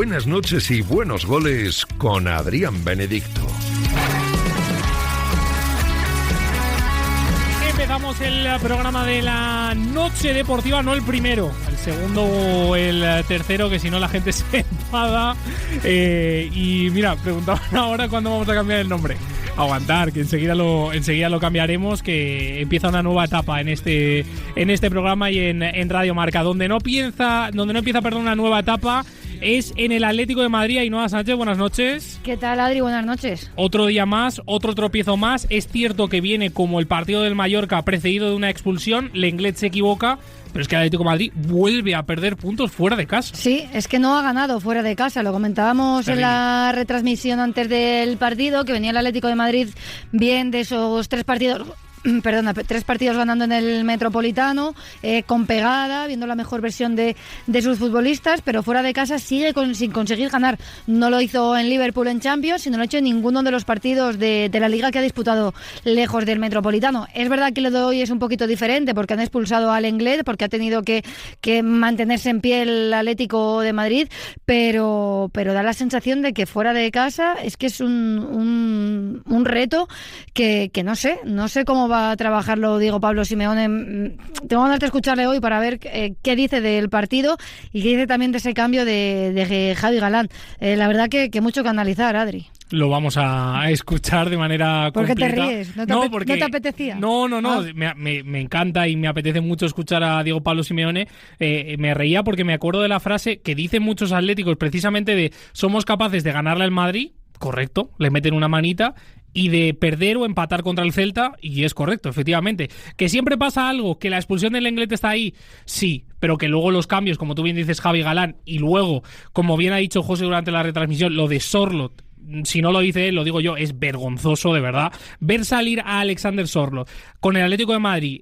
buenas noches y buenos goles con Adrián Benedicto. Empezamos el programa de la noche deportiva, no el primero, el segundo o el tercero, que si no la gente se enfada. Y mira, preguntaban ahora cuándo vamos a cambiar el nombre. Aguantar, que enseguida lo cambiaremos, que empieza una nueva etapa en este programa y en Radio Marca. Donde no empieza una nueva etapa es en el Atlético de Madrid. Ainhoa Sánchez, buenas noches. ¿Qué tal, Adri? Buenas noches. Otro día más, otro tropiezo más. Es cierto que viene como el partido del Mallorca precedido de una expulsión. Lenglet se equivoca, pero es que el Atlético de Madrid vuelve a perder puntos fuera de casa. Sí, es que no ha ganado fuera de casa. Lo comentábamos en la retransmisión antes del partido, que venía el Atlético de Madrid bien de esos tres partidos ganando en el Metropolitano, con pegada, viendo la mejor versión de sus futbolistas, pero fuera de casa sigue sin conseguir ganar. No lo hizo en Liverpool en Champions, sino lo ha hecho en ninguno de los partidos de la Liga que ha disputado lejos del Metropolitano. Es verdad que lo de hoy es un poquito diferente, porque han expulsado al Lenglet, porque ha tenido que mantenerse en pie el Atlético de Madrid, pero da la sensación de que fuera de casa es que es un reto que no sé cómo va a trabajarlo Diego Pablo Simeone. Tengo ganas de escucharle hoy para ver qué dice del partido y qué dice también de ese cambio de Javi Galán. La verdad que mucho que analizar, Adri. Lo vamos a escuchar de manera completa. ¿Por qué te ríes? ¿No te apetecía? No. Me encanta y me apetece mucho escuchar a Diego Pablo Simeone. Me reía porque me acuerdo de la frase que dicen muchos atléticos, precisamente de somos capaces de ganarle al Madrid, correcto, le meten una manita, y de perder o empatar contra el Celta, y es correcto, efectivamente. ¿Que siempre pasa algo? ¿Que la expulsión del Lenglet está ahí? Sí, pero que luego los cambios, como tú bien dices, Javi Galán, y luego, como bien ha dicho José durante la retransmisión, lo de Sorloth, si no lo dice él, lo digo yo, es vergonzoso, de verdad. Ver salir a Alexander Sorloth con el Atlético de Madrid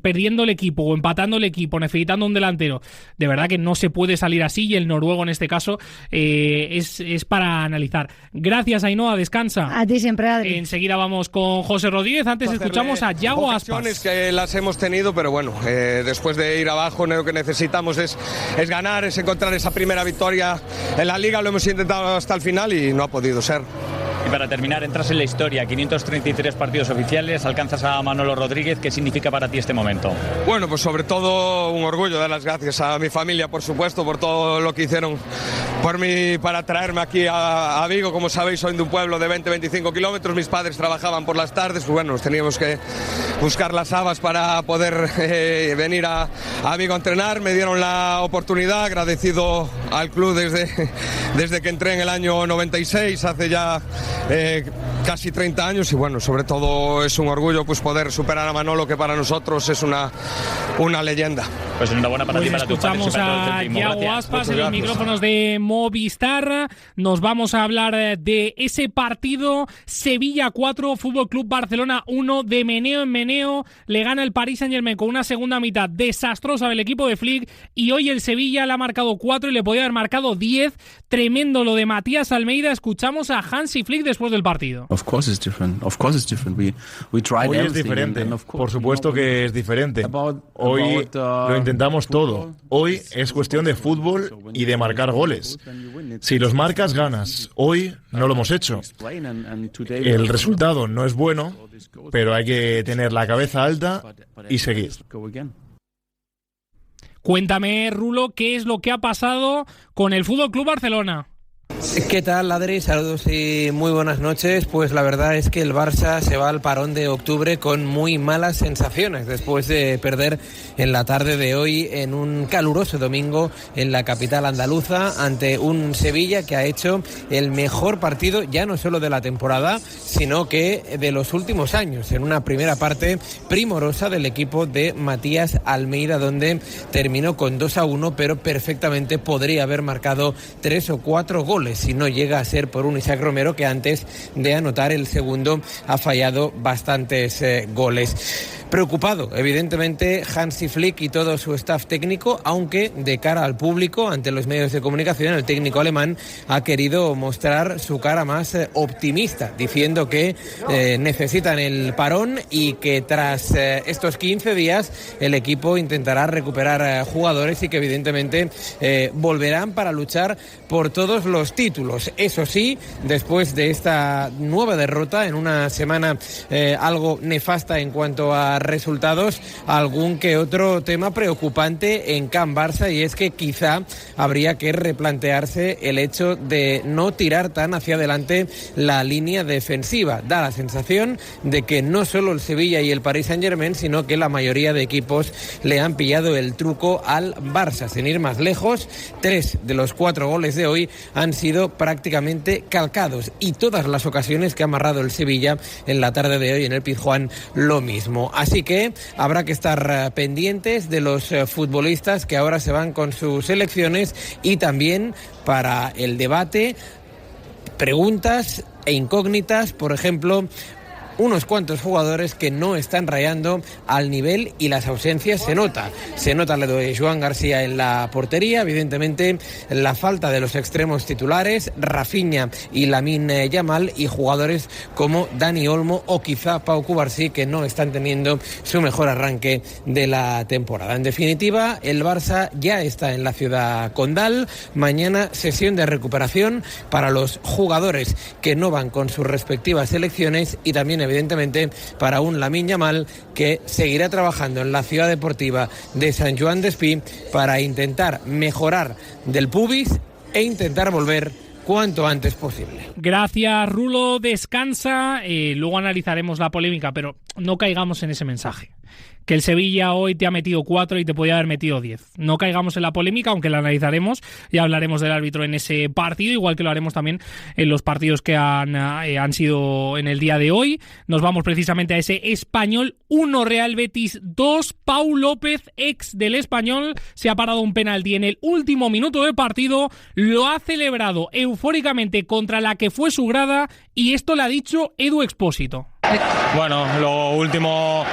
perdiendo el equipo o empatando el equipo, necesitando un delantero, de verdad que no se puede salir así, y el noruego en este caso es para analizar. Gracias, Ainhoa, descansa. A ti siempre, Adri. Enseguida vamos con José Rodríguez. Antes escuchamos a Yago Aspas. Que las hemos tenido, pero bueno, después de ir abajo, lo que necesitamos es ganar, es encontrar esa primera victoria en la Liga. Lo hemos intentado hasta el final y no ha podido ser. Y para terminar, entras en la historia, 533 partidos oficiales, alcanzas a Manolo Rodríguez. ¿Qué significa para ti este momento? Bueno, pues sobre todo un orgullo, dar las gracias a mi familia, por supuesto, por todo lo que hicieron por mí para traerme aquí a Vigo. Como sabéis, soy de un pueblo de 20-25 kilómetros, mis padres trabajaban por las tardes, pues bueno, teníamos que buscar las habas para poder venir a Vigo a entrenar. Me dieron la oportunidad, agradecido al club desde que entré en el año 96, hace ya casi 30 años, y bueno, sobre todo es un orgullo pues poder superar a Manolo, que para nosotros es una leyenda. Pues enhorabuena para ti, para tu padre. Escuchamos a Yago Aspas en los micrófonos de Movistar. Nos vamos a hablar de ese partido Sevilla 4, Fútbol Club Barcelona 1, de meneo en meneo. Le gana el Paris Saint-Germain con una segunda mitad desastrosa del equipo de Flick, y hoy el Sevilla le ha marcado 4 y le podía haber marcado 10. Tremendo lo de Matías Almeida. Escuchamos a Hansi Flick después del partido. Hoy es diferente. Por supuesto que es diferente. Hoy lo intentamos todo. Hoy es cuestión de fútbol y de marcar goles. Si los marcas, ganas. Hoy no lo hemos hecho. El resultado no es bueno, pero hay que tener la cabeza alta y seguir. Cuéntame, Rulo, ¿qué es lo que ha pasado con el Fútbol Club Barcelona? ¿Qué tal, Adri? Saludos y muy buenas noches. Pues la verdad es que el Barça se va al parón de octubre con muy malas sensaciones después de perder en la tarde de hoy en un caluroso domingo en la capital andaluza ante un Sevilla que ha hecho el mejor partido ya no solo de la temporada, sino que de los últimos años, en una primera parte primorosa del equipo de Matías Almeida, donde terminó con 2-1, pero perfectamente podría haber marcado 3 o 4 goles. goles. Si no llega a ser por un Isaac Romero, que antes de anotar el segundo ha fallado bastantes goles. Preocupado, evidentemente, Hansi Flick y todo su staff técnico, aunque de cara al público, ante los medios de comunicación, el técnico alemán ha querido mostrar su cara más optimista, diciendo que necesitan el parón y que tras estos 15 días el equipo intentará recuperar jugadores y que evidentemente volverán para luchar por todos los títulos. Eso sí, después de esta nueva derrota en una semana algo nefasta en cuanto a resultados, algún que otro tema preocupante en Can Barça, y es que quizá habría que replantearse el hecho de no tirar tan hacia adelante la línea defensiva. Da la sensación de que no solo el Sevilla y el Paris Saint-Germain, sino que la mayoría de equipos le han pillado el truco al Barça. Sin ir más lejos, 3 de los 4 goles de hoy han sido prácticamente calcados, y todas las ocasiones que ha amarrado el Sevilla en la tarde de hoy en el Pizjuán lo mismo. Así que habrá que estar pendientes de los futbolistas que ahora se van con sus selecciones, y también para el debate, preguntas e incógnitas, por ejemplo, unos cuantos jugadores que no están rayando al nivel, y las ausencias se nota lo de Joan García en la portería, evidentemente la falta de los extremos titulares, Rafinha y Lamine Yamal, y jugadores como Dani Olmo o quizá Pau Cubarsí, que no están teniendo su mejor arranque de la temporada. En definitiva, el Barça ya está en la ciudad condal. Mañana sesión de recuperación para los jugadores que no van con sus respectivas selecciones, y también evidentemente para un Lamine Yamal, que seguirá trabajando en la ciudad deportiva de Sant Joan d'Espí para intentar mejorar del pubis e intentar volver cuanto antes posible. Gracias, Rulo. Descansa. Luego analizaremos la polémica, pero no caigamos en ese mensaje. Que el Sevilla hoy te ha metido 4 y te podía haber metido 10. No caigamos en la polémica, aunque la analizaremos y hablaremos del árbitro en ese partido, igual que lo haremos también en los partidos que han sido en el día de hoy. Nos vamos precisamente a ese Español 1, Real Betis 2. Pau López, ex del Español, se ha parado un penalti en el último minuto del partido, lo ha celebrado eufóricamente contra la que fue su grada, y esto lo ha dicho Edu Expósito. Bueno, lo último,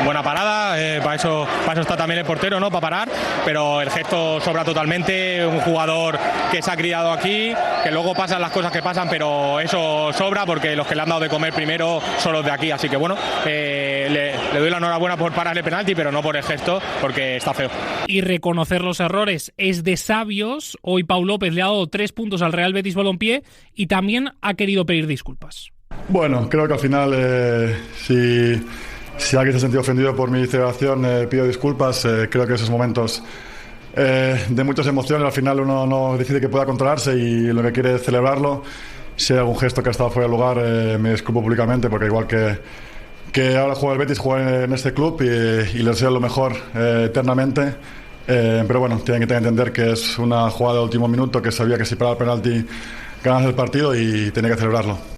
buena parada, para eso está también el portero, ¿no? Para parar, pero el gesto sobra totalmente. Un jugador que se ha criado aquí, que luego pasan las cosas que pasan, pero eso sobra, porque los que le han dado de comer primero son los de aquí, así que bueno, le doy la enhorabuena por pararle penalti, pero no por el gesto, porque está feo. Y reconocer los errores es de sabios. Hoy Pau López le ha dado 3 puntos al Real Betis Balompié y también ha querido pedir disculpas. Bueno, creo que al final, si alguien se ha sentido ofendido por mi celebración, pido disculpas. Creo que esos momentos de muchas emociones, al final uno no decide que pueda controlarse y lo que quiere es celebrarlo. Si hay algún gesto que ha estado fuera de lugar, me disculpo públicamente, porque igual que ahora juega el Betis, juega en este club y le deseo lo mejor eternamente. Pero bueno, tienen que entender que es una jugada de último minuto, que sabía que si paraba el penalti ganas el partido y tenía que celebrarlo.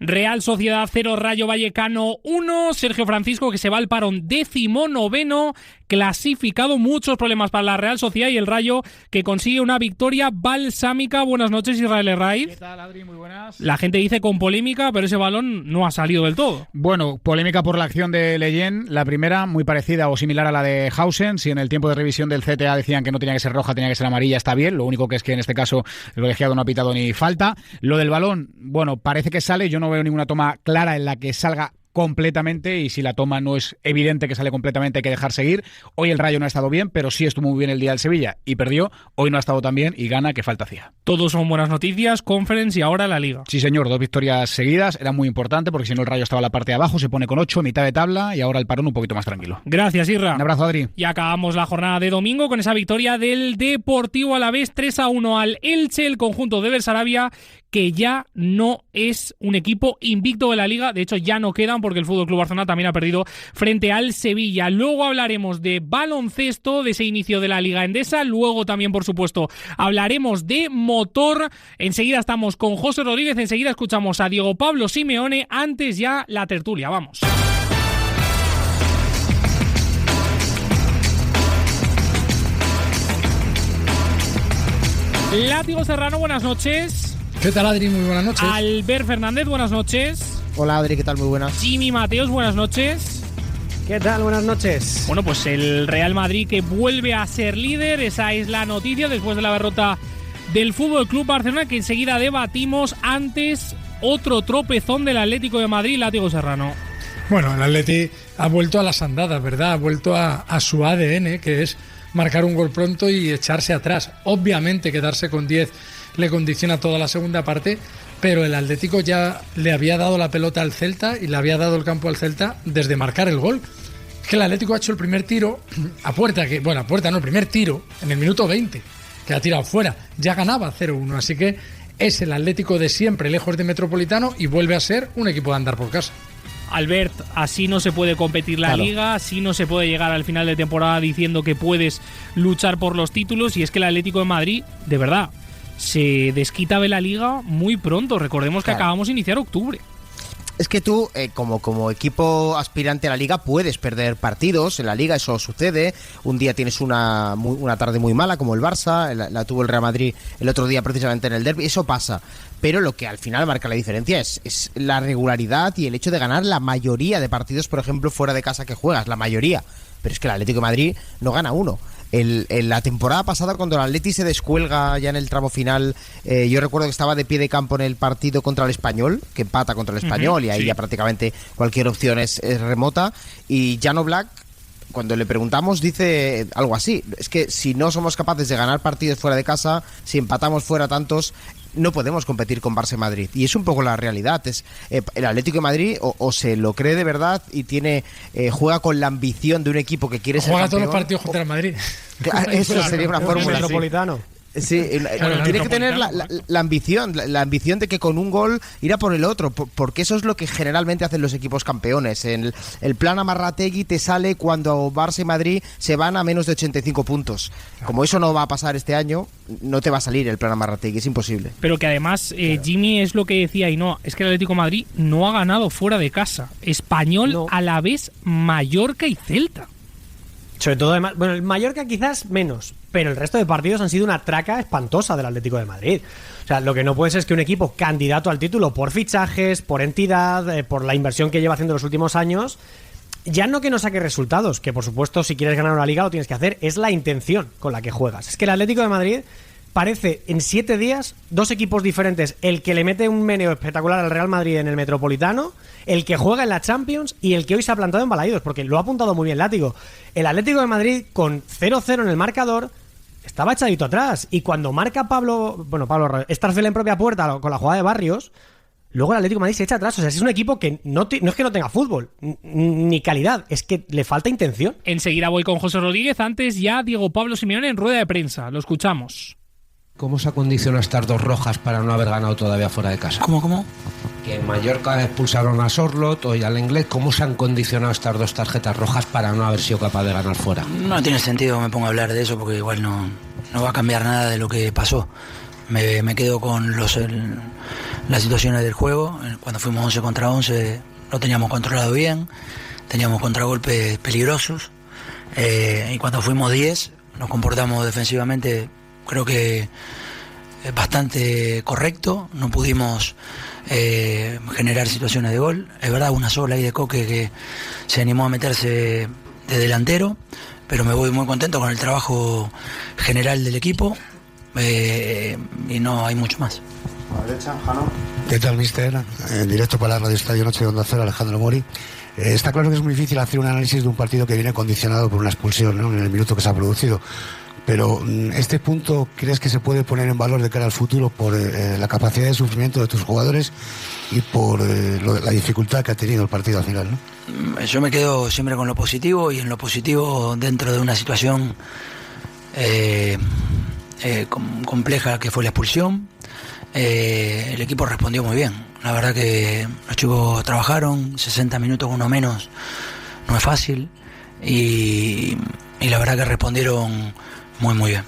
Real Sociedad 0, Rayo Vallecano 1. Sergio Francisco, que se va al parón 19º, clasificado. Muchos problemas para la Real Sociedad, y el Rayo, que consigue una victoria balsámica. Buenas noches, Israel Herraiz. ¿Qué tal, Adri? Muy buenas. La gente dice con polémica, pero ese balón no ha salido del todo. Bueno, polémica por la acción de Leyen. La primera, muy parecida o similar a la de Hausen. Si en el tiempo de revisión del CTA decían que no tenía que ser roja, tenía que ser amarilla, está bien. Lo único que es que en este caso el colegiado no ha pitado ni falta. Lo del balón, bueno, parece que sale. Yo no veo ninguna toma clara en la que salga completamente, y si la toma no es evidente que sale completamente, hay que dejar seguir. Hoy el Rayo no ha estado bien, pero sí estuvo muy bien el día del Sevilla y perdió. Hoy no ha estado tan bien y gana, que falta hacía. Todos son buenas noticias, Conference y ahora la Liga. Sí, señor, 2 victorias seguidas, era muy importante, porque si no el Rayo estaba en la parte de abajo, se pone con 8, mitad de tabla, y ahora el parón un poquito más tranquilo. Gracias, Irra. Un abrazo, Adri. Y acabamos la jornada de domingo con esa victoria del Deportivo Alavés 3-1 al Elche, el conjunto de Bersarabia, que ya no es un equipo invicto de la Liga. De hecho, ya no quedan, porque el FC Barcelona también ha perdido frente al Sevilla. Luego hablaremos de baloncesto, de ese inicio de la Liga Endesa. Luego también, por supuesto, hablaremos de motor. Enseguida estamos con José Rodríguez, enseguida escuchamos a Diego Pablo Simeone. Antes ya la tertulia, vamos. Látigo Serrano, buenas noches. ¿Qué tal, Adri? Muy buenas noches. Albert Fernández, buenas noches. Hola, Adri, ¿qué tal? Muy buenas. Jimmy Mateos, buenas noches. ¿Qué tal? Buenas noches. Bueno, pues el Real Madrid que vuelve a ser líder, esa es la noticia después de la derrota del Fútbol Club Barcelona, que enseguida debatimos. Antes, otro tropezón del Atlético de Madrid, Látigo Serrano. Bueno, el Atleti ha vuelto a las andadas, ¿verdad? Ha vuelto a su ADN, que es marcar un gol pronto y echarse atrás. Obviamente quedarse con 10 le condiciona toda la segunda parte, pero el Atlético ya le había dado la pelota al Celta y le había dado el campo al Celta desde marcar el gol. Es que el Atlético ha hecho el primer tiro a puerta, el primer tiro en el minuto 20, que ha tirado fuera. Ya ganaba 0-1, así que es el Atlético de siempre, lejos de Metropolitano, y vuelve a ser un equipo de andar por casa. Albert, así no se puede competir la Liga, así no se puede llegar al final de temporada diciendo que puedes luchar por los títulos, y es que el Atlético de Madrid, de verdad, se desquita de la Liga muy pronto. Recordemos que acabamos de iniciar octubre. Es que tú, como equipo aspirante a la Liga, puedes perder partidos en la Liga, eso sucede. Un día tienes una tarde muy mala, como el Barça, la tuvo el Real Madrid el otro día precisamente en el derbi, eso pasa. Pero lo que al final marca la diferencia es la regularidad y el hecho de ganar la mayoría de partidos, por ejemplo, fuera de casa que juegas, la mayoría. Pero es que el Atlético de Madrid no gana uno. La temporada pasada, cuando el Atleti se descuelga ya en el tramo final, yo recuerdo que estaba de pie de campo en el partido contra el Español, que empata contra el Español, y ahí ya prácticamente cualquier opción es remota. Y Jan Oblak, cuando le preguntamos, dice algo así: es que si no somos capaces de ganar partidos fuera de casa, si empatamos fuera tantos, no podemos competir con Barça y Madrid. Y es un poco la realidad. Es el Atlético de Madrid o se lo cree de verdad y juega con la ambición de un equipo que quiere ser campeón. Juega todos los partidos contra el Madrid. Eso sería una fórmula. Metropolitano. Sí, tiene que tener la ambición de que con un gol ir a por el otro, porque eso es lo que generalmente hacen los equipos campeones. El plan Amarrategui te sale cuando Barça y Madrid se van a menos de 85 puntos. Como eso no va a pasar este año, no te va a salir el plan Amarrategui, es imposible. Pero que además, Jimmy, es lo que decía, y no, es que el Atlético de Madrid no ha ganado fuera de casa. Español, Alavés, Mallorca y Celta. Sobre todo, además, bueno, el Mallorca quizás menos, pero el resto de partidos han sido una traca espantosa del Atlético de Madrid. O sea, lo que no puede ser es que un equipo candidato al título por fichajes, por entidad, por la inversión que lleva haciendo los últimos años, ya no que no saque resultados, que por supuesto si quieres ganar una liga lo tienes que hacer, es la intención con la que juegas. Es que el Atlético de Madrid parece en 7 días 2 equipos diferentes, el que le mete un meneo espectacular al Real Madrid en el Metropolitano, el que juega en la Champions y el que hoy se ha plantado en Balaídos, porque lo ha apuntado muy bien Látigo. El Atlético de Madrid con 0-0 en el marcador estaba echadito atrás, y cuando marca Pablo Starfel en propia puerta con la jugada de Barrios, luego el Atlético de Madrid se echa atrás. O sea, es un equipo que no es que no tenga fútbol ni calidad, es que le falta intención. Enseguida voy con José Rodríguez, antes ya Diego Pablo Simeone en rueda de prensa, lo escuchamos. ¿Cómo se acondicionó estas 2 rojas para no haber ganado todavía fuera de casa? ¿Cómo? Que en Mallorca expulsaron a Sorlot, hoy al Inglés. ¿Cómo se han condicionado estas 2 tarjetas rojas para no haber sido capaz de ganar fuera? No tiene sentido que me ponga a hablar de eso, porque igual no va a cambiar nada de lo que pasó. Me quedo con las situaciones del juego. Cuando fuimos 11 contra 11 lo teníamos controlado bien, teníamos contragolpes peligrosos, y cuando fuimos 10 nos comportamos defensivamente, creo que es bastante correcto. No pudimos generar situaciones de gol. Es verdad, una sola ahí de Coque que se animó a meterse de delantero, pero me voy muy contento con el trabajo general del equipo, y no hay mucho más. A la derecha, Jano. ¿Qué tal, mister? En directo para la Radio Estadio Noche de Onda Cero, Alejandro Mori. Está claro que es muy difícil hacer un análisis de un partido que viene condicionado por una expulsión, ¿no?, en el minuto que se ha producido. Pero este punto, ¿crees que se puede poner en valor de cara al futuro por la capacidad de sufrimiento de tus jugadores y por la dificultad que ha tenido el partido al final, ¿no? Yo me quedo siempre con lo positivo, y en lo positivo, dentro de una situación compleja que fue la expulsión, el equipo respondió muy bien. La verdad que los chicos trabajaron, 60 minutos uno menos no es fácil, y la verdad que respondieron muy bien.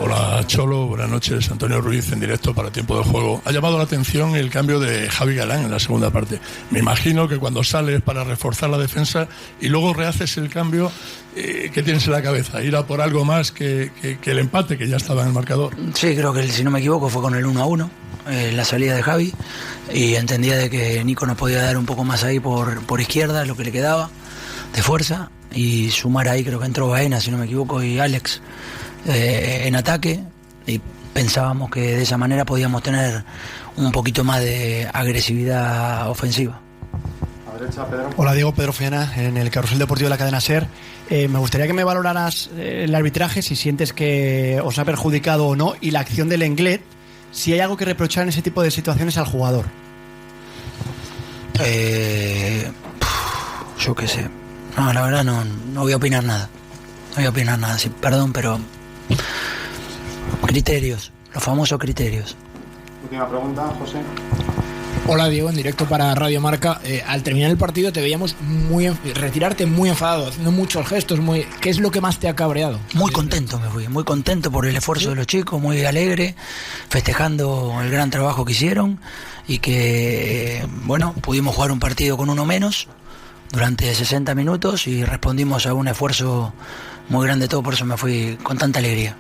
Hola Cholo, buenas noches. Antonio Ruiz en directo para Tiempo de Juego. Ha llamado la atención el cambio de Javi Galán en la segunda parte. Me imagino que cuando sales para reforzar la defensa y luego rehaces el cambio, ¿qué tienes en la cabeza? ¿Ir a por algo más que el empate que ya estaba en el marcador? Sí, creo que si no me equivoco fue con el 1-1, la salida de Javi, y entendía de que Nico nos podía dar un poco más ahí por izquierda, lo que le quedaba de fuerza, y sumar ahí, creo que entró Baena, si no me equivoco, y Alex en ataque, y pensábamos que de esa manera podíamos tener un poquito más de agresividad ofensiva. Hola Diego, Pedro Fiana, en el Carrusel Deportivo de la cadena SER. Me gustaría que me valoraras el arbitraje, si sientes que os ha perjudicado o no, y la acción del Lenglet, si hay algo que reprochar en ese tipo de situaciones al jugador. Yo qué sé. No, la verdad no voy a opinar nada. No voy a opinar nada, sí, perdón, pero criterios, los famosos criterios. Última pregunta, José. Hola Diego, en directo para Radio Marca. Al terminar el partido te veíamos retirarte muy enfadado, haciendo muchos gestos. ¿Qué es lo que más te ha cabreado? Muy contento me fui, muy contento por el esfuerzo de los chicos, muy alegre, festejando el gran trabajo que hicieron y que, bueno, pudimos jugar un partido con uno menos durante 60 minutos y respondimos a un esfuerzo muy grande todo, por eso me fui con tanta alegría.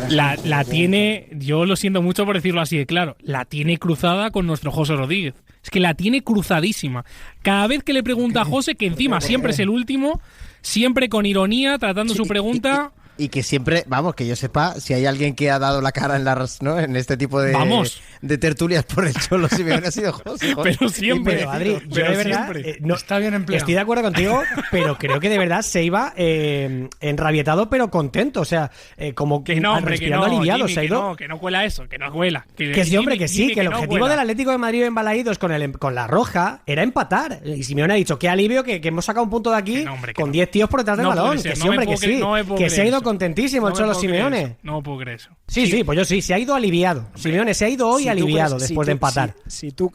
La tiene, yo lo siento mucho por decirlo así de claro, la tiene cruzada con nuestro José Rodríguez. Es que la tiene cruzadísima. Cada vez que le pregunta a José, que encima siempre es el último, siempre con ironía, tratando su pregunta... Y que siempre, vamos, que yo sepa, si hay alguien que ha dado la cara en este tipo de tertulias por el Cholo Simeone ha sido José. Pero siempre. Pero Adri, yo de verdad no, está bien empleado. Estoy de acuerdo contigo, pero creo que de verdad se iba enrabietado pero contento, o sea, como que no, hombre, respirando que no, aliviado, Jimmy, se ha ido. que no cuela eso, que no cuela. Que sí, hombre, que sí, que el objetivo del Atlético de Madrid en Balaídos con la Roja era empatar. Y Simeone ha dicho, qué alivio que hemos sacado un punto de aquí con 10 tíos por detrás del balón. Que sí, hombre, que sí. Que se ha ido contentísimo el Cholo Simeone. No puedo creer eso. Sí, pues yo sí, se ha ido aliviado. Simeone se ha ido hoy aliviado después de empatar. Si tú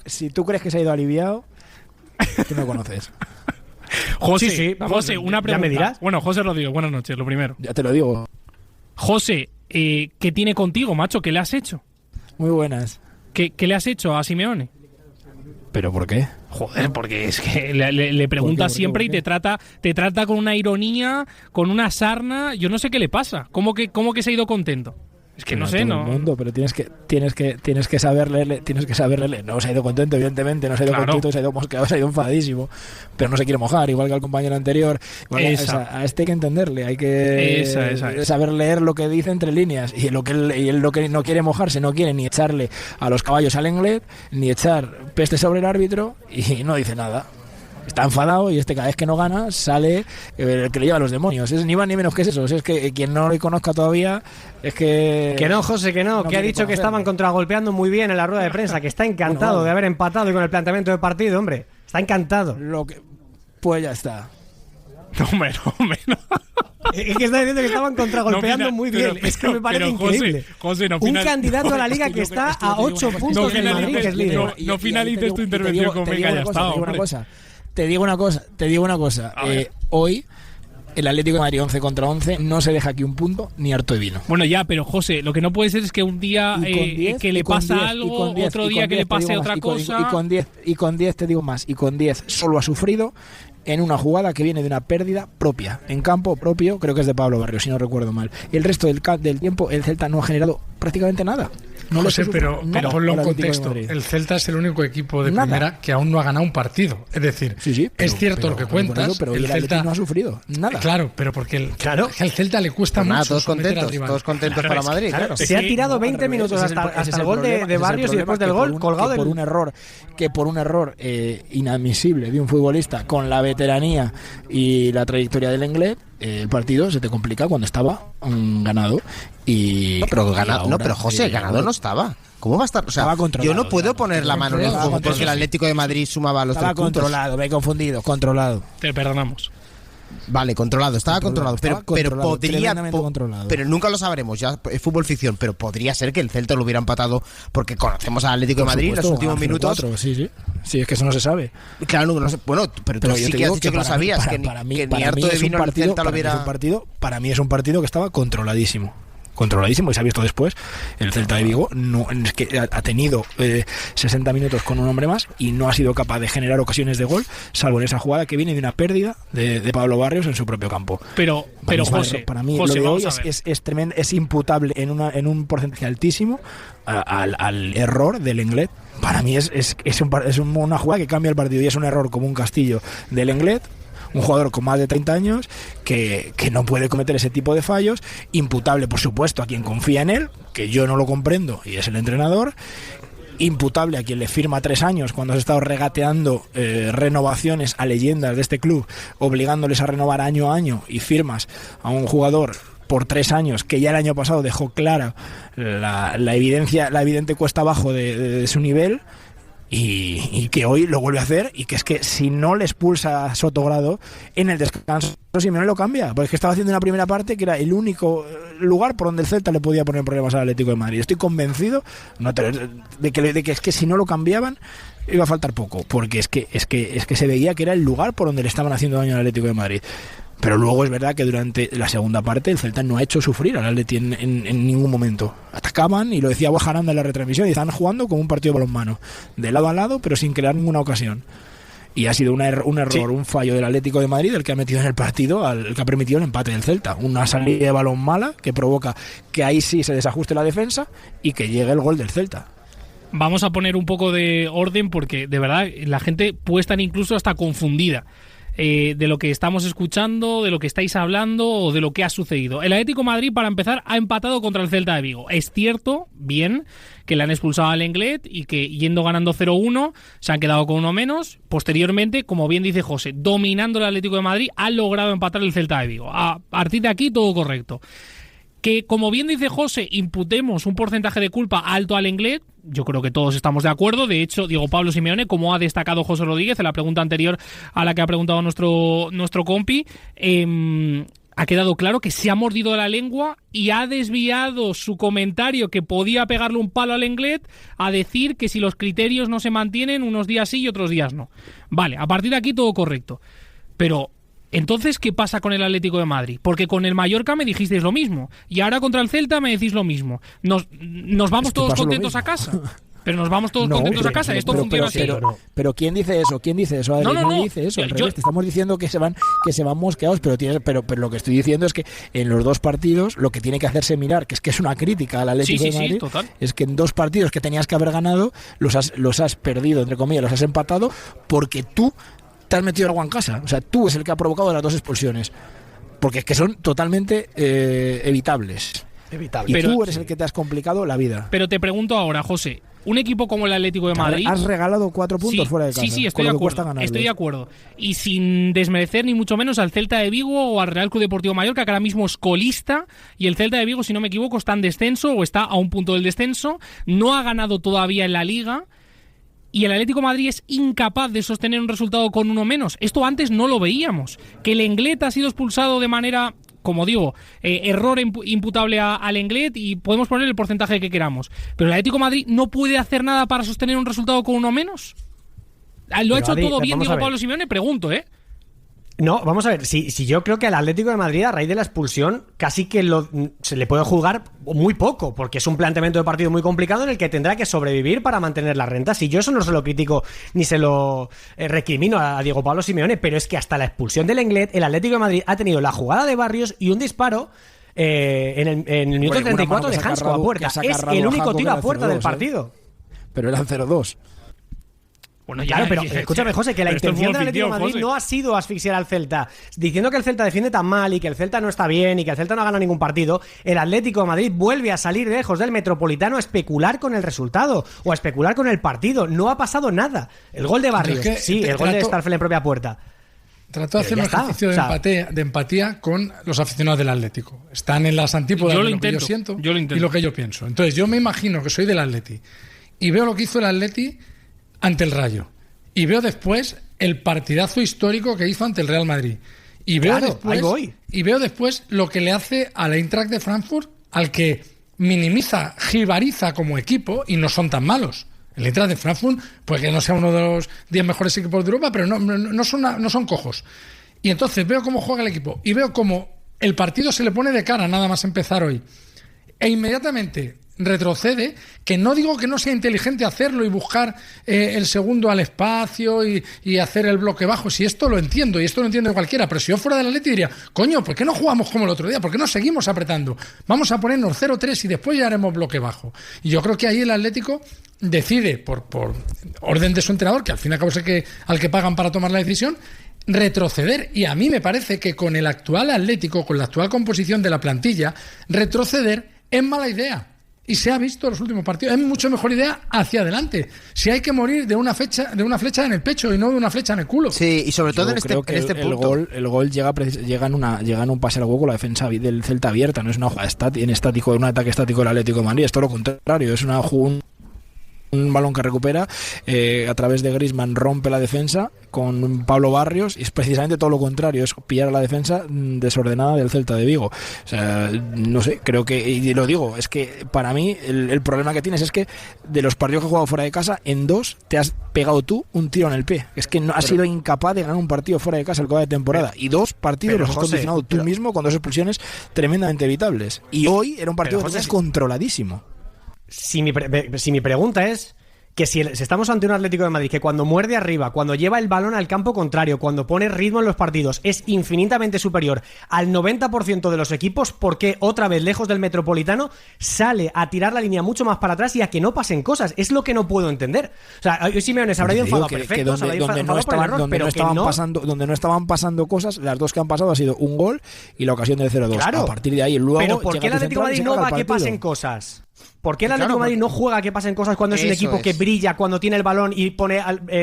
crees que se ha ido aliviado, tú me conoces. José, José, una pregunta. ¿Ya me dirás? Bueno, José Rodríguez, buenas noches, lo primero. Ya te lo digo. José, ¿qué tiene contigo, macho? ¿Qué le has hecho? Muy buenas. ¿Qué le has hecho a Simeone? ¿Pero por qué? Joder, porque es que le preguntas siempre y te trata con una ironía, con una sarna. Yo no sé qué le pasa. ¿Cómo que se ha ido contento? Es que no sé, todo el mundo, pero tienes que saber leerle. No se ha ido contento, evidentemente, no se ha ido contento, se ha ido mosqueado, se ha ido enfadísmo, pero no se quiere mojar, igual que al compañero anterior. A este hay que entenderle, hay que saber leer lo que dice entre líneas, y lo que él no quiere mojarse, no quiere ni echarle a los caballos al Lenglet, ni echar peste sobre el árbitro, y no dice nada. Está enfadado y cada vez que no gana sale el que le lleva a los demonios. Es ni más ni menos que eso. Es que quien no lo conozca todavía es que... Que no, José, que no. Que ha dicho que estaban contragolpeando muy bien en la rueda de prensa, que está encantado de haber empatado y con el planteamiento de partido, hombre. Está encantado. Pues ya está. No. Es que está diciendo que estaban contragolpeando muy bien. Pero, es que me parece increíble. José, un candidato a la liga que está a 8 puntos de Madrid, que es líder. No finalices tu intervención con venga, ya está, hombre. Te digo una cosa. Hoy el Atlético de Madrid 11 contra 11 no se deja aquí un punto ni harto de vino. Bueno, ya, pero José, lo que no puede ser es que un día que le pasa algo, otro día que le pase otra cosa. Y con 10 te digo más. Y con 10 solo ha sufrido en una jugada que viene de una pérdida propia, en campo propio, creo que es de Pablo Barrios, si no recuerdo mal. Y el resto del tiempo el Celta no ha generado prácticamente nada. No José, pero ponlo en contexto. El Celta es el único equipo de primera que aún no ha ganado un partido. Es decir, es cierto lo que cuentas. Pero el Celta no ha sufrido nada. Claro, pero porque al Celta le cuesta mucho. Todos contentos para Madrid. Claro. Se ha tirado 20 minutos hasta el gol de Barrios y después del gol colgado por un error inadmisible de un futbolista con la veteranía y la trayectoria del Lenglet. El partido se te complica cuando estaba ganado y pero José, ganado no estaba. ¿Cómo va a estar? O sea, yo no puedo poner la mano en el juego porque el Atlético de Madrid sumaba los 3 puntos. Controlado, me he confundido, controlado. Te perdonamos. Vale, estaba controlado, pero podría, pero nunca lo sabremos, ya es fútbol ficción, pero podría ser que el Celta lo hubiera empatado porque conocemos al Atlético de Madrid en los últimos minutos. Sí, es que eso no se sabe. Claro, no sé, bueno, pero tú sí que has dicho que lo sabías, que ni harto de vino el Celta lo hubiera... Para mí es un partido que estaba controladísimo. controladísimo, y se ha visto después. El Celta de Vigo no, es que ha tenido 60 minutos con un hombre más y no ha sido capaz de generar ocasiones de gol, salvo en esa jugada que viene de una pérdida de Pablo Barrios en su propio campo. Pero José, para mí José, lo de hoy es tremendo, es imputable en un porcentaje altísimo al error del Lenglet. Para mí es una jugada que cambia el partido, y es un error como un castillo del Lenglet, un jugador con más de 30 años que no puede cometer ese tipo de fallos, imputable por supuesto a quien confía en él, que yo no lo comprendo, y es el entrenador, imputable a quien le firma 3 años cuando has estado regateando renovaciones a leyendas de este club, obligándoles a renovar año a año, y firmas a un jugador por 3 años que ya el año pasado dejó clara la evidente cuesta abajo de su nivel, y que hoy lo vuelve a hacer, y que es que si no le expulsa a Sotogrado en el descanso, Simeone lo cambia, porque es que estaba haciendo una primera parte que era el único lugar por donde el Celta le podía poner problemas al Atlético de Madrid. Estoy convencido de que es que si no lo cambiaban iba a faltar poco, porque es que se veía que era el lugar por donde le estaban haciendo daño al Atlético de Madrid. Pero luego es verdad que durante la segunda parte el Celta no ha hecho sufrir al Atleti en ningún momento. Atacaban, y lo decía Guajaranda en la retransmisión, y estaban jugando como un partido de balonmano, de lado a lado, pero sin crear ninguna ocasión. Y ha sido un error, sí, un fallo del Atlético de Madrid el que ha metido en el partido, el que ha permitido el empate del Celta. Una salida de balón mala que provoca que ahí sí se desajuste la defensa y que llegue el gol del Celta. Vamos a poner un poco de orden, porque de verdad la gente puede estar incluso hasta confundida de lo que estamos escuchando, de lo que estáis hablando o de lo que ha sucedido. El Atlético de Madrid, para empezar, ha empatado contra el Celta de Vigo. Es cierto, bien, que le han expulsado al Lenglet y que yendo ganando 0-1 se han quedado con uno menos. Posteriormente, como bien dice José, dominando el Atlético de Madrid, ha logrado empatar el Celta de Vigo. A partir de aquí, todo correcto. Que, como bien dice José, imputemos un porcentaje de culpa alto al Lenglet, yo creo que todos estamos de acuerdo. De hecho, Diego Pablo Simeone, como ha destacado José Rodríguez en la pregunta anterior a la que ha preguntado nuestro compi, ha quedado claro que se ha mordido la lengua y ha desviado su comentario, que podía pegarle un palo al Lenglet, a decir que si los criterios no se mantienen, unos días sí y otros días no. Vale, a partir de aquí todo correcto. Pero entonces, ¿qué pasa con el Atlético de Madrid? Porque con el Mallorca me dijisteis lo mismo, y ahora contra el Celta me decís lo mismo. Nos vamos todos contentos a casa. Pero nos vamos todos contentos a casa. Esto funciona así. Pero ¿quién dice eso? ¿Quién dice eso? Adri, no dice eso. Al revés, te estamos diciendo que se van mosqueados, pero lo que estoy diciendo es que en los 2 partidos lo que tiene que hacerse mirar, que es una crítica al Atlético de Madrid, es que en 2 partidos que tenías que haber ganado los has perdido, entre comillas, los has empatado, porque tú te has metido agua en casa. O sea, tú es el que ha provocado las 2 expulsiones, porque es que son totalmente evitables. Y tú eres el que te has complicado la vida. Pero te pregunto ahora, José, un equipo como el Atlético de Madrid... Has regalado 4 puntos fuera de casa. Sí, estoy de acuerdo. Y sin desmerecer ni mucho menos al Celta de Vigo o al Real Club Deportivo Mallorca, que ahora mismo es colista, y el Celta de Vigo, si no me equivoco, está en descenso o está a un punto del descenso. No ha ganado todavía en la Liga. Y el Atlético de Madrid es incapaz de sostener un resultado con uno menos. Esto antes no lo veíamos. Que el Lenglet ha sido expulsado de manera, como digo, error imputable al Lenglet, y podemos poner el porcentaje que queramos. Pero el Atlético de Madrid no puede hacer nada para sostener un resultado con uno menos. ¿Lo ha hecho todo bien Diego Pablo Simeone? Pregunto, No, vamos a ver, si yo creo que al Atlético de Madrid, a raíz de la expulsión, casi que se le puede jugar muy poco, porque es un planteamiento de partido muy complicado en el que tendrá que sobrevivir para mantener la renta. Si yo eso no se lo critico ni se lo recrimino a Diego Pablo Simeone, pero es que hasta la expulsión del Lenglet, el Atlético de Madrid ha tenido la jugada de Barrios y un disparo en el minuto 34 de Hansko a puerta. Es el único tiro a puerta del partido. Pero eran 0-2. Bueno, claro, pero escúchame, José, que la intención del Atlético de Madrid no ha sido asfixiar al Celta. Diciendo que el Celta defiende tan mal y que el Celta no está bien y que el Celta no ha ganado ningún partido, el Atlético de Madrid vuelve a salir lejos del Metropolitano a especular con el resultado o a especular con el partido. No ha pasado nada. El gol de Barrios, el gol de Starfel en propia puerta. Trató de hacer un ejercicio de empatía con los aficionados del Atlético. Están en las antípodas de lo que yo siento y lo que yo pienso. Entonces, yo me imagino que soy del Atleti y veo lo que hizo el Atleti ante el Rayo. Y veo después el partidazo histórico que hizo ante el Real Madrid. Y veo, después lo que le hace al Eintracht de Frankfurt, al que minimiza, jibariza como equipo, y no son tan malos. El Eintracht de Frankfurt, pues que no sea uno de los 10 mejores equipos de Europa, pero no son cojos. Y entonces veo cómo juega el equipo y veo cómo el partido se le pone de cara nada más empezar hoy. e inmediatamente retrocede, que no digo que no sea inteligente hacerlo y buscar el segundo al espacio y hacer el bloque bajo, si esto lo entiendo y esto lo entiende cualquiera, pero si yo fuera del Atleti diría, coño, ¿por qué no jugamos como el otro día? ¿Por qué no seguimos apretando? Vamos a ponernos 0-3 y después ya haremos bloque bajo. Y yo creo que ahí el Atlético decide, por orden de su entrenador, que al fin y al cabo es al que pagan para tomar la decisión, retroceder. Y a mí me parece que con el actual Atlético, con la actual composición de la plantilla, retroceder es mala idea. Y se ha visto en los últimos partidos. Es mucho mejor idea hacia adelante. Si hay que morir de una flecha en el pecho y no de una flecha en el culo. Sí, y sobre todo en este punto. El gol llega en un pase al hueco, la defensa del Celta abierta. No es una jugada estático, un ataque estático del Atlético de Madrid. Es todo lo contrario. Es un balón que recupera a través de Griezmann, rompe la defensa con Pablo Barrios, y es precisamente todo lo contrario, es pillar a la defensa desordenada del Celta de Vigo. O sea, no sé, creo que, y lo digo, es que para mí el problema que tienes es que de los partidos que he jugado fuera de casa, en 2 te has pegado tú un tiro en el pie. Es que no has sido incapaz de ganar un partido fuera de casa el que va de temporada, y 2 partidos los has condicionado tú mismo con 2 expulsiones tremendamente evitables. Y hoy era un partido que tenías controladísimo. Si mi pregunta es que si estamos ante un Atlético de Madrid que cuando muerde arriba, cuando lleva el balón al campo contrario, cuando pone ritmo en los partidos, es infinitamente superior al 90% de los equipos, ¿por qué otra vez, lejos del Metropolitano, sale a tirar la línea mucho más para atrás y a que no pasen cosas? Es lo que no puedo entender. O sea, hoy Simeone se habrá ido enfadado, perfecto, se habrá ido enfadado por el error, pero donde no estaban pasando cosas, las dos que han pasado ha sido un gol y la ocasión del 0-2. Claro, a partir de ahí, luego pero ¿por qué el Atlético de Madrid no va a que pasen cosas? ¿Por qué el Atlético de Madrid no juega a que pasen cosas cuando es un equipo que brilla, cuando tiene el balón y pone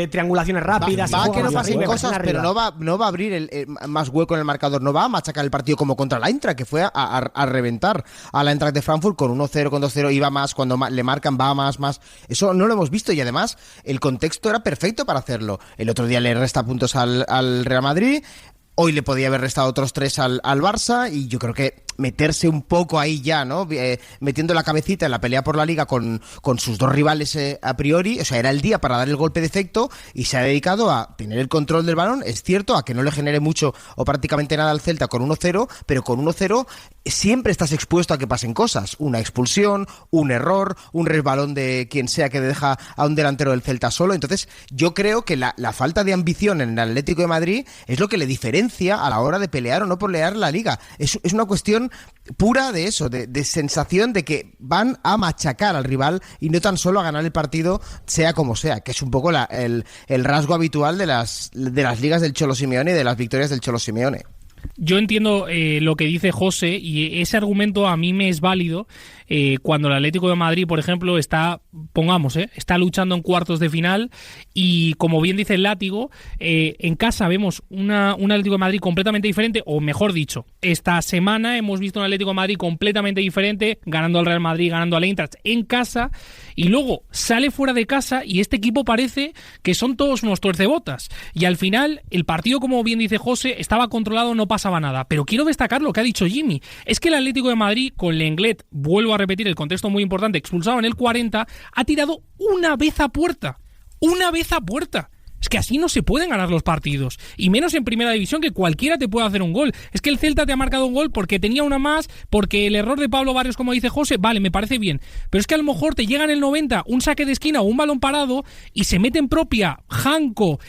triangulaciones rápidas? Va a que no pasen cosas, pero no va a abrir más hueco en el marcador, no va a machacar el partido como contra la Eintracht, que fue a reventar a la Eintracht de Frankfurt con 1-0, con 2-0, iba más, cuando le marcan va más. Eso no lo hemos visto, y además el contexto era perfecto para hacerlo. El otro día le resta puntos al Real Madrid. Hoy le podía haber restado otros 3 al Barça, y yo creo que meterse un poco ahí ya, ¿no? Metiendo la cabecita en la pelea por la Liga con sus 2 rivales a priori. O sea, era el día para dar el golpe de efecto, y se ha dedicado a tener el control del balón, es cierto, a que no le genere mucho o prácticamente nada al Celta con 1-0, pero con 1-0 siempre estás expuesto a que pasen cosas. Una expulsión, un error, un resbalón de quien sea que deja a un delantero del Celta solo. Entonces, yo creo que la falta de ambición en el Atlético de Madrid es lo que le diferencia a la hora de pelear o no pelear la Liga. Es una cuestión pura de eso, de sensación de que van a machacar al rival y no tan solo a ganar el partido sea como sea, que es un poco el rasgo habitual de las ligas del Cholo Simeone y de las victorias del Cholo Simeone. Yo entiendo lo que dice José, y ese argumento a mí me es válido cuando el Atlético de Madrid, por ejemplo, está luchando en cuartos de final, y como bien dice el Látigo, en casa vemos un Atlético de Madrid completamente diferente, o mejor dicho, esta semana hemos visto un Atlético de Madrid completamente diferente, ganando al Real Madrid, ganando al Eintracht en casa, y luego sale fuera de casa y este equipo parece que son todos unos tuercebotas, y al final el partido, como bien dice José, estaba controlado, no pasaba nada. Pero quiero destacar lo que ha dicho Jimmy, es que el Atlético de Madrid, con Lenglet, vuelvo a repetir el contexto muy importante, expulsado en el 40, ha tirado una vez a puerta. Es que así no se pueden ganar los partidos, y menos en primera división, que cualquiera te puede hacer un gol. Es que el Celta te ha marcado un gol porque tenía una más, porque el error de Pablo Barrios, como dice José, vale, me parece bien, pero es que a lo mejor te llega en el 90 un saque de esquina o un balón parado y se mete en propia Janko,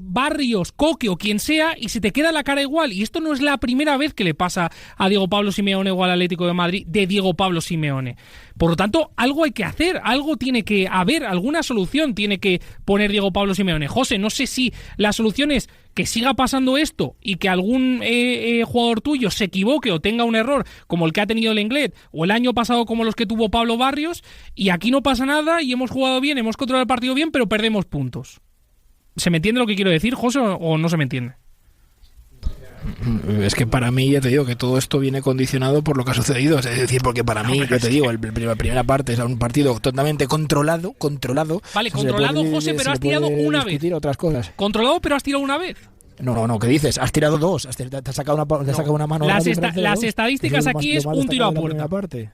Barrios, Coque o quien sea, y se te queda la cara igual. Y esto no es la primera vez que le pasa a Diego Pablo Simeone o al Atlético de Madrid de Diego Pablo Simeone. Por lo tanto, algo hay que hacer, algo tiene que haber, alguna solución tiene que poner Diego Pablo Simeone. José, no sé si la solución es que siga pasando esto y que algún jugador tuyo se equivoque o tenga un error como el que ha tenido el Lenglet, o el año pasado como los que tuvo Pablo Barrios, y aquí no pasa nada y hemos jugado bien, hemos controlado el partido bien, pero perdemos puntos. ¿Se me entiende lo que quiero decir, José, o no se me entiende? Es que para mí, ya te digo, que todo esto viene condicionado por lo que ha sucedido. Es decir, porque para mí, yo te digo, la primera parte es un partido totalmente controlado. Vale, controlado, José, pero has tirado una vez. Otras cosas. Controlado, pero has tirado una vez. No, ¿qué dices? Has tirado 2, te has sacado una mano. Las estadísticas aquí es un tiro a puerta.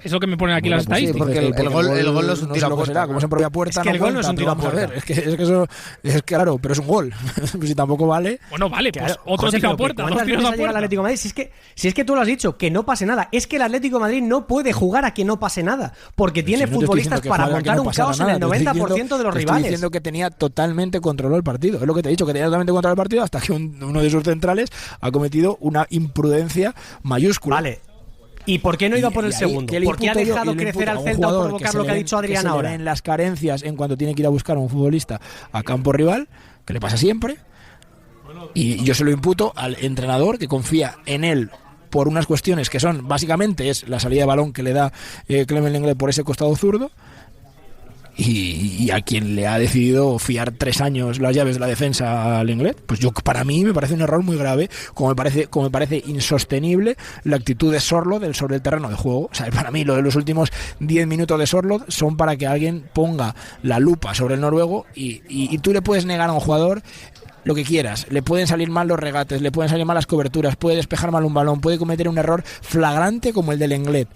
Es lo que me ponen aquí las estadísticas. Porque el gol no es un tiro a puerta. Será, como es en propia puerta, es que el gol no es un tiro a puerta. Es que eso es claro, pero es un gol. Si tampoco vale. Bueno, vale, pues claro, otro José, tiro a puerta. ¿Cuántas veces ha llegado el Atlético de Madrid? Si es que tú lo has dicho, que no pase nada. Es que el Atlético de Madrid no puede jugar a que no pase nada. Porque tiene futbolistas para montar un caos en el 90% de los rivales. Estoy diciendo que tenía totalmente controlado el partido. Es lo que te he dicho, que tenía totalmente controlado el partido hasta que uno de sus centrales ha cometido una imprudencia mayúscula. Vale. ¿Y por qué no iba por el segundo? ¿Por qué ha dejado crecer al Celta o provocar lo que ha dicho Adrián ahora? En las carencias en cuanto tiene que ir a buscar a un futbolista a campo rival, que le pasa siempre. Y yo se lo imputo al entrenador que confía en él por unas cuestiones que son, básicamente, es la salida de balón que le da Clement Lenglet por ese costado zurdo. Y a quien le ha decidido fiar 3 años las llaves de la defensa al Lenglet, pues para mí me parece un error muy grave, como me parece insostenible la actitud de Sorloth sobre el terreno de juego. O sea, para mí lo de los últimos 10 minutos de Sorloth son para que alguien ponga la lupa sobre el noruego y tú le puedes negar a un jugador lo que quieras, le pueden salir mal los regates, le pueden salir mal las coberturas, puede despejar mal un balón, puede cometer un error flagrante como el del Lenglet,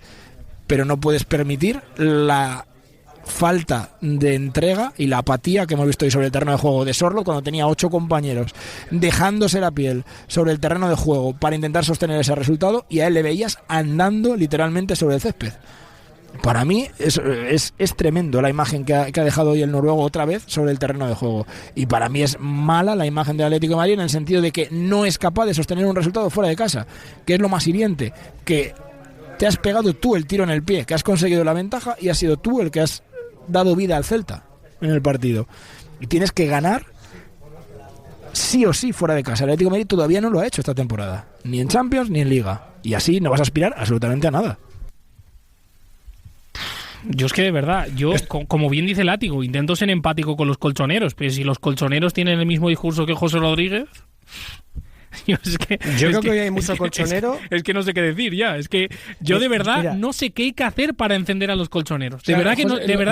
pero no puedes permitir la falta de entrega y la apatía que hemos visto hoy sobre el terreno de juego de Sorloth cuando tenía 8 compañeros dejándose la piel sobre el terreno de juego para intentar sostener ese resultado, y a él le veías andando literalmente sobre el césped. Para mí es tremendo la imagen que ha dejado hoy el noruego otra vez sobre el terreno de juego, y para mí es mala la imagen del Atlético de Madrid en el sentido de que no es capaz de sostener un resultado fuera de casa, que es lo más hiriente, que te has pegado tú el tiro en el pie, que has conseguido la ventaja y has sido tú el que has dado vida al Celta en el partido, y tienes que ganar sí o sí fuera de casa. El Atlético de Madrid todavía no lo ha hecho esta temporada, ni en Champions ni en Liga, y así no vas a aspirar absolutamente a nada. Yo es que de verdad, como bien dice Látigo, intento ser empático con los colchoneros, pero si los colchoneros tienen el mismo discurso que José Rodríguez... Yo creo que hoy hay mucho colchonero. Es que no sé qué decir ya. Es que yo de verdad no sé qué hay que hacer para encender a los colchoneros. De verdad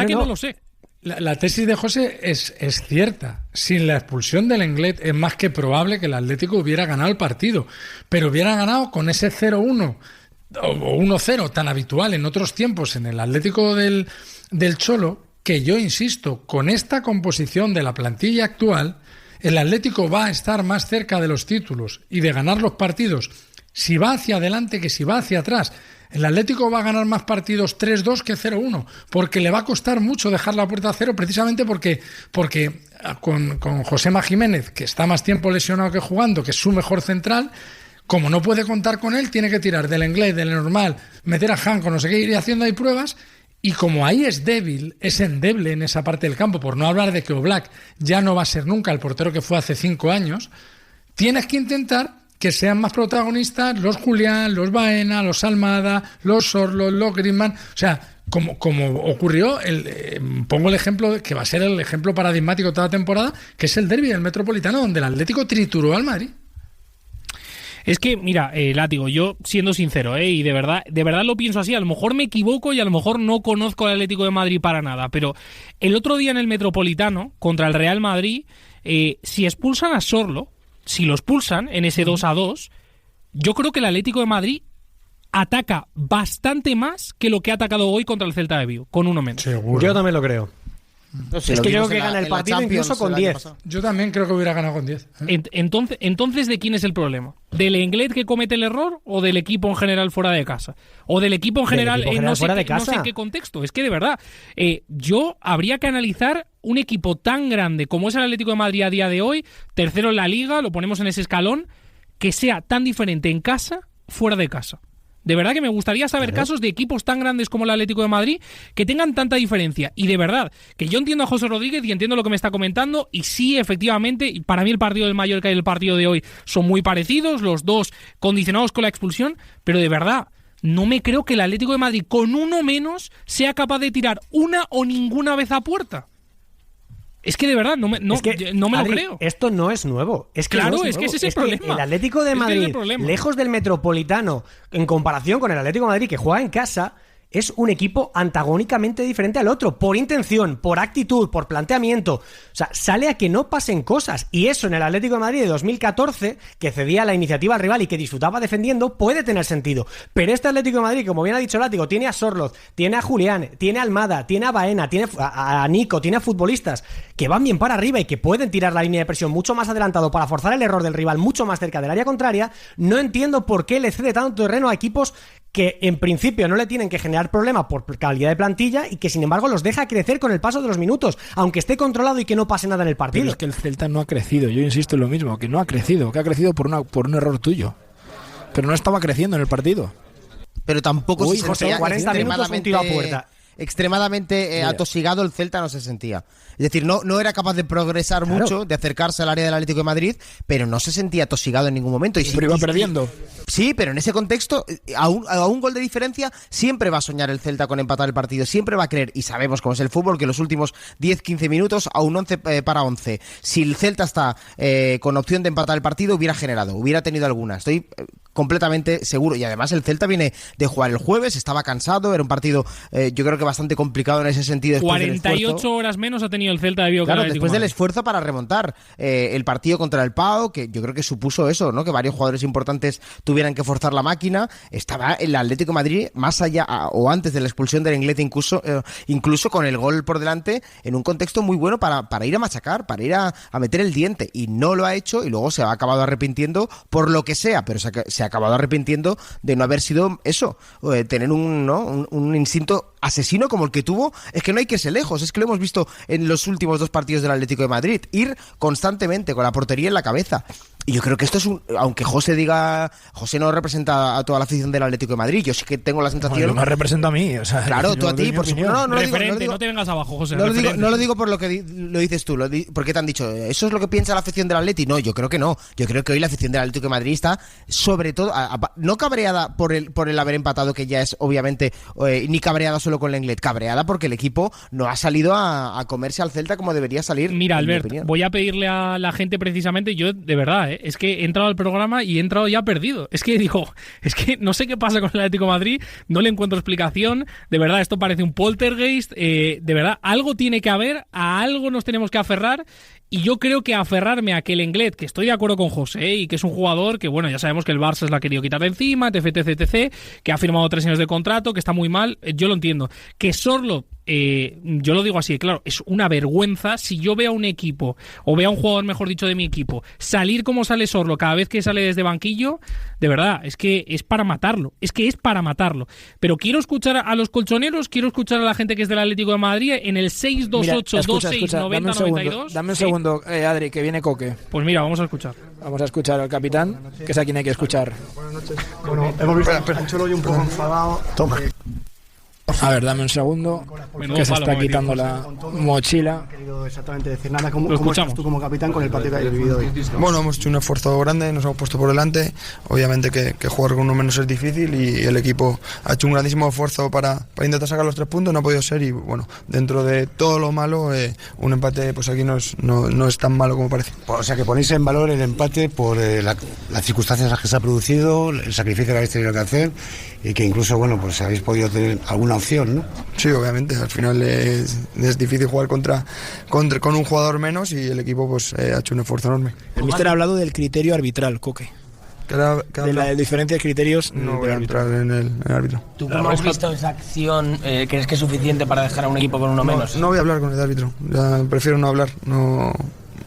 que no lo sé. La tesis de José es cierta. Sin la expulsión del Lenglet es más que probable que el Atlético hubiera ganado el partido. Pero hubiera ganado con ese 0-1 o 1-0 tan habitual en otros tiempos en el Atlético del Cholo, que yo insisto, con esta composición de la plantilla actual, el Atlético va a estar más cerca de los títulos y de ganar los partidos si va hacia adelante que si va hacia atrás. El Atlético va a ganar más partidos 3-2 que 0-1, porque le va a costar mucho dejar la puerta a cero, precisamente porque con Josema Jiménez, que está más tiempo lesionado que jugando, que es su mejor central, como no puede contar con él, tiene que tirar del Lenglet, del normal, meter a Hanco, no sé qué, ir haciendo ahí pruebas. Y como ahí es débil, es endeble en esa parte del campo, por no hablar de que Oblak ya no va a ser nunca el portero que fue hace 5 años, tienes que intentar que sean más protagonistas los Julián, los Baena, los Almada, los Sorloth, los Griezmann. O sea, como ocurrió, pongo el ejemplo que va a ser el ejemplo paradigmático toda la temporada, que es el derbi del Metropolitano, donde el Atlético trituró al Madrid. Es que, mira, Látigo, yo siendo sincero, y de verdad lo pienso así, a lo mejor me equivoco y a lo mejor no conozco al Atlético de Madrid para nada, pero el otro día en el Metropolitano, contra el Real Madrid, si expulsan a Sorloth, si lo expulsan en ese 2-2, yo creo que el Atlético de Madrid ataca bastante más que lo que ha atacado hoy contra el Celta de Vigo, con uno menos. Seguro. Yo también lo creo. No sé, es que yo creo que gana el partido incluso con 10. Yo también creo que hubiera ganado con 10. Entonces, ¿de quién es el problema? ¿Del Lenglet que comete el error o del equipo en general fuera de casa? ¿O del equipo en general, no sé en qué contexto? Es que de verdad, yo habría que analizar un equipo tan grande como es el Atlético de Madrid a día de hoy, tercero en la Liga, lo ponemos en ese escalón, que sea tan diferente en casa, fuera de casa. De verdad que me gustaría saber casos de equipos tan grandes como el Atlético de Madrid que tengan tanta diferencia. Y de verdad, que yo entiendo a José Rodríguez y entiendo lo que me está comentando. Y sí, efectivamente, para mí el partido del Mallorca y el partido de hoy son muy parecidos, los dos condicionados con la expulsión. Pero de verdad, no me creo que el Atlético de Madrid con uno menos sea capaz de tirar una o ninguna vez a puerta. Es que de verdad no me lo creo. Esto no es nuevo. Es que claro, no es que ese es el problema. El Atlético de Madrid, lejos del Metropolitano, en comparación con el Atlético de Madrid que juega en casa, es un equipo antagónicamente diferente al otro, por intención, por actitud, por planteamiento. O sea, sale a que no pasen cosas. Y eso en el Atlético de Madrid de 2014, que cedía la iniciativa al rival y que disfrutaba defendiendo, puede tener sentido. Pero este Atlético de Madrid, como bien ha dicho Látigo, tiene a Sorloth, tiene a Julián, tiene a Almada, tiene a Baena, tiene a Nico, tiene a futbolistas que van bien para arriba y que pueden tirar la línea de presión mucho más adelantado para forzar el error del rival mucho más cerca del área contraria. No entiendo por qué le cede tanto terreno a equipos que en principio no le tienen que generar problemas por calidad de plantilla y que sin embargo los deja crecer con el paso de los minutos, aunque esté controlado y que no pase nada en el partido. Pero es que el Celta no ha crecido, yo insisto en lo mismo, que no ha crecido, que ha crecido por un error tuyo, pero no estaba creciendo en el partido. Pero tampoco se sentía 40 minutos un tiro a puerta. Extremadamente atosigado el Celta no se sentía. Es decir, no era capaz de progresar mucho, de acercarse al área del Atlético de Madrid, pero no se sentía atosigado en ningún momento. Pero iba perdiendo. Sí, pero en ese contexto, a un gol de diferencia, siempre va a soñar el Celta con empatar el partido, siempre va a creer, y sabemos cómo es el fútbol, que los últimos 10-15 minutos a un 11 para 11. Si el Celta está con opción de empatar el partido, hubiera tenido alguna. Estoy completamente seguro. Y además el Celta viene de jugar el jueves, estaba cansado, era un partido yo creo que bastante complicado en ese sentido. 48 horas menos ha tenido el Celta de Claro, después del esfuerzo para remontar el partido contra el Pau, que yo creo que supuso eso, ¿no? Que varios jugadores importantes tuvieran que forzar la máquina. Estaba el Atlético de Madrid más allá o antes de la expulsión del Inglés, incluso con el gol por delante, en un contexto muy bueno para ir a machacar, para ir a meter el diente, y no lo ha hecho, y luego se ha acabado arrepintiendo por lo que sea, pero se ha acabado arrepintiendo de no haber sido eso, tener un instinto asesino como el que tuvo. Es que no hay que irse lejos, es que lo hemos visto en los últimos 2 partidos del Atlético de Madrid, ir constantemente con la portería en la cabeza. Y yo creo que esto es aunque José no representa a toda la afición del Atlético de Madrid, yo sí que tengo la sensación... Bueno, me representa a mí, o sea... Claro, tú a ti, por supuesto. No te vengas abajo, José. No lo digo por lo que lo dices tú, porque te han dicho, ¿eso es lo que piensa la afición del Atleti? No, yo creo que no. Yo creo que hoy la afición del Atlético de Madrid está, sobre todo, no cabreada por el haber empatado, que ya es obviamente, ni cabreada solo con el Inglés, cabreada porque el equipo no ha salido a comerse al Celta como debería salir. Mira, Albert, voy a pedirle a la gente precisamente, yo de verdad, es que he entrado al programa y he entrado ya perdido. Es que no sé qué pasa con el Atlético de Madrid, no le encuentro explicación. De verdad, esto parece un poltergeist. De verdad, algo tiene que haber, a algo nos tenemos que aferrar. Y yo creo que aferrarme a que el Inglés, que estoy de acuerdo con José, y que es un jugador que, bueno, ya sabemos que el Barça se la ha querido quitar de encima, etc, que ha firmado 3 años de contrato, que está muy mal, yo lo entiendo. Que Sorloth, yo lo digo así, claro, es una vergüenza si yo veo a un equipo, o veo a un jugador, mejor dicho, de mi equipo, salir como sale Sorloth cada vez que sale desde banquillo, de verdad, es que es para matarlo, pero quiero escuchar a los colchoneros, quiero escuchar a la gente que es del Atlético de Madrid en el 628-2690-92. Dame un segundo, Adri, que viene Coque. Pues mira, vamos a escuchar al capitán, que es a quien hay que escuchar. Buenas noches. Bueno, hemos visto a Ancholo un poco enfadado. Toma. A ver, dame un segundo, que se está quitando la mochila. No he querido exactamente decir nada. ¿Cómo estás tú como capitán con el partido que hayas vivido hoy? Bueno, hemos hecho un esfuerzo grande, nos hemos puesto por delante. Obviamente que jugar con uno menos es difícil, y el equipo ha hecho un grandísimo esfuerzo para intentar sacar los 3 puntos, no ha podido ser, y bueno, dentro de todo lo malo, un empate pues aquí no es tan malo como parece. O sea, que ponéis en valor el empate por las circunstancias en las que se ha producido, el sacrificio que habéis tenido que hacer, y que incluso, bueno, pues habéis podido tener alguna opción, ¿no? Sí, obviamente, al final es difícil jugar con un jugador menos, y el equipo pues ha hecho un esfuerzo enorme. El míster ha hablado del criterio arbitral, Coque. De la diferencia de criterios. No voy a entrar en el árbitro. ¿Tú cómo has visto esa acción? ¿Crees que es suficiente para dejar a un equipo con uno menos? No voy a hablar con el árbitro, prefiero no hablar,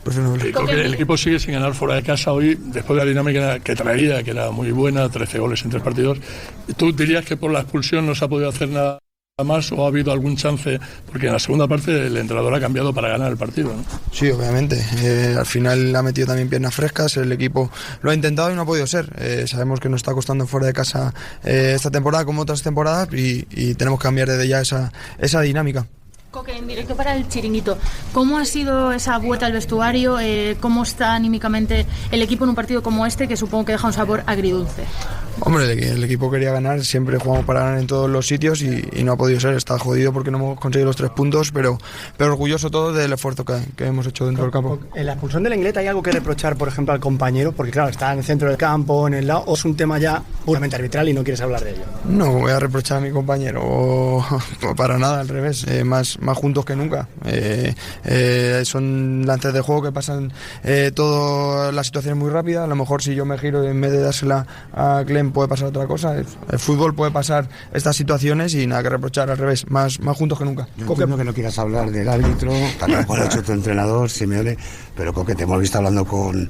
Creo que el equipo sigue sin ganar fuera de casa hoy, después de la dinámica que traía, que era muy buena, 13 goles en 3 partidos. ¿Tú dirías que por la expulsión no se ha podido hacer nada más, o ha habido algún chance? Porque en la segunda parte el entrenador ha cambiado para ganar el partido, ¿no? Sí, obviamente. Al final ha metido también piernas frescas, el equipo lo ha intentado y no ha podido ser. Sabemos que nos está costando fuera de casa esta temporada como otras temporadas, y tenemos que cambiar desde ya esa dinámica. Coque, en directo para el Chiringuito, ¿cómo ha sido esa vuelta al vestuario? ¿Cómo está anímicamente el equipo en un partido como este, que supongo que deja un sabor agridulce? Hombre, el equipo quería ganar, siempre jugamos para ganar en todos los sitios y no ha podido ser, está jodido porque no hemos conseguido los 3 puntos, pero orgulloso todo del esfuerzo que hemos hecho dentro del campo. En la expulsión del Lenglet, ¿hay algo que reprochar, por ejemplo, al compañero? Porque claro, está en el centro del campo, en el lado, o es un tema ya puramente arbitral y no quieres hablar de ello. No voy a reprochar a mi compañero, para nada, al revés, más juntos que nunca. Son lances de juego que pasan toda la situación es muy rápida, a lo mejor si yo me giro en vez de dársela a Clem puede pasar otra cosa, el fútbol puede pasar estas situaciones y nada que reprochar, al revés, más juntos que nunca. Yo entiendo que no quieras hablar del árbitro, tampoco lo ha hecho tu entrenador, Simeone, pero Coque, te hemos visto hablando con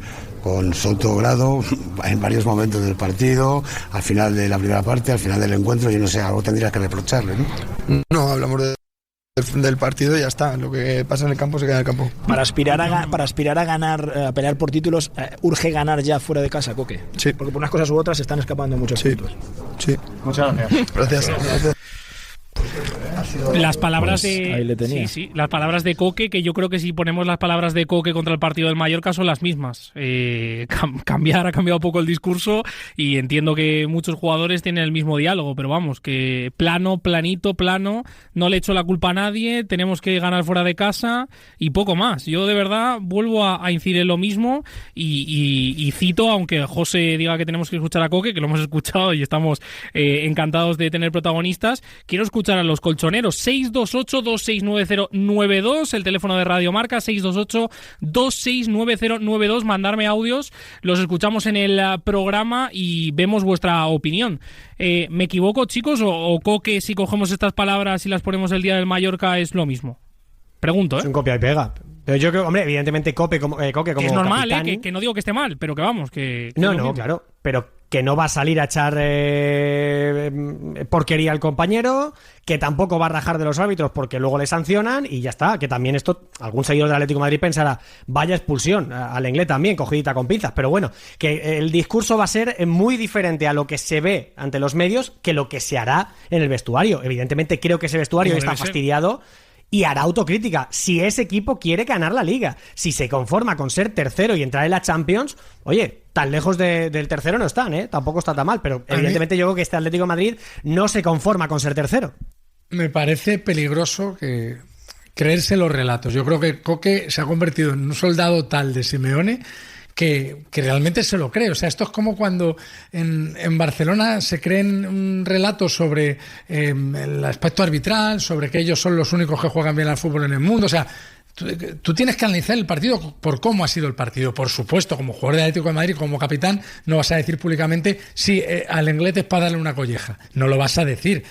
Soto Grado en varios momentos del partido, al final de la primera parte, al final del encuentro, yo no sé, algo tendrías que reprocharle, ¿no? No, hablamos del partido y ya está, lo que pasa en el campo se queda en el campo. Para aspirar a ganar, a pelear por títulos, urge ganar ya fuera de casa, Coque. Sí. Porque por unas cosas u otras se están escapando muchos puntos. Sí. Muchas gracias. Gracias. Las palabras las palabras de Coque, que yo creo que si ponemos las palabras de Coque contra el partido del Mallorca son las mismas. Ha cambiado un poco el discurso y entiendo que muchos jugadores tienen el mismo diálogo, pero vamos, que plano, no le echo la culpa a nadie, tenemos que ganar fuera de casa y poco más. Yo de verdad vuelvo a incidir en lo mismo y cito, aunque José diga que tenemos que escuchar a Coque, que lo hemos escuchado y estamos encantados de tener protagonistas, quiero escuchar a los colchoneros. 628-269092, el teléfono de Radio Marca, 628-269092, mandarme audios, los escuchamos en el programa y vemos vuestra opinión. ¿Me equivoco, chicos? ¿O Coque, si cogemos estas palabras y las ponemos el día del Mallorca, es lo mismo? Pregunto, Es un copia y pega. Pero yo creo, hombre, evidentemente Coque como es normal, capitán, que no digo que esté mal, pero que vamos, que no, claro, pero que no va a salir a echar porquería al compañero, que tampoco va a rajar de los árbitros porque luego le sancionan y ya está, que también esto, algún seguidor del Atlético de Madrid pensará, vaya expulsión, al Lenglet también, cogidita con pinzas, pero bueno, que el discurso va a ser muy diferente a lo que se ve ante los medios que lo que se hará en el vestuario. Evidentemente creo que ese vestuario está fastidiado y hará autocrítica. Si ese equipo quiere ganar la Liga, si se conforma con ser tercero y entrar en la Champions, oye, tan lejos del tercero no están, tampoco está tan mal, pero evidentemente yo creo que este Atlético de Madrid no se conforma con ser tercero. Me parece peligroso que creerse los relatos. Yo creo que Coque se ha convertido en un soldado tal de Simeone que realmente se lo cree. O sea, esto es como cuando en Barcelona se creen un relato sobre el aspecto arbitral, sobre que ellos son los únicos que juegan bien al fútbol en el mundo. O sea, tú tienes que analizar el partido por cómo ha sido el partido. Por supuesto, como jugador de Atlético de Madrid, como capitán, no vas a decir públicamente si al Lenglet es para darle una colleja. No lo vas a decir.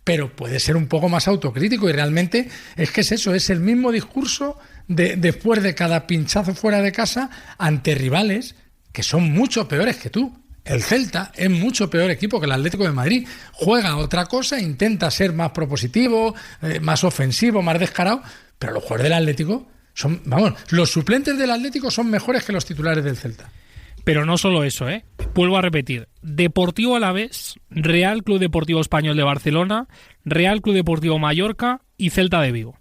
Pero puede ser un poco más autocrítico y realmente es que es eso, es el mismo discurso después de cada pinchazo fuera de casa ante rivales que son mucho peores que tú. El Celta es mucho peor equipo que el Atlético de Madrid. Juega otra cosa, intenta ser más propositivo, más ofensivo, más descarado, pero los jugadores del Atlético son, los suplentes del Atlético son mejores que los titulares del Celta. Pero no solo eso, vuelvo a repetir. Deportivo Alavés, Real Club Deportivo Español de Barcelona, Real Club Deportivo Mallorca y Celta de Vigo.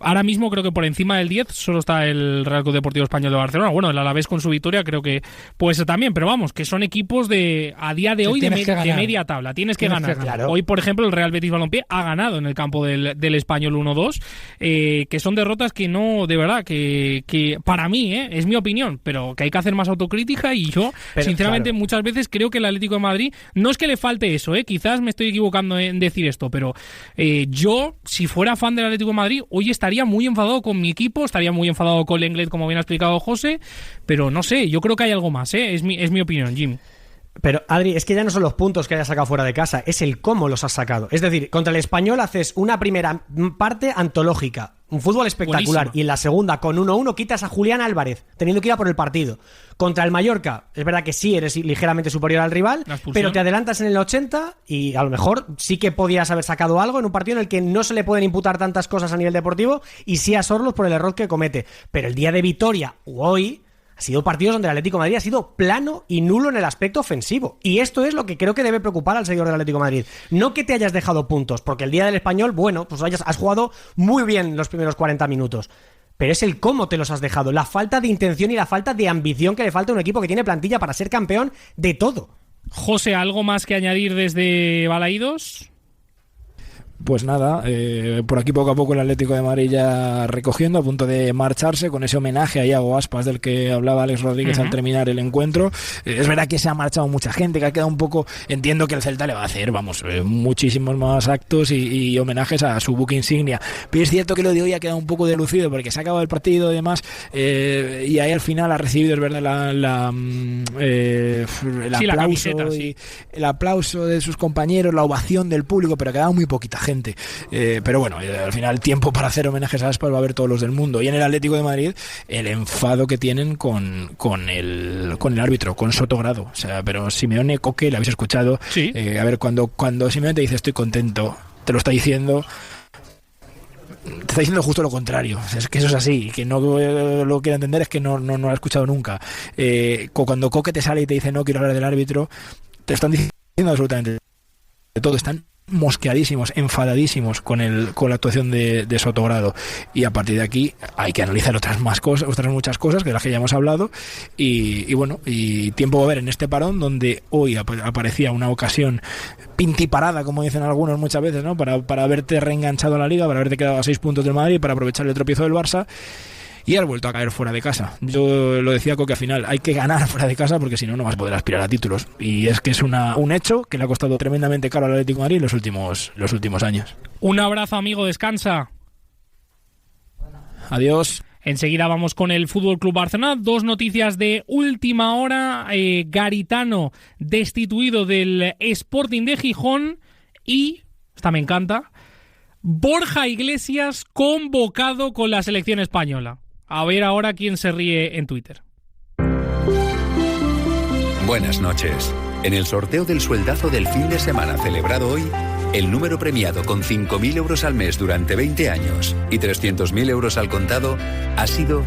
Ahora mismo creo que por encima del 10 solo está el Real Club Deportivo Español de Barcelona. Bueno, el Alavés con su victoria creo que puede ser también, pero vamos, que son equipos a día de hoy de media tabla. Tienes que ganar. Claro. Hoy, por ejemplo, el Real Betis Balompié ha ganado en el campo del Español 1-2, que son derrotas que no, de verdad, que para mí, es mi opinión, pero que hay que hacer más autocrítica y yo, sinceramente, muchas veces creo que el Atlético de Madrid, no es que le falte eso, quizás me estoy equivocando en decir esto, pero yo, si fuera fan del Atlético de Madrid, hoy estaría muy enfadado con mi equipo, estaría muy enfadado con Lenglet, como bien ha explicado José, pero no sé, yo creo que hay algo más, es mi opinión, Jimmy. Pero, Adri, es que ya no son los puntos que hayas sacado fuera de casa, es el cómo los has sacado. Es decir, contra el Español haces una primera parte antológica, un fútbol espectacular, buenísima. Y en la segunda, con 1-1, quitas a Julián Álvarez, teniendo que ir a por el partido. Contra el Mallorca, es verdad que sí, eres ligeramente superior al rival, pero te adelantas en el 80 y a lo mejor sí que podías haber sacado algo en un partido en el que no se le pueden imputar tantas cosas a nivel deportivo y sí a Sorlos por el error que comete. Pero el día de Vitoria, hoy, ha sido partidos donde el Atlético de Madrid ha sido plano y nulo en el aspecto ofensivo. Y esto es lo que creo que debe preocupar al seguidor del Atlético de Madrid. No que te hayas dejado puntos, porque el día del Español, bueno, pues has jugado muy bien los primeros 40 minutos. Pero es el cómo te los has dejado, la falta de intención y la falta de ambición que le falta a un equipo que tiene plantilla para ser campeón de todo. José, ¿algo más que añadir desde Balaídos? Pues nada, por aquí poco a poco el Atlético de Madrid ya recogiendo, a punto de marcharse con ese homenaje a Iago Aspas del que hablaba Alex Rodríguez al terminar el encuentro. Es verdad que se ha marchado mucha gente, que ha quedado un poco... Entiendo que el Celta le va a hacer, muchísimos más actos y homenajes a su buque insignia. Pero es cierto que lo de hoy ha quedado un poco delucido porque se ha acabado el partido y demás, y ahí al final ha recibido, es verdad, el aplauso de sus compañeros, la ovación del público, pero ha quedado muy poquita gente. Pero bueno, al final tiempo para hacer homenajes a Aspas va a haber todos los del mundo. Y en el Atlético de Madrid el enfado que tienen con el árbitro, con Sotogrado. O sea, pero Simeone, Coque, ¿le habéis escuchado? Sí. A ver, cuando Simeone te dice estoy contento, te lo está diciendo justo lo contrario. O sea, es que eso es así, que no lo quiero entender, es que no lo ha escuchado nunca. Cuando Coque te sale y te dice no quiero hablar del árbitro, te están diciendo absolutamente de todo. Están mosqueadísimos, enfadadísimos con la actuación de Sotogrado, y a partir de aquí hay que analizar otras muchas cosas que las que ya hemos hablado, y bueno, y tiempo va a haber en este parón donde hoy aparecía una ocasión pintiparada, como dicen algunos muchas veces, ¿no? Para haberte reenganchado a la Liga, para haberte quedado a 6 puntos del Madrid, para aprovechar el tropiezo del Barça, y has vuelto a caer fuera de casa. Yo lo decía, que al final hay que ganar fuera de casa porque si no, no vas a poder aspirar a títulos. Y es que es un hecho que le ha costado tremendamente caro al Atlético de Madrid los últimos años. Un abrazo, amigo, descansa. Adiós. Enseguida vamos con el Fútbol Club Barcelona. 2 noticias de última hora. Garitano destituido del Sporting de Gijón y, esta me encanta, Borja Iglesias convocado con la selección española. A ver ahora quién se ríe en Twitter. Buenas noches. En el sorteo del sueldazo del fin de semana celebrado hoy, el número premiado con 5.000 euros al mes durante 20 años y 300.000 euros al contado ha sido...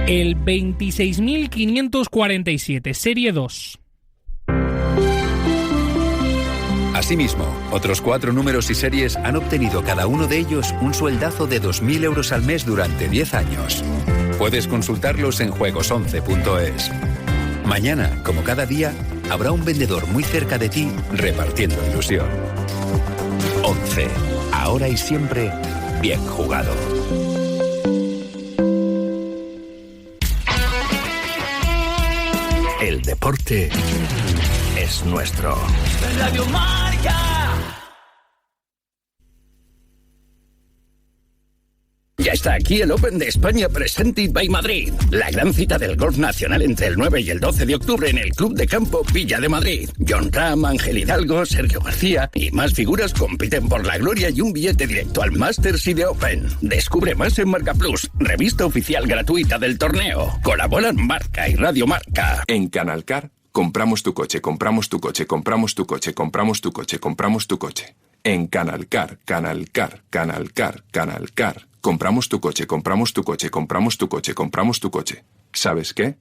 el 26.547, serie 2. Asimismo, otros 4 números y series han obtenido cada uno de ellos un sueldazo de 2.000 euros al mes durante 10 años. Puedes consultarlos en juegos11.es. Mañana, como cada día, habrá un vendedor muy cerca de ti repartiendo ilusión. 11. Ahora y siempre, bien jugado. El deporte es nuestro. Radio Marca. Ya está aquí el Open de España Presented by Madrid, la gran cita del golf nacional entre el 9 y el 12 de octubre en el Club de Campo Villa de Madrid. John Ram, Ángel Hidalgo, Sergio García y más figuras compiten por la gloria y un billete directo al Masters y de Open. Descubre más en Marca Plus, revista oficial gratuita del torneo. Colaboran Marca y Radio Marca. En Canalcar, compramos tu coche, compramos tu coche, compramos tu coche, compramos tu coche, compramos tu coche. En Canalcar, Canalcar, Canalcar, Canalcar. Compramos tu coche, compramos tu coche, compramos tu coche, compramos tu coche. ¿Sabes qué?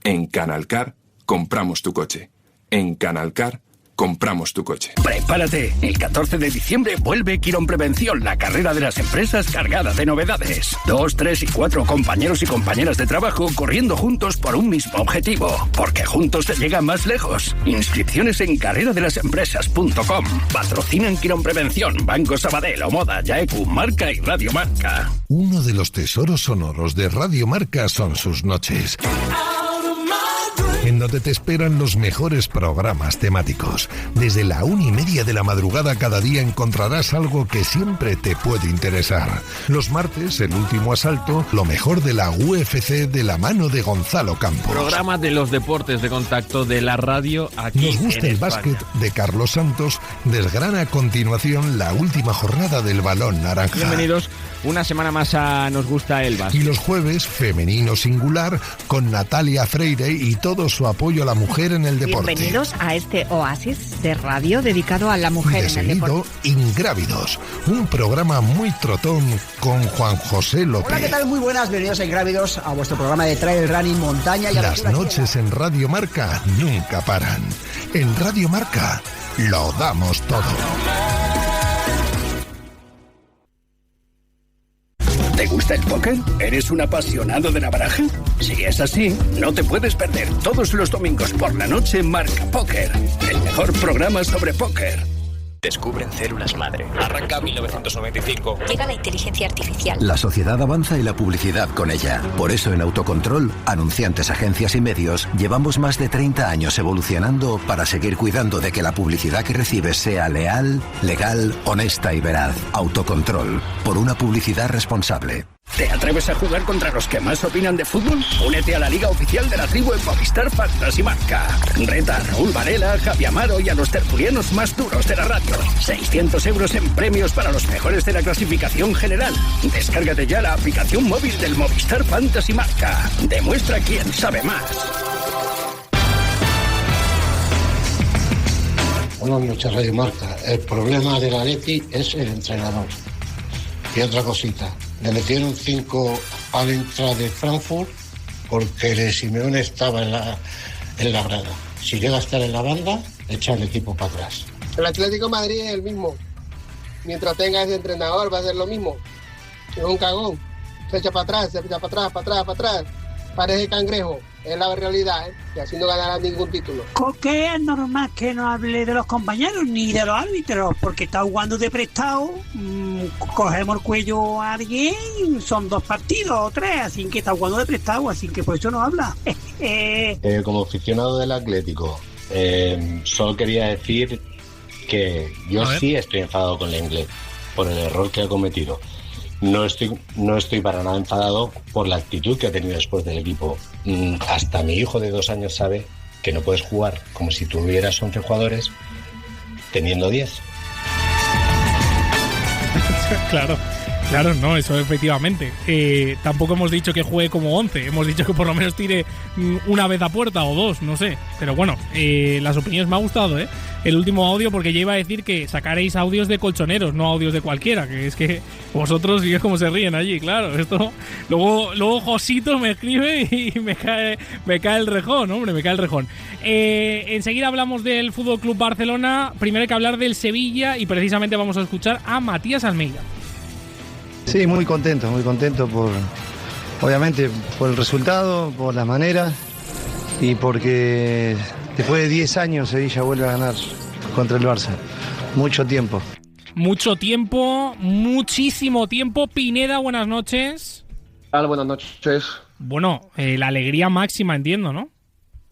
En Canalcar, compramos tu coche. En Canalcar, compramos tu coche. Prepárate, el 14 de diciembre vuelve Quirón Prevención, la carrera de las empresas cargada de novedades. 2, 3 y 4 compañeros y compañeras de trabajo corriendo juntos por un mismo objetivo, porque juntos se llega más lejos. Inscripciones en carreradelasempresas.com. Patrocinan Quirón Prevención, Banco Sabadell, Omoda, Yaeku, Marca y Radio Marca. Uno de los tesoros sonoros de Radio Marca son sus noches, en donde te esperan los mejores programas temáticos. Desde la 1:30 de la madrugada cada día encontrarás algo que siempre te puede interesar. Los martes, el último asalto, lo mejor de la UFC de la mano de Gonzalo Campos. Programa de los deportes de contacto de la radio aquí. Nos gusta el básquet de Carlos Santos. Desgrana a continuación la última jornada del Balón Naranja. Bienvenidos una semana más a Nos gusta el básquet. Y los jueves, Femenino Singular, con Natalia Freire y todo su apoyo a la mujer en el deporte. Bienvenidos a este oasis de radio dedicado a la mujer en el deporte. Ingrávidos, un programa muy trotón con Juan José López. Hola, ¿qué tal? Muy buenas, bienvenidos a Ingrávidos, a vuestro programa de trail running, montaña y las noches en Radio Marca nunca paran. En Radio Marca lo damos todo. ¿Te gusta el póker? ¿Eres un apasionado de la baraja? Si es así, no te puedes perder todos los domingos por la noche Marca Póker, el mejor programa sobre póker. Descubren células madre. Arranca 1995. Llega la inteligencia artificial. La sociedad avanza y la publicidad con ella. Por eso en Autocontrol, anunciantes, agencias y medios, llevamos más de 30 años evolucionando para seguir cuidando de que la publicidad que recibes sea leal, legal, honesta y veraz. Autocontrol. Por una publicidad responsable. ¿Te atreves a jugar contra los que más opinan de fútbol? Únete a la Liga Oficial de la Tribu en Movistar Fantasy Marca. Reta a Raúl Varela, Javi Amaro y a los tertulianos más duros de la radio. 600 euros en premios para los mejores de la clasificación general. Descárgate ya la aplicación móvil del Movistar Fantasy Marca. Demuestra quién sabe más. Buenas noches, Radio Marca. El problema del Atleti es el entrenador. Y otra cosita. Le metieron 5 al entrar de Frankfurt porque el Simeone estaba en la grada. Si llega a estar en la banda, echa el equipo para atrás. El Atlético de Madrid es el mismo. Mientras tenga ese entrenador va a ser lo mismo. Es un cagón. Se echa para atrás, se echa para atrás, para atrás, para atrás. Parece cangrejo. Es la realidad, y así no ganará ningún título. Que es normal que no hable de los compañeros ni de los árbitros, porque está jugando de prestado, cogemos el cuello a alguien, son 2 partidos o 3, así que está jugando de prestado, así que por eso no habla. Como aficionado del Atlético, solo quería decir que yo sí estoy enfadado con el inglés por el error que ha cometido. No estoy para nada enfadado por la actitud que ha tenido después del equipo. Hasta mi hijo de 2 años sabe que no puedes jugar como si tuvieras 11 jugadores teniendo 10. Claro, no, eso efectivamente. Tampoco hemos dicho que juegue como 11, hemos dicho que por lo menos tire una vez a puerta o 2, no sé. Pero bueno, las opiniones me ha gustado, el último audio, porque ya iba a decir que sacaréis audios de colchoneros, no audios de cualquiera, que es que vosotros y es como se ríen allí, claro. Esto luego Josito me escribe y me cae el rejón, hombre, me cae el rejón. Enseguida hablamos del FC Barcelona. Primero hay que hablar del Sevilla y precisamente vamos a escuchar a Matías Almeida. Sí, muy contento obviamente por el resultado, por la manera y porque después de 10 años Sevilla vuelve a ganar contra el Barça. Mucho tiempo, muchísimo tiempo. Pineda, buenas noches. Buenas noches. Bueno, la alegría máxima, entiendo, ¿no?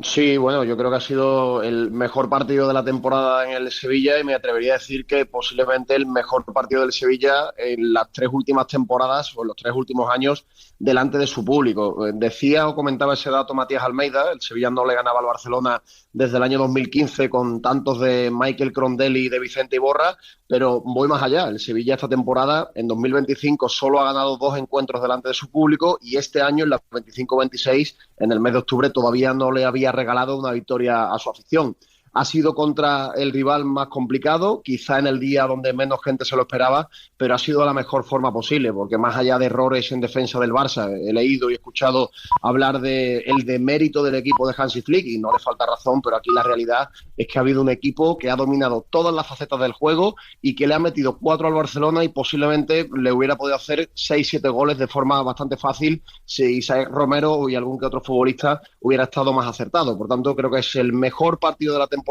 Sí, bueno, yo creo que ha sido el mejor partido de la temporada en el Sevilla y me atrevería a decir que posiblemente el mejor partido del Sevilla en las 3 últimas temporadas o en los 3 últimos años delante de su público. Decía o comentaba ese dato Matías Almeida, el Sevilla no le ganaba al Barcelona desde el año 2015 con tantos de Michael Crondelli y de Vicente Iborra, pero voy más allá. El Sevilla esta temporada, en 2025, solo ha ganado 2 encuentros delante de su público y este año, en la 25-26, en el mes de octubre, todavía no le había regalado una victoria a su afición. Ha sido contra el rival más complicado, quizá en el día donde menos gente se lo esperaba, pero ha sido de la mejor forma posible, porque más allá de errores en defensa del Barça, he leído y escuchado hablar del demérito del equipo de Hansi Flick, y no le falta razón, pero aquí la realidad es que ha habido un equipo que ha dominado todas las facetas del juego y que le ha metido 4 al Barcelona y posiblemente le hubiera podido hacer 6-7 goles de forma bastante fácil si Isaac Romero y algún que otro futbolista hubiera estado más acertado. Por tanto, creo que es el mejor partido de la temporada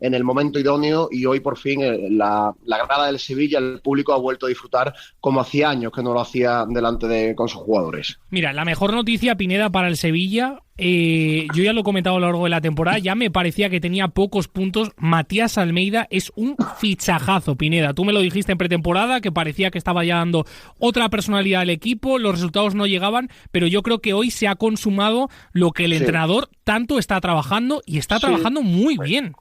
en el momento idóneo y hoy por fin la grada del Sevilla, el público ha vuelto a disfrutar como hacía años que no lo hacía delante con sus jugadores. Mira, la mejor noticia, Pineda, para el Sevilla, yo ya lo he comentado a lo largo de la temporada, ya me parecía que tenía pocos puntos. Matías Almeida es un fichajazo, Pineda. Tú me lo dijiste en pretemporada, que parecía que estaba ya dando otra personalidad al equipo, los resultados no llegaban, pero yo creo que hoy se ha consumado lo que el entrenador tanto está trabajando y está trabajando muy bien.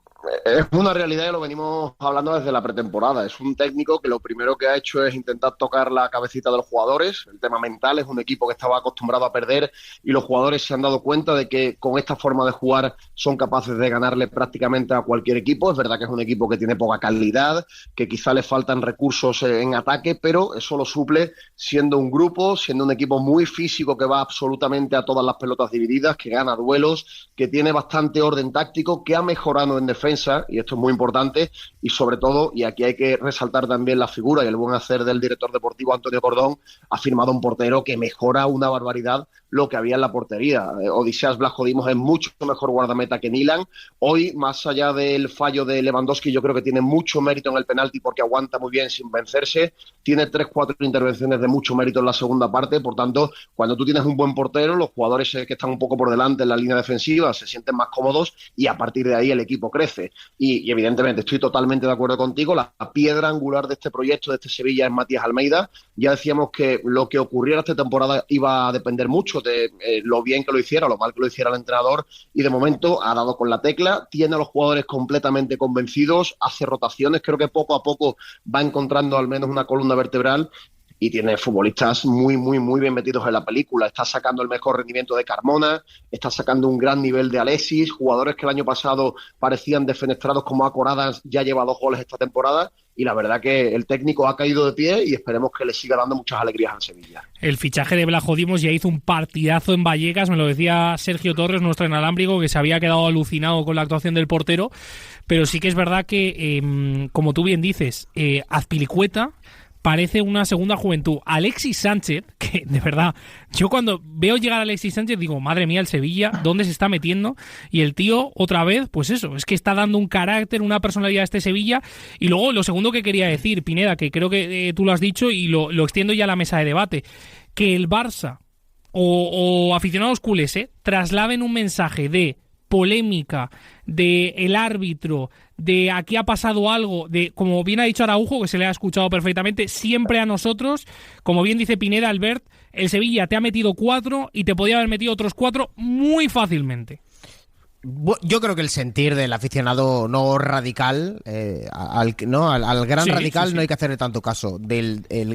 Es una realidad y lo venimos hablando desde la pretemporada. Es un técnico que lo primero que ha hecho es intentar tocar la cabecita de los jugadores. El tema mental, es un equipo que estaba acostumbrado a perder y los jugadores se han dado cuenta de que con esta forma de jugar son capaces de ganarle prácticamente a cualquier equipo. Es verdad que es un equipo que tiene poca calidad, que quizá le faltan recursos en ataque, pero eso lo suple siendo un grupo, siendo un equipo muy físico que va absolutamente a todas las pelotas divididas, que gana duelos, que tiene bastante orden táctico, que ha mejorado en defensa defensa, y esto es muy importante, y sobre todo, y aquí hay que resaltar también la figura y el buen hacer del director deportivo Antonio Cordón, ha firmado un portero que mejora una barbaridad lo que había en la portería. Odiseas Vlachodimos es mucho mejor guardameta que Milan. Hoy, más allá del fallo de Lewandowski, yo creo que tiene mucho mérito en el penalti porque aguanta muy bien sin vencerse. Tiene 3-4 intervenciones de mucho mérito en la segunda parte. Por tanto, cuando tú tienes un buen portero, los jugadores que están un poco por delante en la línea defensiva se sienten más cómodos y a partir de ahí el equipo crece. Y evidentemente estoy totalmente de acuerdo contigo. La piedra angular de este proyecto, de este Sevilla, es Matías Almeida. Ya decíamos que lo que ocurriera esta temporada iba a depender mucho de lo bien que lo hiciera o lo mal que lo hiciera el entrenador, y de momento ha dado con la tecla, tiene a los jugadores completamente convencidos, hace rotaciones, creo que poco a poco va encontrando al menos una columna vertebral y tiene futbolistas muy bien metidos en la película. Está sacando el mejor rendimiento de Carmona, está sacando un gran nivel de Alexis, jugadores que el año pasado parecían defenestrados como Acoradas, ya lleva 2 goles esta temporada, y la verdad que el técnico ha caído de pie y esperemos que le siga dando muchas alegrías al Sevilla. El fichaje de Vlachodimos ya hizo un partidazo en Vallecas, me lo decía Sergio Torres, nuestro inalámbrico, que se había quedado alucinado con la actuación del portero, pero sí que es verdad que, como tú bien dices, Azpilicueta parece una segunda juventud. Alexis Sánchez, que de verdad, yo cuando veo llegar a Alexis Sánchez digo, madre mía, el Sevilla, ¿dónde se está metiendo? Y el tío, otra vez, pues eso, es que está dando un carácter, una personalidad a este Sevilla. Y luego, lo segundo que quería decir, Pineda, que creo que tú lo has dicho y lo extiendo ya a la mesa de debate, que el Barça o aficionados culés trasladen un mensaje de polémica, de el árbitro, de aquí ha pasado algo, de, como bien ha dicho Araujo, que se le ha escuchado perfectamente, siempre a nosotros, como bien dice Pineda, Albert, el Sevilla te ha metido 4 y te podía haber metido otros 4 muy fácilmente. Yo creo que el sentir del aficionado no radical, al gran radical, no hay que hacerle tanto caso.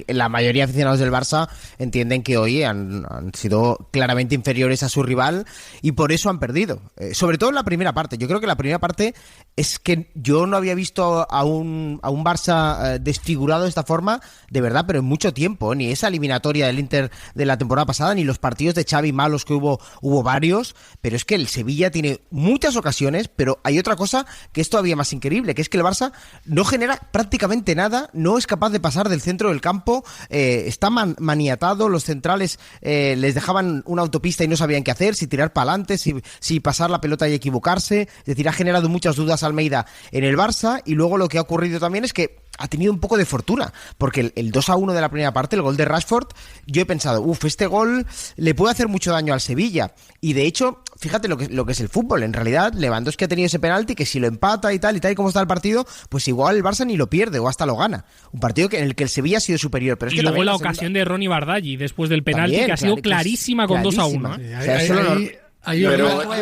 La mayoría de aficionados del Barça entienden que hoy han sido claramente inferiores a su rival y por eso han perdido. Sobre todo en la primera parte. Yo creo que la primera parte es que yo no había visto a un Barça desfigurado de esta forma, de verdad, pero en mucho tiempo. Ni esa eliminatoria del Inter de la temporada pasada, ni los partidos de Xavi malos que hubo varios, pero es que el Sevilla tiene muchas ocasiones, pero hay otra cosa que es todavía más increíble, que es que el Barça no genera prácticamente nada, no es capaz de pasar del centro del campo, está maniatado, los centrales les dejaban una autopista y no sabían qué hacer, si tirar para adelante, si pasar la pelota y equivocarse, es decir, ha generado muchas dudas Almeida en el Barça, y luego lo que ha ocurrido también es que ha tenido un poco de fortuna, porque el 2-1 de la primera parte, el gol de Rashford, yo he pensado, este gol le puede hacer mucho daño al Sevilla, y de hecho, fíjate lo que es el fútbol, en realidad Lewandowski ha tenido ese penalti que si lo empata y tal como está el partido, pues igual el Barça ni lo pierde o hasta lo gana, un partido en el que el Sevilla ha sido superior, pero es y que luego también la ocasión de Ronnie Bardaghi después del penalti, también, que ha sido clarísima con 2-1.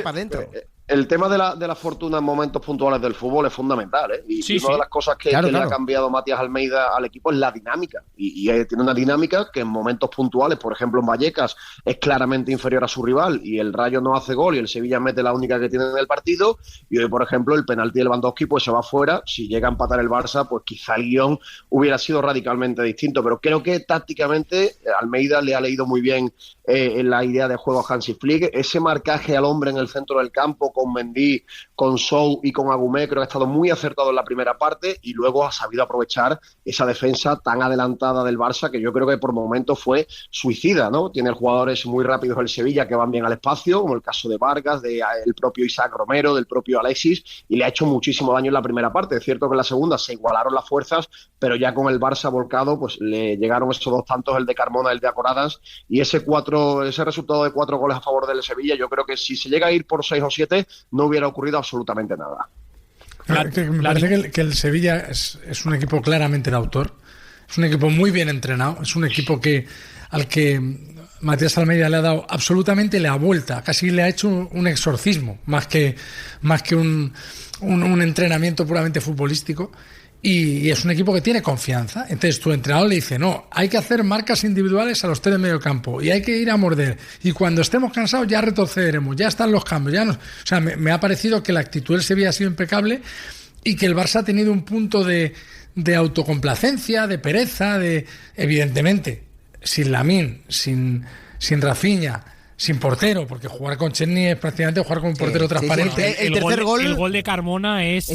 Para adentro. El tema de la fortuna en momentos puntuales del fútbol es fundamental, ¿eh? Y una de las cosas que le ha cambiado Matías Almeida al equipo es la dinámica. Y tiene una dinámica que en momentos puntuales, por ejemplo en Vallecas, es claramente inferior a su rival y el Rayo no hace gol y el Sevilla mete la única que tiene en el partido. Y hoy, por ejemplo, el penalti de Lewandowski pues se va fuera. Si llega a empatar el Barça, pues quizá el guión hubiera sido radicalmente distinto. Pero creo que tácticamente Almeida le ha leído muy bien en la idea de juego a Hansi Flick. Ese marcaje al hombre en el centro del campo con Mendy, con Sou y con Agumé, creo que ha estado muy acertado en la primera parte y luego ha sabido aprovechar esa defensa tan adelantada del Barça que yo creo que por momentos fue suicida, ¿no? Tiene jugadores muy rápidos el Sevilla que van bien al espacio, como el caso de Vargas, del propio Isaac Romero, del propio Alexis, y le ha hecho muchísimo daño en la primera parte. Es cierto que en la segunda se igualaron las fuerzas, pero ya con el Barça volcado, pues le llegaron esos 2 tantos, el de Carmona, el de Acoradas, y ese resultado de 4 goles a favor del Sevilla, yo creo que si se llega a ir por 6 o 7, no hubiera ocurrido absolutamente nada. Me parece que el Sevilla es un equipo claramente de autor, es un equipo muy bien entrenado, es un equipo al que Matías Almeida le ha dado absolutamente la vuelta, casi le ha hecho un exorcismo, más que un entrenamiento puramente futbolístico. Y es un equipo que tiene confianza. Entonces tu entrenador le dice, no, hay que hacer marcas individuales a los 3 de medio campo y hay que ir a morder. Y cuando estemos cansados ya retrocederemos, ya están los cambios. O sea, me ha parecido que la actitud del Sevilla ha sido impecable y que el Barça ha tenido un punto de autocomplacencia, de pereza, evidentemente, sin Lamine, sin Rafinha, sin portero, porque jugar con Chesney es prácticamente jugar con un portero transparente. El gol de Carmona es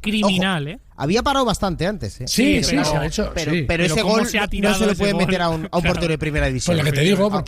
criminal, ¿eh? Había parado bastante antes, ¿eh? Sí, se ha hecho. Pero ese gol no se lo puede meter a un portero de primera división. Pues lo que te digo,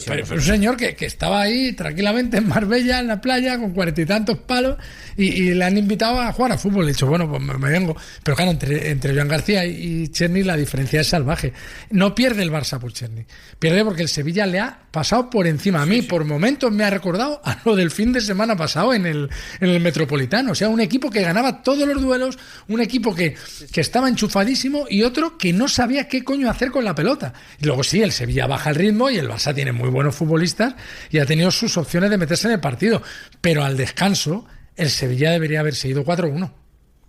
pero un señor que estaba ahí tranquilamente en Marbella, en la playa, con 40 y tantos palos, y le han invitado a jugar a fútbol. Le he dicho, bueno, pues me vengo. Pero claro, entre Joan García y Chesney la diferencia es salvaje. No pierde el Barça por Chesney. Pierde porque el Sevilla le ha pasado por encima. A mí, por momentos, me ha recordado a lo del fin de semana pasado en el Metropolitano. O sea, un equipo que ganaba todos los duelos, un equipo que estaba enchufadísimo y otro que no sabía qué coño hacer con la pelota. Y luego sí, el Sevilla baja el ritmo y el Barça tiene muy buenos futbolistas y ha tenido sus opciones de meterse en el partido. Pero al descanso, el Sevilla debería haberse ido 4-1.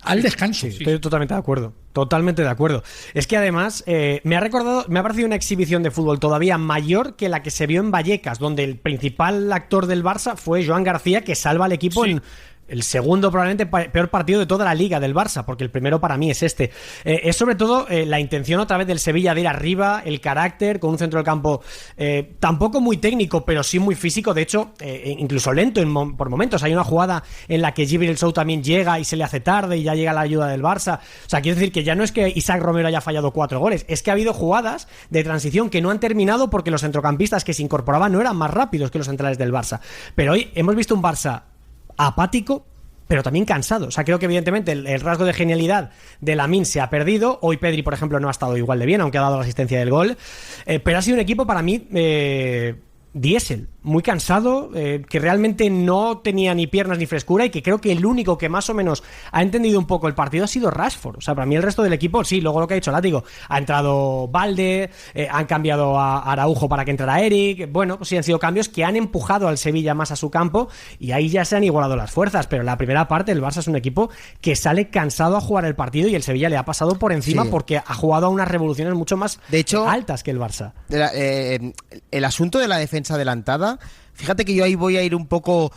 Al descanso. Sí, estoy totalmente de acuerdo. Totalmente de acuerdo. Es que además me ha parecido una exhibición de fútbol todavía mayor que la que se vio en Vallecas, donde el principal actor del Barça fue Joan García, que salva al equipo en el segundo probablemente peor partido de toda la liga del Barça, porque el primero para mí es este. Es sobre todo la intención otra vez del Sevilla de ir arriba, el carácter, con un centro del campo tampoco muy técnico, pero sí muy físico, de hecho incluso lento por momentos. Hay una jugada en la que Djibril Sow también llega y se le hace tarde y ya llega la ayuda del Barça. O sea, quiero decir que ya no es que Isaac Romero haya fallado 4 goles, es que ha habido jugadas de transición que no han terminado porque los centrocampistas que se incorporaban no eran más rápidos que los centrales del Barça. Pero hoy hemos visto un Barça apático, pero también cansado. O sea, creo que evidentemente el rasgo de genialidad de Lamine se ha perdido. Hoy Pedri, por ejemplo, no ha estado igual de bien, aunque ha dado la asistencia del gol. Pero ha sido un equipo para mí diésel, muy cansado, que realmente no tenía ni piernas ni frescura, y que creo que el único que más o menos ha entendido un poco el partido ha sido Rashford. O sea, para mí el resto del equipo, sí, luego lo que ha dicho Látigo, ha entrado Balde, han cambiado a Araujo para que entrara Eric. Bueno, pues sí, han sido cambios que han empujado al Sevilla más a su campo, y ahí ya se han igualado las fuerzas. Pero en la primera parte el Barça es un equipo que sale cansado a jugar el partido, y el Sevilla le ha pasado por encima, porque ha jugado a unas revoluciones mucho más altas que el Barça. El asunto de la defensa adelantada, fíjate que yo ahí voy a ir un poco,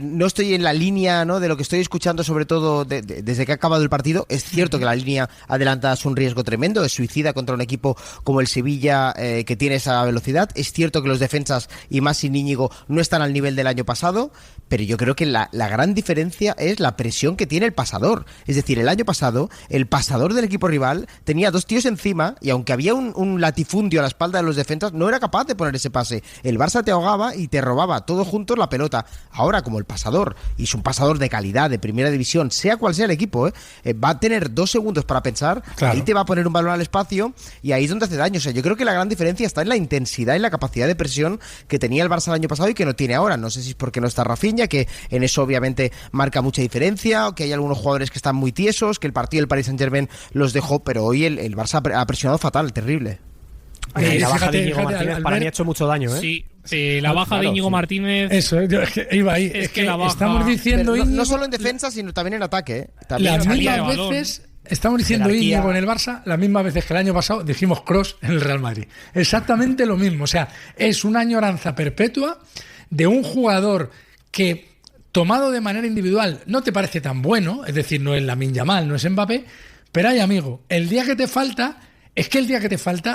no estoy en la línea, ¿no?, de lo que estoy escuchando, sobre todo desde que ha acabado el partido. Es cierto que la línea adelantada es un riesgo tremendo, es suicida contra un equipo como el Sevilla, que tiene esa velocidad. Es cierto que los defensas, y más sin Íñigo, no están al nivel del año pasado, pero yo creo que la gran diferencia es la presión que tiene el pasador. Es decir, el año pasado el pasador del equipo rival tenía 2 tíos encima, y aunque había un latifundio a la espalda de los defensas, no era capaz de poner ese pase. El Barça te ahogaba y te robaba todo junto la pelota. Ahora, como el pasador, y es un pasador de calidad, de primera división, sea cual sea el equipo, va a tener 2 segundos para pensar, claro. Ahí te va a poner un balón al espacio, y ahí es donde hace daño. O sea, yo creo que la gran diferencia está en la intensidad y la capacidad de presión que tenía el Barça el año pasado y que no tiene ahora. No sé si es porque no está Rafinha, que en eso obviamente marca mucha diferencia, o que hay algunos jugadores que están muy tiesos, que el partido del Paris Saint-Germain los dejó, pero hoy el Barça ha presionado fatal, terrible. La baja de Íñigo Martínez para mí ha hecho mucho daño, Sí, la baja de Íñigo Martínez. Eso, es que iba ahí. Es que la baja, estamos diciendo Íñigo, no solo en defensa, sino también en ataque. También las mismas veces estamos diciendo Íñigo en el Barça, las mismas veces que el año pasado dijimos Kroos en el Real Madrid. Exactamente lo mismo. O sea, es una añoranza perpetua de un jugador que, tomado de manera individual, no te parece tan bueno. Es decir, no es Lamine Yamal, no es Mbappé. Pero hay, amigo, el día que te falta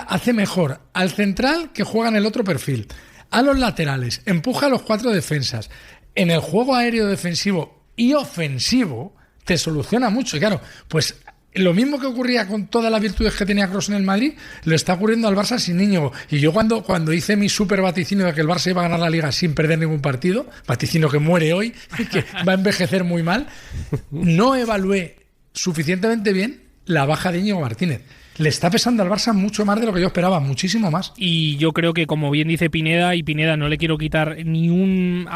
hace mejor al central que juega en el otro perfil, a los laterales, empuja a los 4 defensas. En el juego aéreo defensivo y ofensivo te soluciona mucho. Y claro, pues lo mismo que ocurría con todas las virtudes que tenía Kroos en el Madrid, lo está ocurriendo al Barça sin Íñigo. Y yo cuando hice mi super vaticinio de que el Barça iba a ganar la Liga sin perder ningún partido, vaticinio que muere hoy, que va a envejecer muy mal, no evalué suficientemente bien la baja de Íñigo Martínez. Le está pesando al Barça mucho más de lo que yo esperaba, muchísimo más. Y yo creo que, como bien dice Pineda, y Pineda no le quiero quitar ni un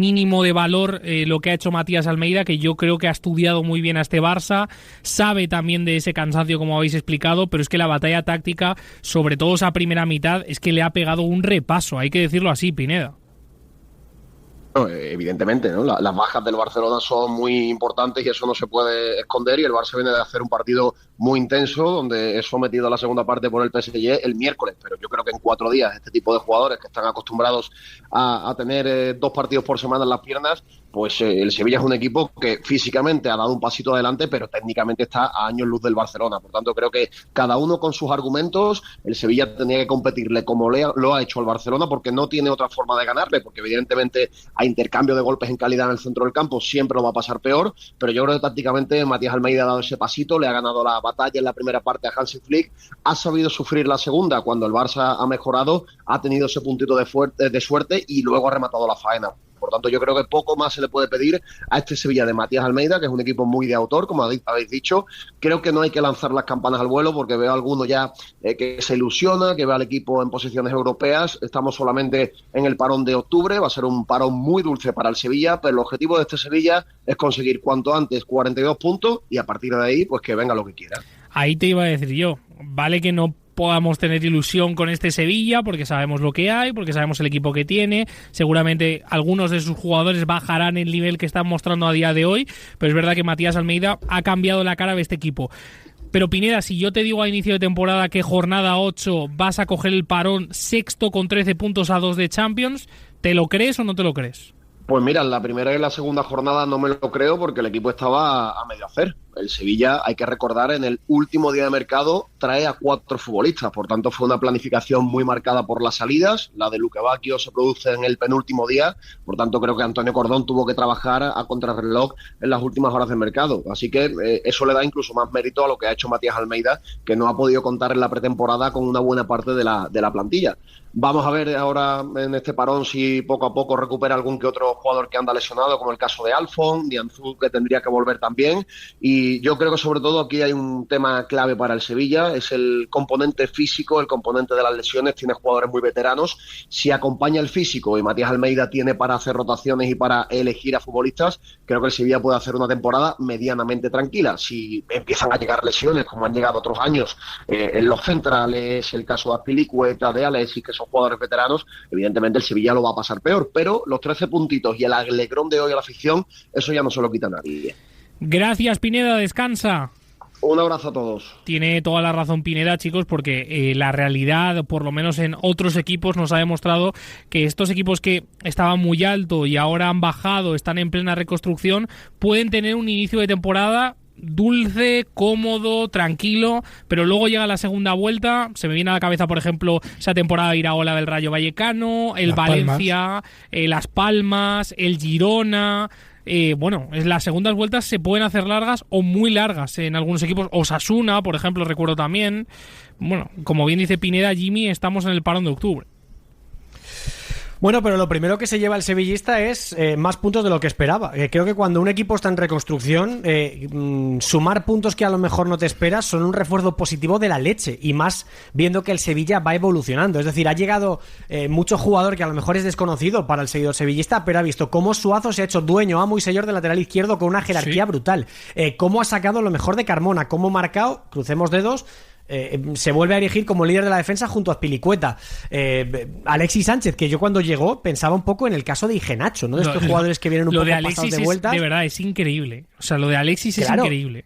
mínimo de valor lo que ha hecho Matías Almeida, que yo creo que ha estudiado muy bien a este Barça, sabe también de ese cansancio, como habéis explicado, pero es que la batalla táctica, sobre todo esa primera mitad, es que le ha pegado un repaso, hay que decirlo así, Pineda. Evidentemente, ¿no? Las bajas del Barcelona son muy importantes y eso no se puede esconder, y el Barça viene de hacer un partido muy intenso donde es sometido a la segunda parte por el PSG el miércoles, pero yo creo que en 4 días este tipo de jugadores que están acostumbrados a tener 2 partidos por semana en las piernas, pues el Sevilla es un equipo que físicamente ha dado un pasito adelante, pero técnicamente está a años luz del Barcelona. Por tanto, creo que cada uno con sus argumentos, el Sevilla tenía que competirle como lo ha hecho al Barcelona, porque no tiene otra forma de ganarle, porque evidentemente a intercambio de golpes en calidad en el centro del campo siempre lo va a pasar peor, pero yo creo que tácticamente Matías Almeida ha dado ese pasito, le ha ganado la batalla en la primera parte a Hansi Flick, ha sabido sufrir la segunda cuando el Barça ha mejorado, ha tenido ese puntito de suerte y luego ha rematado la faena. Por tanto, yo creo que poco más se le puede pedir a este Sevilla de Matías Almeida, que es un equipo muy de autor, como habéis dicho. Creo que no hay que lanzar las campanas al vuelo, porque veo a alguno ya que se ilusiona, que ve al equipo en posiciones europeas. Estamos solamente en el parón de octubre, va a ser un parón muy dulce para el Sevilla, pero el objetivo de este Sevilla es conseguir cuanto antes 42 puntos y a partir de ahí, pues que venga lo que quiera. Ahí te iba a decir yo, vale que no podamos tener ilusión con este Sevilla porque sabemos lo que hay, porque sabemos el equipo que tiene, seguramente algunos de sus jugadores bajarán el nivel que están mostrando a día de hoy, pero es verdad que Matías Almeida ha cambiado la cara de este equipo. Pero Pineda, si yo te digo a inicio de temporada que jornada 8 vas a coger el parón sexto con 13 puntos a 2 de Champions, ¿te lo crees o no te lo crees? Pues mira, en la primera y la segunda jornada no me lo creo porque el equipo estaba a medio hacer. El Sevilla, hay que recordar, en el último día de mercado trae a 4 futbolistas, por tanto fue una planificación muy marcada por las salidas. La de Luque Bacchio se produce en el penúltimo día, por tanto creo que Antonio Cordón tuvo que trabajar a contrarreloj en las últimas horas del mercado. Así que eso le da incluso más mérito a lo que ha hecho Matías Almeida, que no ha podido contar en la pretemporada con una buena parte de la plantilla. Vamos a ver ahora en este parón si poco a poco recupera algún que otro jugador que anda lesionado, como el caso de Alfon, Nianzú, que tendría que volver también. Y yo creo que sobre todo aquí hay un tema clave para el Sevilla, es el componente físico, el componente de las lesiones. Tiene jugadores muy veteranos. Si acompaña el físico y Matías Almeida tiene para hacer rotaciones y para elegir a futbolistas, creo que el Sevilla puede hacer una temporada medianamente tranquila. Si empiezan a llegar lesiones, como han llegado otros años, en los centrales, el caso de Azpilicueta, de Alexis, que son jugadores veteranos, evidentemente el Sevilla lo va a pasar peor, pero los 13 puntitos y el alegrón de hoy a la afición, eso ya no se lo quita a nadie. Gracias, Pineda, descansa. Un abrazo a todos. Tiene toda la razón Pineda, chicos, porque la realidad, por lo menos en otros equipos, nos ha demostrado que estos equipos que estaban muy alto y ahora han bajado, están en plena reconstrucción, pueden tener un inicio de temporada dulce, cómodo, tranquilo, pero luego llega la segunda vuelta. Se me viene a la cabeza, por ejemplo, esa temporada de Iraola del Rayo Vallecano, el Valencia, Las Palmas, el Girona. Bueno, las segundas vueltas se pueden hacer largas o muy largas en algunos equipos. Osasuna, por ejemplo, recuerdo también. Bueno, como bien dice Pineda, Jimmy, estamos en el parón de octubre. Bueno, pero lo primero que se lleva el sevillista es más puntos de lo que esperaba. Creo que cuando un equipo está en reconstrucción, sumar puntos que a lo mejor no te esperas son un refuerzo positivo de la leche, y más viendo que el Sevilla va evolucionando. Es decir, ha llegado mucho jugador que a lo mejor es desconocido para el seguidor sevillista, pero ha visto cómo Suazo se ha hecho dueño, amo y señor del lateral izquierdo con una jerarquía brutal. Cómo ha sacado lo mejor de Carmona, cómo Marcao, crucemos dedos, se vuelve a erigir como líder de la defensa junto a Azpilicueta. Alexis Sánchez, que yo cuando llegó pensaba un poco en el caso de Iheanacho, ¿no? De estos jugadores que vienen un poco pasados de vueltas. De verdad, es increíble. O sea, lo de Alexis es increíble.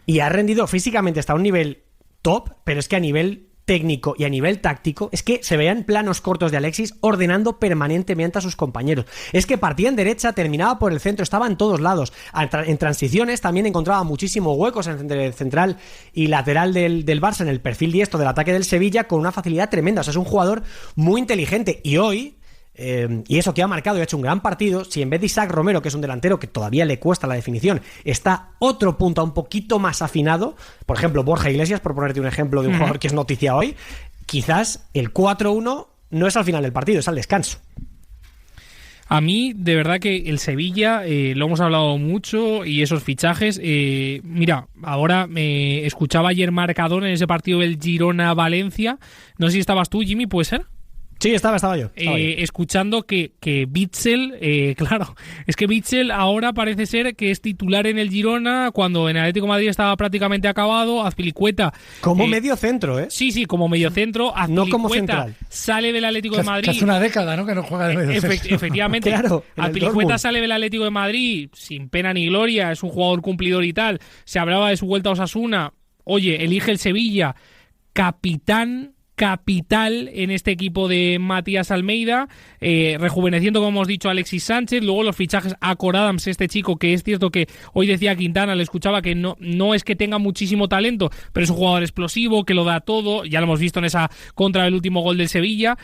Y ha rendido físicamente hasta un nivel top, pero es que a nivel técnico y a nivel táctico es que se veían planos cortos de Alexis ordenando permanentemente a sus compañeros. Es que partía en derecha, terminaba por el centro, estaba en todos lados. En transiciones también encontraba muchísimos huecos entre el central y lateral del Barça, en el perfil diestro del ataque del Sevilla, con una facilidad tremenda. O sea, es un jugador muy inteligente. Y hoy, y eso que ha marcado y ha hecho un gran partido, si en vez de Isaac Romero, que es un delantero que todavía le cuesta la definición, está otro punta un poquito más afinado, por ejemplo Borja Iglesias, por ponerte un ejemplo de un jugador que es noticia hoy, quizás el 4-1 no es al final del partido, es al descanso. A mí, de verdad que el Sevilla, lo hemos hablado mucho, y esos fichajes, mira, ahora me escuchaba ayer marcador en ese partido del Girona-Valencia, no sé si estabas tú, Jimmy, ¿puede ser? Sí, estaba yo. Escuchando que Witsel, claro, es que Witsel ahora parece ser que es titular en el Girona, cuando en el Atlético de Madrid estaba prácticamente acabado. Azpilicueta como medio centro, ¿eh? Sí, como medio centro. Azpilicueta no como central. Sale del Atlético de Madrid. Que hace una década, ¿no?, que no juega de medio centro. Efectivamente. Claro, Azpilicueta sale del Atlético de Madrid sin pena ni gloria, es un jugador cumplidor y tal. Se hablaba de su vuelta a Osasuna. Oye, elige el Sevilla, capitán capital en este equipo de Matías Almeida, rejuveneciendo, como hemos dicho, a Alexis Sánchez. Luego los fichajes a Cor Adams, este chico que es cierto que hoy decía Quintana, le escuchaba que no es que tenga muchísimo talento, pero es un jugador explosivo, que lo da todo, ya lo hemos visto en esa contra del último gol del Sevilla.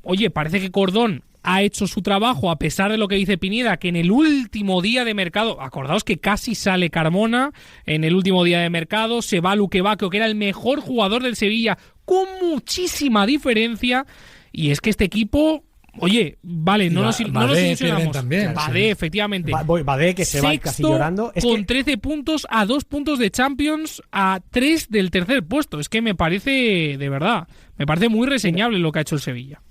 Oye, parece que Cordón ha hecho su trabajo, a pesar de lo que dice Pineda, que en el último día de mercado, acordaos que casi sale Carmona, en el último día de mercado, se va Luque Bacchio, que era el mejor jugador del Sevilla, con muchísima diferencia, y es que este equipo... Oye, vale, no nos ilusionamos. También, Badé, sí. Efectivamente. Badé, que se va casi llorando. Es con 13 puntos, a 2 puntos de Champions, a 3 del tercer puesto. Es que me parece, de verdad, me parece muy reseñable lo que ha hecho el Sevilla.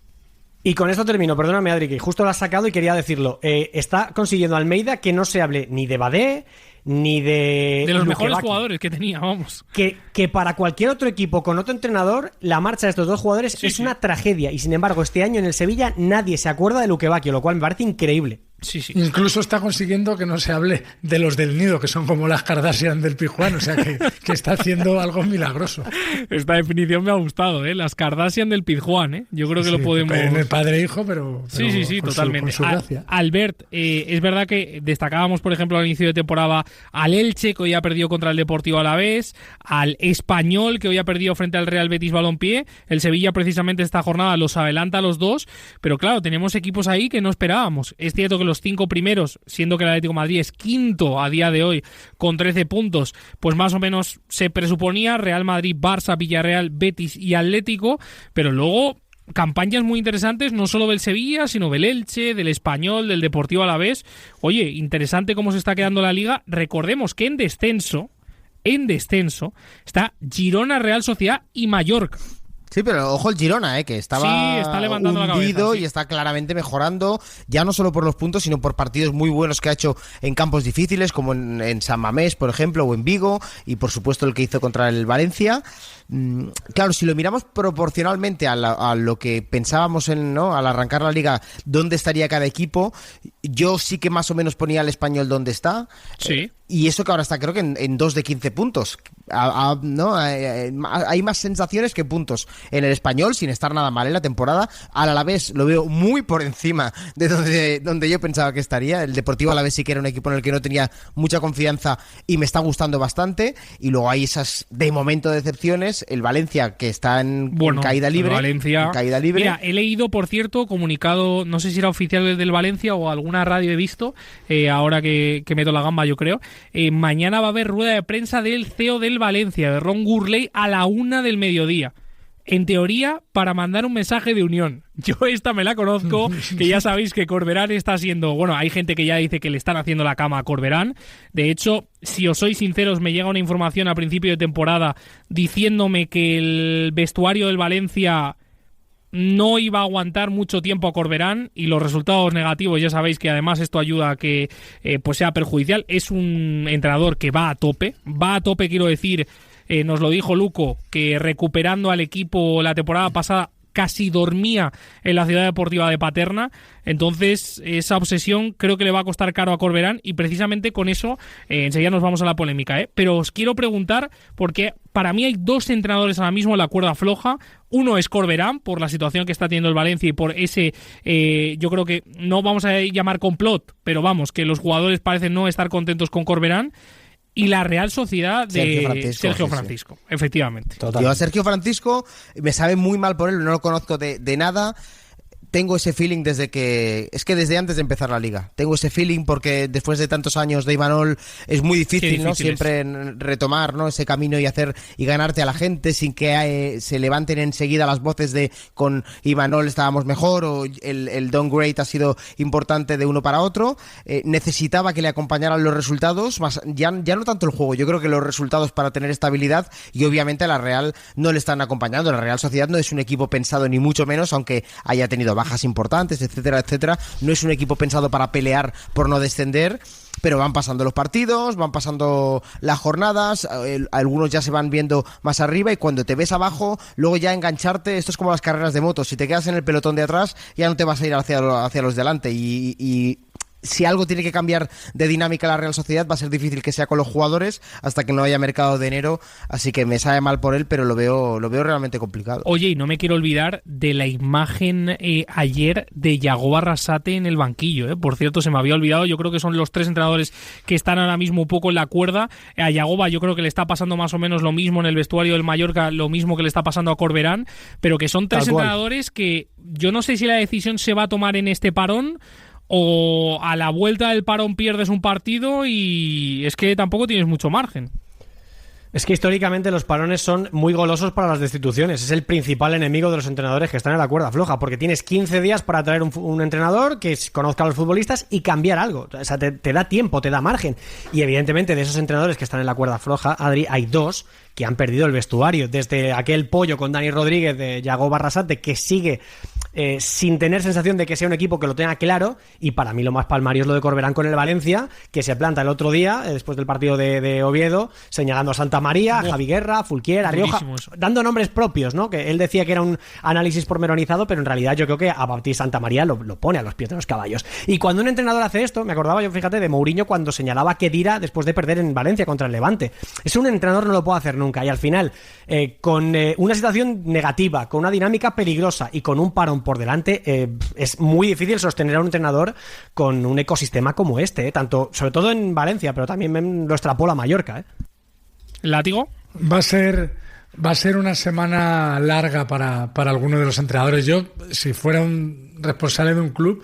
Y con esto termino, perdóname Adri, que justo lo has sacado y quería decirlo. Está consiguiendo Almeida que no se hable ni de Badé, ni de los Luque mejores Bacchio. jugadores que tenía, vamos. Que para cualquier otro equipo con otro entrenador, la marcha de estos dos jugadores es una tragedia. Y sin embargo, este año en el Sevilla nadie se acuerda de Luque Bacchio, lo cual me parece increíble. Sí. Incluso está consiguiendo que no se hable de los del Nido, que son como las Kardashian del Pizjuán, o sea que está haciendo algo milagroso. Esta definición me ha gustado, las Kardashian del Pizjuán, yo creo que lo podemos... Padre e hijo, pero sí, totalmente. Con su gracia. Albert, es verdad que destacábamos, por ejemplo, al inicio de temporada al Elche, que hoy ha perdido contra el Deportivo Alavés, al Español, que hoy ha perdido frente al Real Betis Balompié. El Sevilla, precisamente, esta jornada los adelanta a los dos, pero claro, tenemos equipos ahí que no esperábamos. Es cierto que los 5 primeros, siendo que el Atlético de Madrid es quinto a día de hoy con 13 puntos, pues más o menos se presuponía Real Madrid, Barça, Villarreal, Betis y Atlético, pero luego campañas muy interesantes, no solo del Sevilla, sino del Elche, del Español, del Deportivo Alavés. Oye, interesante cómo se está quedando la Liga. Recordemos que en descenso está Girona, Real Sociedad y Mallorca. Sí, pero ojo el Girona, que estaba está levantando hundido la cabeza, y está claramente mejorando, ya no solo por los puntos, sino por partidos muy buenos que ha hecho en campos difíciles, como en San Mamés, por ejemplo, o en Vigo, y por supuesto el que hizo contra el Valencia. Claro, si lo miramos proporcionalmente a lo que pensábamos al arrancar la Liga, dónde estaría cada equipo, yo sí que más o menos ponía al Español donde está. Sí. Y eso que ahora está, creo que en 2 de 15 puntos. Hay más sensaciones que puntos en el Español, sin estar nada mal en la temporada. Al Alavés lo veo muy por encima de donde yo pensaba que estaría. El Deportivo Alavés sí que era un equipo en el que no tenía mucha confianza y me está gustando bastante. Y luego hay esas, de momento, decepciones. El Valencia, que está en caída libre. Valencia. En caída libre. Mira, he leído, por cierto, comunicado, no sé si era oficial del Valencia o alguna radio he visto, ahora que meto la gamba, yo creo. Mañana va a haber rueda de prensa del CEO del Valencia, de Ron Gurley, a la 1 del mediodía. En teoría, para mandar un mensaje de unión. Yo esta me la conozco, que ya sabéis que Corberán está siendo... Bueno, hay gente que ya dice que le están haciendo la cama a Corberán. De hecho, si os sois sinceros, me llega una información a principio de temporada diciéndome que el vestuario del Valencia no iba a aguantar mucho tiempo a Corberán, y los resultados negativos, ya sabéis que además esto ayuda a que pues sea perjudicial. Es un entrenador que va a tope, quiero decir, nos lo dijo Luco, que recuperando al equipo la temporada pasada casi dormía en la Ciudad Deportiva de Paterna. Entonces esa obsesión creo que le va a costar caro a Corberán, y precisamente con eso enseguida nos vamos a la polémica, pero os quiero preguntar, porque para mí hay 2 entrenadores ahora mismo en la cuerda floja. Uno es Corberán, por la situación que está teniendo el Valencia y por ese, yo creo que no vamos a llamar complot, pero vamos, que los jugadores parecen no estar contentos con Corberán. Y la Real Sociedad de Sergio Francisco, efectivamente. Total. Yo a Sergio Francisco me sabe muy mal por él, no lo conozco de nada. Tengo ese feeling desde antes de empezar la Liga. Tengo ese feeling porque después de tantos años de Imanol es muy difícil, ¿no? Siempre retomar, ¿no? Ese camino y ganarte a la gente sin que se levanten enseguida las voces de con Imanol estábamos mejor, o el downgrade ha sido importante de uno para otro. Necesitaba que le acompañaran los resultados, más ya no tanto el juego. Yo creo que los resultados para tener estabilidad, y obviamente a la Real no le están acompañando. La Real Sociedad no es un equipo pensado ni mucho menos, aunque haya tenido bajas importantes, etcétera, etcétera. No es un equipo pensado para pelear por no descender, pero van pasando los partidos, van pasando las jornadas, algunos ya se van viendo más arriba, y cuando te ves abajo, luego ya engancharte, esto es como las carreras de motos, si te quedas en el pelotón de atrás, ya no te vas a ir hacia los delante, y si algo tiene que cambiar de dinámica la Real Sociedad, va a ser difícil que sea con los jugadores hasta que no haya mercado de enero, así que me sabe mal por él, pero lo veo realmente complicado. Oye, y no me quiero olvidar de la imagen ayer de Yagoba Arrasate en el banquillo, Por cierto, se me había olvidado, yo creo que son los 3 entrenadores que están ahora mismo un poco en la cuerda. A Yagoba yo creo que le está pasando más o menos lo mismo en el vestuario del Mallorca, lo mismo que le está pasando a Corberán, pero que son 3 entrenadores que yo no sé si la decisión se va a tomar en este parón o a la vuelta del parón pierdes un partido y es que tampoco tienes mucho margen. Es que históricamente los parones son muy golosos para las destituciones. Es el principal enemigo de los entrenadores que están en la cuerda floja, porque tienes 15 días para traer un entrenador que conozca a los futbolistas y cambiar algo. O sea, te da tiempo, te da margen. Y evidentemente de esos entrenadores que están en la cuerda floja, Adri, hay 2 que han perdido el vestuario. Desde aquel pollo con Dani Rodríguez de Yagoba Arrasate, que sigue sin tener sensación de que sea un equipo que lo tenga claro, y para mí lo más palmario es lo de Corberán con el Valencia, que se planta el otro día, después del partido de Oviedo, señalando a Santa María, a Javi Guerra, a Fulquier, a Rioja, dando nombres propios, ¿no? Que él decía que era un análisis pormenorizado, pero en realidad yo creo que a Baptista Santa María lo pone a los pies de los caballos. Y cuando un entrenador hace esto, me acordaba yo, fíjate, de Mourinho cuando señalaba a Khedira después de perder en Valencia contra el Levante. Eso un entrenador no lo puede hacer nunca, y al final, con una situación negativa, con una dinámica peligrosa y con un parón por delante, es muy difícil sostener a un entrenador con un ecosistema como este, tanto, sobre todo en Valencia, pero también lo extrapola a Mallorca. ¿Látigo? Va a ser una semana larga para algunos de los entrenadores. Yo, si fuera un responsable de un club,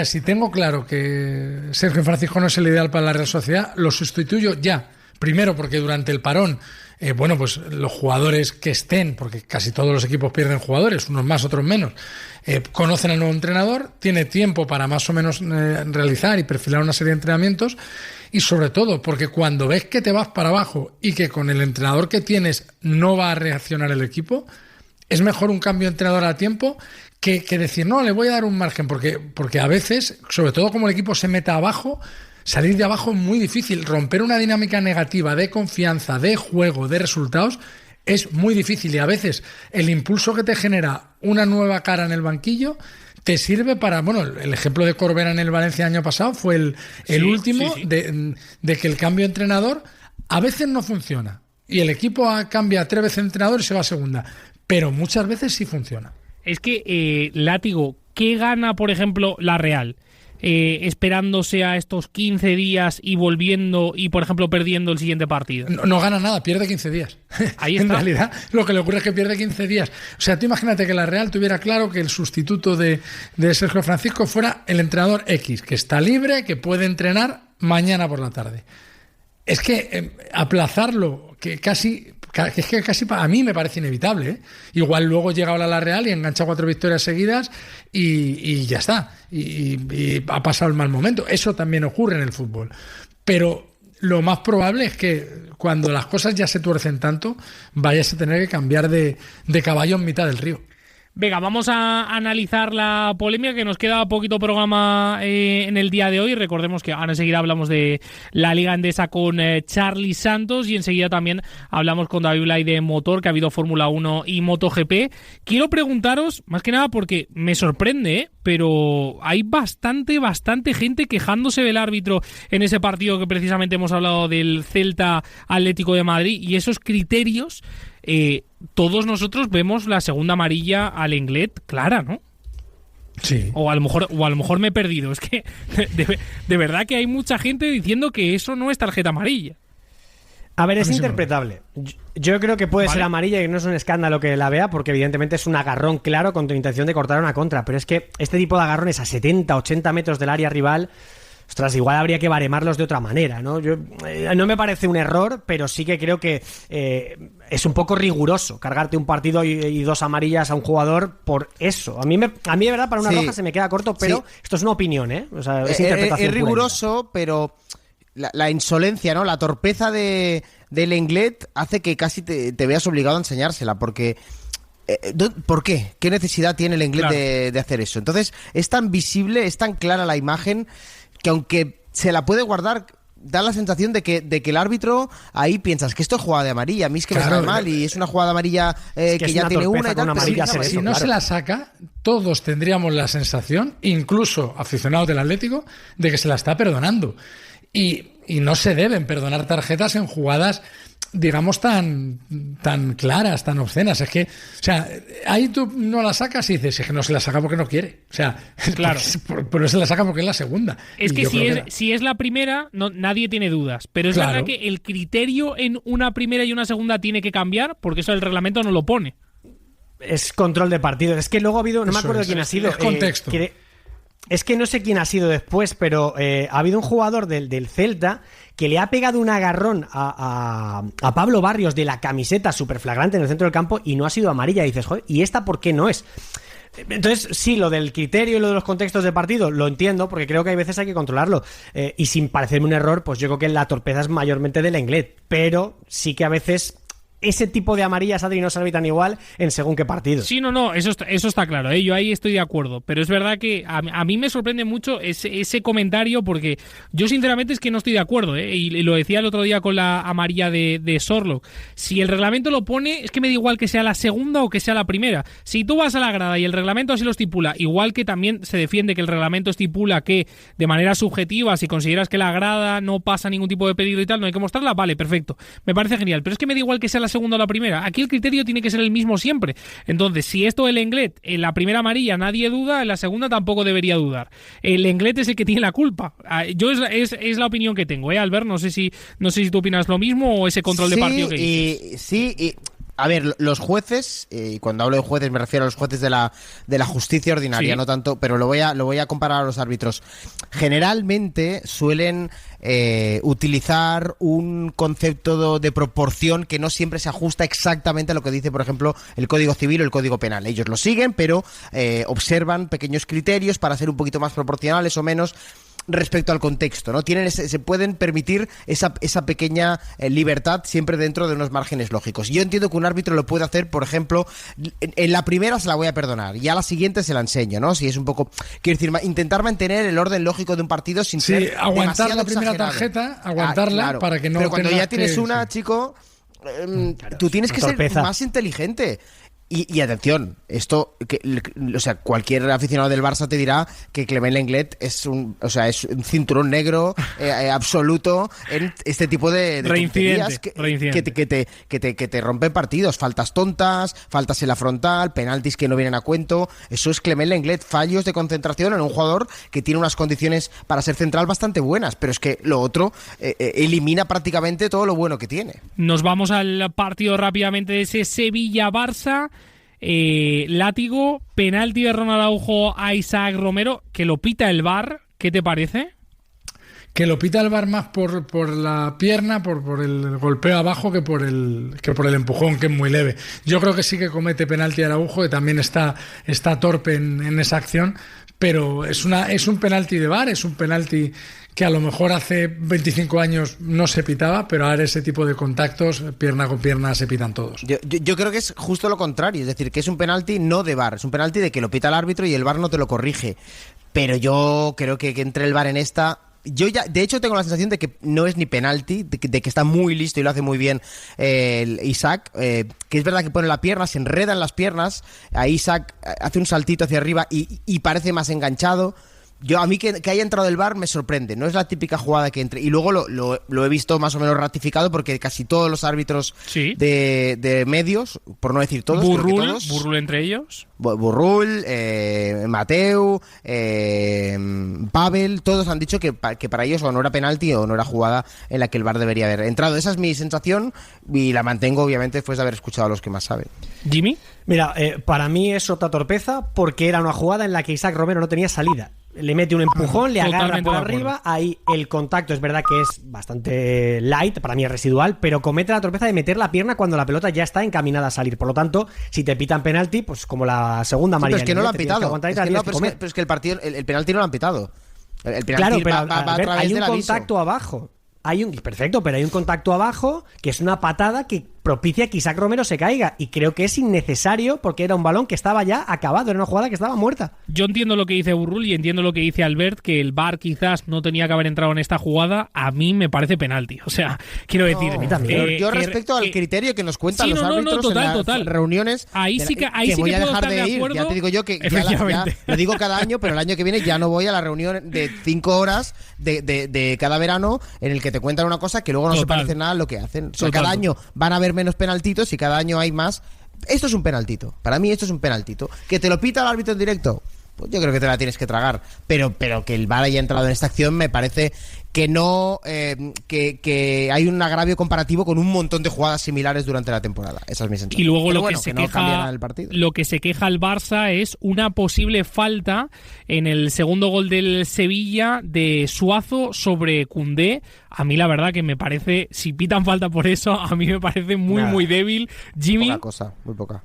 si tengo claro que Sergio Francisco no es el ideal para la Real Sociedad, lo sustituyo ya. Primero porque durante el parón, pues los jugadores que estén, porque casi todos los equipos pierden jugadores, unos más, otros menos, conocen al nuevo entrenador, tiene tiempo para más o menos realizar y perfilar una serie de entrenamientos, y sobre todo porque cuando ves que te vas para abajo y que con el entrenador que tienes no va a reaccionar el equipo, es mejor un cambio de entrenador a tiempo que decir, no, le voy a dar un margen, porque a veces, sobre todo como el equipo se meta abajo, salir de abajo es muy difícil. Romper una dinámica negativa de confianza, de juego, de resultados, es muy difícil. Y a veces el impulso que te genera una nueva cara en el banquillo te sirve para... Bueno, el ejemplo de Corberán en el Valencia el año pasado fue el último. De que el cambio de entrenador a veces no funciona. Y el equipo cambia 3 veces de entrenador y se va a segunda. Pero muchas veces sí funciona. Es que, Látigo, ¿qué gana, por ejemplo, la Real? Esperándose a estos 15 días y volviendo y, por ejemplo, perdiendo el siguiente partido. No gana nada, pierde 15 días. Ahí está. En realidad, lo que le ocurre es que pierde 15 días. O sea, tú imagínate que la Real tuviera claro que el sustituto de Sergio Francisco fuera el entrenador X, que está libre, que puede entrenar mañana por la tarde. Es que aplazarlo, que casi a mí me parece inevitable, Igual luego llega ahora la Real y engancha 4 victorias seguidas y ya está. Y ha pasado el mal momento. Eso también ocurre en el fútbol. Pero lo más probable es que cuando las cosas ya se tuercen tanto, vayas a tener que cambiar de caballo en mitad del río. Venga, vamos a analizar la polémica, que nos queda poquito programa en el día de hoy. Recordemos que ahora enseguida hablamos de la Liga Endesa con Charly Santos y enseguida también hablamos con David Blay de Motor, que ha habido Fórmula 1 y MotoGP. Quiero preguntaros, más que nada porque me sorprende, pero hay bastante gente quejándose del árbitro en ese partido que precisamente hemos hablado del Celta Atlético de Madrid, y esos criterios... todos nosotros vemos la segunda amarilla al Lenglet clara, ¿no? Sí. O a lo mejor me he perdido. Es que de verdad que hay mucha gente diciendo que eso no es tarjeta amarilla. A ver, es interpretable. Yo creo que puede ser amarilla y no es un escándalo que la vea, porque evidentemente es un agarrón claro con intención de cortar una contra. Pero es que este tipo de agarrones a 70, 80 metros del área rival... Ostras, igual habría que baremarlos de otra manera, ¿no? No me parece un error, pero sí que creo que es un poco riguroso cargarte un partido y 2 amarillas a un jugador por eso. A mí de verdad, para una roja se me queda corto, pero esto es una opinión, O sea, es interpretación. Es riguroso, pero la insolencia, ¿no? La torpeza de Lenglet hace que casi te veas obligado a enseñársela, porque... ¿Por qué? ¿Qué necesidad tiene Lenglet de hacer eso? Entonces, es tan visible, es tan clara la imagen... que aunque se la puede guardar da la sensación de que el árbitro ahí piensas que esto es jugada de amarilla, a mí es que me sale mal y es una jugada amarilla que ya tiene una y tal. Si no se la saca, todos tendríamos la sensación, incluso aficionados del Atlético, de que se la está perdonando. Y no se deben perdonar tarjetas en jugadas, digamos, tan claras, tan obscenas. Es que, o sea, ahí tú no la sacas y dices, es que no se la saca porque no quiere. O sea, claro, pero se la saca porque es la segunda. Es que si es la primera, nadie tiene dudas. Pero es verdad que el criterio en una primera y una segunda tiene que cambiar, porque eso el reglamento no lo pone. Es control de partido. Es que luego ha habido, no me acuerdo quién ha sido. Es contexto. Es que no sé quién ha sido después, pero ha habido un jugador del Celta que le ha pegado un agarrón a Pablo Barrios de la camiseta súper flagrante en el centro del campo y no ha sido amarilla. Y dices, joder, ¿y esta por qué no es? Entonces, sí, lo del criterio y lo de los contextos de partido lo entiendo, porque creo que hay veces hay que controlarlo. Y sin parecerme un error, pues yo creo que la torpeza es mayormente del Lenglet. Pero sí que a veces ese tipo de amarillas, Adri, no se arbitran igual en según qué partido. Sí, no, eso está claro, yo ahí estoy de acuerdo, pero es verdad que a mí me sorprende mucho ese comentario, porque yo sinceramente es que no estoy de acuerdo, y lo decía el otro día con la amarilla de Sorlock. Si el reglamento lo pone, es que me da igual que sea la segunda o que sea la primera. Si tú vas a la grada y el reglamento así lo estipula, igual que también se defiende que el reglamento estipula que de manera subjetiva, si consideras que la grada no pasa ningún tipo de peligro y tal, no hay que mostrarla, vale, perfecto, me parece genial, pero es que me da igual que sea la segunda o la primera. Aquí el criterio tiene que ser el mismo siempre. Entonces, si esto el Lenglet, en la primera amarilla nadie duda, en la segunda tampoco debería dudar. El Lenglet es el que tiene la culpa. Yo es la opinión que tengo, Albert, no sé si tú opinas lo mismo o ese control de partido que dices. Sí, a ver, los jueces, y cuando hablo de jueces me refiero a los jueces de la justicia ordinaria, sí, no tanto, pero lo voy a comparar a los árbitros. Generalmente suelen utilizar un concepto de proporción que no siempre se ajusta exactamente a lo que dice, por ejemplo, el Código Civil o el Código Penal. Ellos lo siguen, pero observan pequeños criterios para ser un poquito más proporcionales o menos respecto al contexto, ¿no? Se pueden permitir esa pequeña libertad siempre dentro de unos márgenes lógicos. Yo entiendo que un árbitro lo puede hacer, por ejemplo, en la primera se la voy a perdonar y a la siguiente se la enseño, ¿no? Si es un poco, quiero decir, intentar mantener el orden lógico de un partido sin ser aguantar la primera exagerado. Tarjeta, aguantarla, claro, para que no. Pero cuando ya tienes una, sí, chico, claro, tú tienes que ser más inteligente. Y atención, o sea, cualquier aficionado del Barça te dirá que Clement Lenglet es un cinturón negro absoluto en este tipo de tonterías que te rompen partidos, faltas tontas, faltas en la frontal, penaltis que no vienen a cuento. Eso es Clement Lenglet, fallos de concentración en un jugador que tiene unas condiciones para ser central bastante buenas, pero es que lo otro elimina prácticamente todo lo bueno que tiene. Nos vamos al partido rápidamente de ese Sevilla-Barça. Látigo, penalti de Ronald Araujo a Isaac Romero, que lo pita el VAR. ¿Qué te parece? Que lo pita el VAR más por la pierna, por el golpeo abajo que por el empujón, que es muy leve. Yo creo que sí que comete penalti Araujo, que también está torpe en esa acción, pero es un penalti de VAR, es un penalti que a lo mejor hace 25 años no se pitaba, pero ahora ese tipo de contactos, pierna con pierna, se pitan todos. Yo creo que es justo lo contrario, es decir, que es un penalti no de VAR, es un penalti de que lo pita el árbitro y el VAR no te lo corrige. Pero yo creo que entre el VAR en esta... Yo ya, de hecho, tengo la sensación de que no es ni penalti, de que está muy listo y lo hace muy bien Isaac, que es verdad que pone la pierna, se enreda en las piernas, a Isaac hace un saltito hacia arriba y parece más enganchado. A mí que haya entrado el VAR me sorprende, no es la típica jugada que entre. Y luego lo he visto más o menos ratificado porque casi todos los árbitros de medios, por no decir todos, Burrul entre ellos. Burrul, Mateu, Pavel, todos han dicho que para ellos o no era penalti o no era jugada en la que el VAR debería haber entrado. Esa es mi sensación y la mantengo obviamente después de haber escuchado a los que más saben. ¿Jimmy? Mira, para mí es otra torpeza porque era una jugada en la que Isaac Romero no tenía salida. Le mete un empujón, le agarra por arriba, ahí el contacto es verdad que es bastante light, para mí es residual, pero comete la torpeza de meter la pierna cuando la pelota ya está encaminada a salir. Por lo tanto, si te pitan penalti, pues como la segunda amarilla. Pero es que no lo han pitado. Pero es que el penalti no lo han pitado. El penalti claro, va hay un contacto abajo. Perfecto, pero hay un contacto abajo que es una patada que propicia que Isaac Romero se caiga, y creo que es innecesario porque era un balón que estaba ya acabado, era una jugada que estaba muerta. Yo entiendo lo que dice Burrul y entiendo lo que dice Albert, que el VAR quizás no tenía que haber entrado en esta jugada. A mí me parece penalti, o sea, quiero decir, yo respecto al criterio que nos cuentan los árbitros en las reuniones, ahí sí que voy a puedo dejar estar de ir, ya te digo yo que ya lo digo cada año, pero el año que viene ya no voy a la reunión de 5 horas de cada verano en el que te cuentan una cosa que luego no se parece nada a lo que hacen. O sea, cada año van a haber menos penaltitos y cada año hay más. Esto es un penaltito. Para mí esto es un penaltito. ¿Que te lo pita el árbitro en directo? Pues yo creo que te la tienes que tragar. Pero que el VAR haya entrado en esta acción me parece que no que hay un agravio comparativo con un montón de jugadas similares durante la temporada. Esa es mi sensación. Y luego pero lo que se queja el Barça es una posible falta en el segundo gol del Sevilla de Suazo sobre Koundé. A mí la verdad que me parece, si pitan falta por eso, a mí me parece muy débil. Jimmy. Poca cosa, muy poca.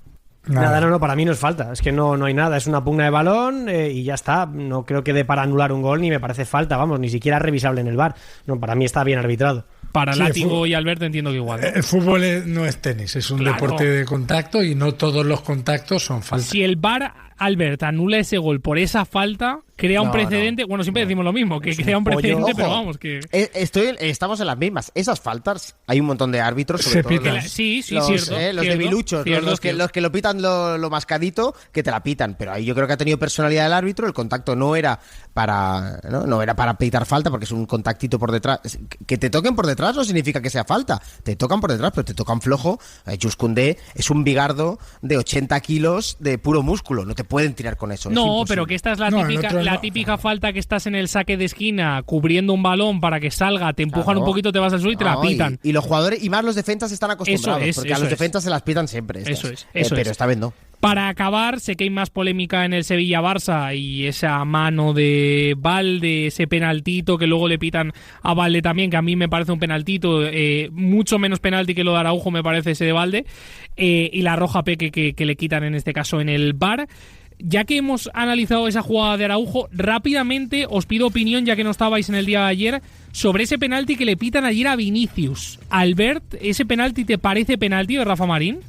Nada, no, para mí no es falta, es que no hay nada, es una pugna de balón y ya está. No creo que dé para anular un gol ni me parece falta, vamos, ni siquiera revisable en el VAR. No, para mí está bien arbitrado. Para Látigo y Alberto entiendo que igual. El fútbol no es tenis, es un deporte de contacto y no todos los contactos son falta. Si el VAR, Albert, anula ese gol por esa falta, crea un precedente. Bueno, siempre decimos lo mismo, que crea un precedente, pero vamos, que... Estamos en las mismas. Esas faltas, hay un montón de árbitros, sobre todo sí, los, cierto. Los debiluchos, los que lo pitan lo mascadito, que te la pitan. Pero ahí yo creo que ha tenido personalidad el árbitro, el contacto no era para pitar falta, porque es un contactito por detrás. Que te toquen por detrás no significa que sea falta. Te tocan por detrás, pero te tocan flojo. Jules Koundé es un bigardo de 80 kilos de puro músculo. No te pueden tirar con eso. No, pero que esta es la típica falta que estás en el saque de esquina cubriendo un balón para que salga, te empujan un poquito, te vas al suelo y te la pitan. Y los jugadores, y más los defensas están acostumbrados, porque a los defensas se las pitan siempre. Pero esta vez no. Para acabar, sé que hay más polémica en el Sevilla-Barça y esa mano de Valde, ese penaltito que luego le pitan a Valde también, que a mí me parece un penaltito, mucho menos penalti que lo de Araujo me parece ese de Valde, y la roja Peque que le quitan en este caso en el VAR. Ya que hemos analizado esa jugada de Araujo, rápidamente os pido opinión, ya que no estabais en el día de ayer, sobre ese penalti que le pitan ayer a Vinicius. Albert, ¿ese penalti te parece penalti de Rafa Marín?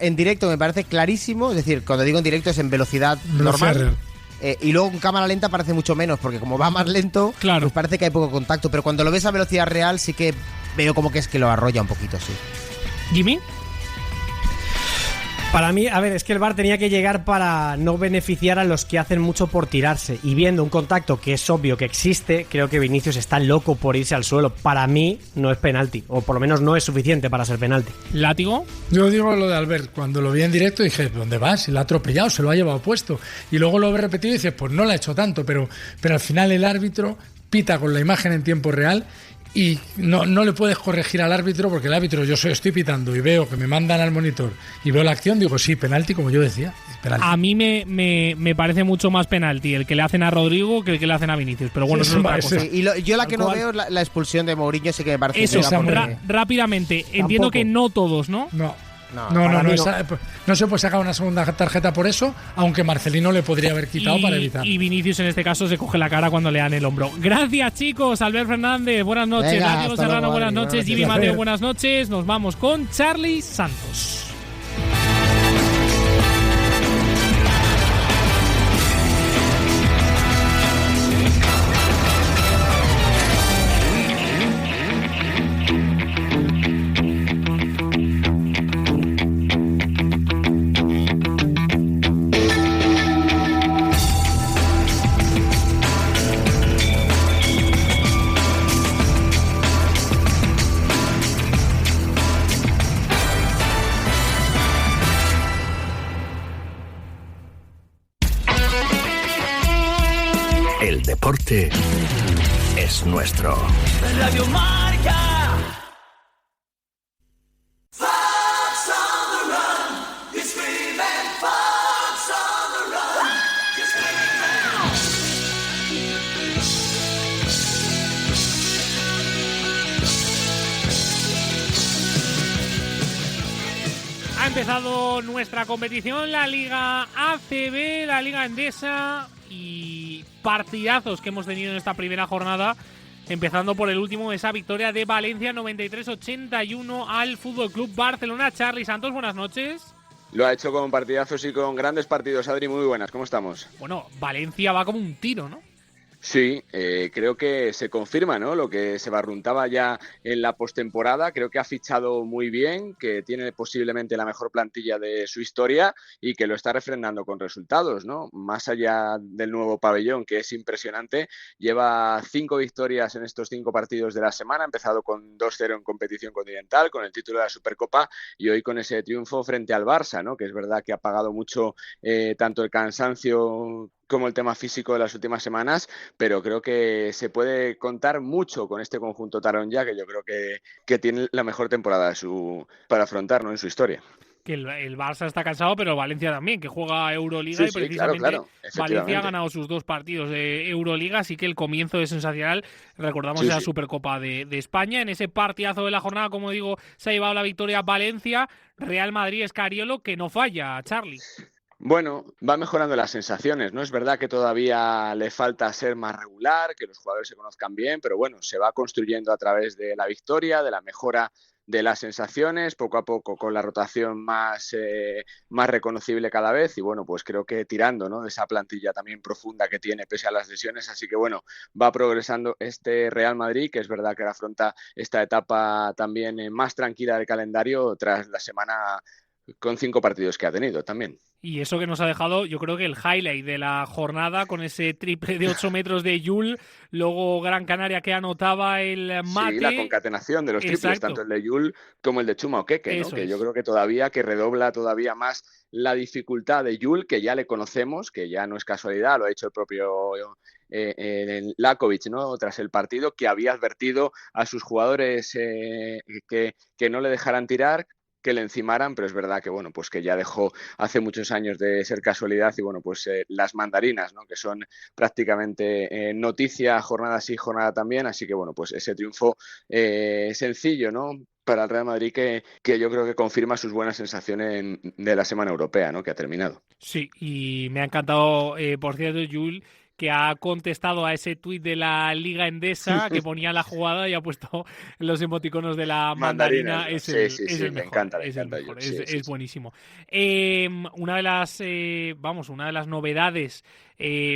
En directo me parece clarísimo, es decir, cuando digo en directo es en velocidad normal. Y luego en cámara lenta parece mucho menos, porque como va más lento, pues parece que hay poco contacto. Pero cuando lo ves a velocidad real sí que veo como que es que lo arrolla un poquito, sí. ¿Jimmy? Para mí, a ver, es que el VAR tenía que llegar para no beneficiar a los que hacen mucho por tirarse. Y viendo un contacto que es obvio que existe, creo que Vinicius está loco por irse al suelo. Para mí no es penalti, o por lo menos no es suficiente para ser penalti. ¿Látigo? Yo digo lo de Albert, cuando lo vi en directo dije, ¿dónde vas? Si lo ha atropellado, se lo ha llevado puesto. Y luego lo he repetido y dices, pues no lo ha hecho tanto, pero al final el árbitro pita con la imagen en tiempo real. Y no le puedes corregir al árbitro, porque el árbitro, estoy pitando y veo que me mandan al monitor y veo la acción, digo, sí, penalti, como yo decía. Penalti. A mí me parece mucho más penalti el que le hacen a Rodrigo que el que le hacen a Vinicius, pero bueno, eso es otra cosa. Y yo la que no veo es la expulsión de Mourinho, sí que me parece... Eso, rápidamente, entiendo que no todos, ¿no? No se puede sacar una segunda tarjeta por eso, aunque Marcelino le podría haber quitado para evitar. Y Vinicius en este caso se coge la cara cuando le dan el hombro. Gracias, chicos. Albert Fernández, buenas noches. Látigo Serrano, buenas noches. Jimmy Mateo, buenas noches. Nos vamos con Charly Santos. El deporte es nuestro. Radio Marca. Ha empezado nuestra competición, la Liga ACB, la Liga Endesa, y partidazos que hemos tenido en esta primera jornada empezando por el último, esa victoria de Valencia 93-81 al Fútbol Club Barcelona. Charly Santos, buenas noches. Lo ha hecho con partidazos y con grandes partidos. Adri, muy buenas, ¿cómo estamos? Bueno, Valencia va como un tiro, ¿no? Sí, creo que se confirma, ¿no? Lo que se barruntaba ya en la postemporada. Creo que ha fichado muy bien, que tiene posiblemente la mejor plantilla de su historia y que lo está refrendando con resultados, ¿no? Más allá del nuevo pabellón, que es impresionante, lleva 5 victorias en estos 5 partidos de la semana. Ha empezado con 2-0 en competición continental, con el título de la Supercopa y hoy con ese triunfo frente al Barça, ¿no? Que es verdad que ha pagado mucho tanto el cansancio como el tema físico de las últimas semanas, pero creo que se puede contar mucho con este conjunto taronja, que yo creo que tiene la mejor temporada para afrontar, ¿no?, en su historia. Que el Barça está cansado, pero Valencia también, que juega Euroliga, y precisamente claro, Valencia ha ganado sus 2 partidos de Euroliga, así que el comienzo es sensacional. Recordamos esa Supercopa de España. En ese partidazo de la jornada, como digo, se ha llevado la victoria Valencia. Real Madrid Escariolo, que no falla, Charly. Bueno, va mejorando las sensaciones, ¿no? Es verdad que todavía le falta ser más regular, que los jugadores se conozcan bien, pero bueno, se va construyendo a través de la victoria, de la mejora de las sensaciones, poco a poco, con la rotación más reconocible cada vez, y bueno, pues creo que tirando, ¿no?, de esa plantilla también profunda que tiene pese a las lesiones, así que bueno, va progresando este Real Madrid, que es verdad que ahora afronta esta etapa también más tranquila del calendario tras la semana con 5 partidos que ha tenido también. Y eso que nos ha dejado, yo creo que el highlight de la jornada, con ese triple de 8 metros de Yul, luego Gran Canaria que anotaba el mate. Sí, la concatenación de los triples, tanto el de Yul como el de Chuma Okeke, ¿no? Que yo creo que redobla todavía más la dificultad de Yul, que ya le conocemos, que ya no es casualidad, lo ha dicho el propio Lakovic, ¿no?, tras el partido, que había advertido a sus jugadores que no le dejaran tirar, que le encimaran, pero es verdad que bueno, pues que ya dejó hace muchos años de ser casualidad, y bueno, pues las mandarinas, ¿no?, que son prácticamente noticia jornada sí, jornada también, así que bueno, pues ese triunfo sencillo, ¿no?, para el Real Madrid, que yo creo que confirma sus buenas sensaciones de la semana europea, ¿no?, que ha terminado. Sí, y me ha encantado, por cierto, Yul, que ha contestado a ese tuit de la Liga Endesa que ponía la jugada y ha puesto los emoticonos de la mandarina. Es el mejor. Me encanta, es buenísimo. Una de las novedades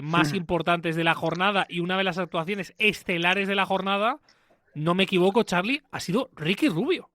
más importantes de la jornada y una de las actuaciones estelares de la jornada, no me equivoco, Charly, ha sido Ricky Rubio.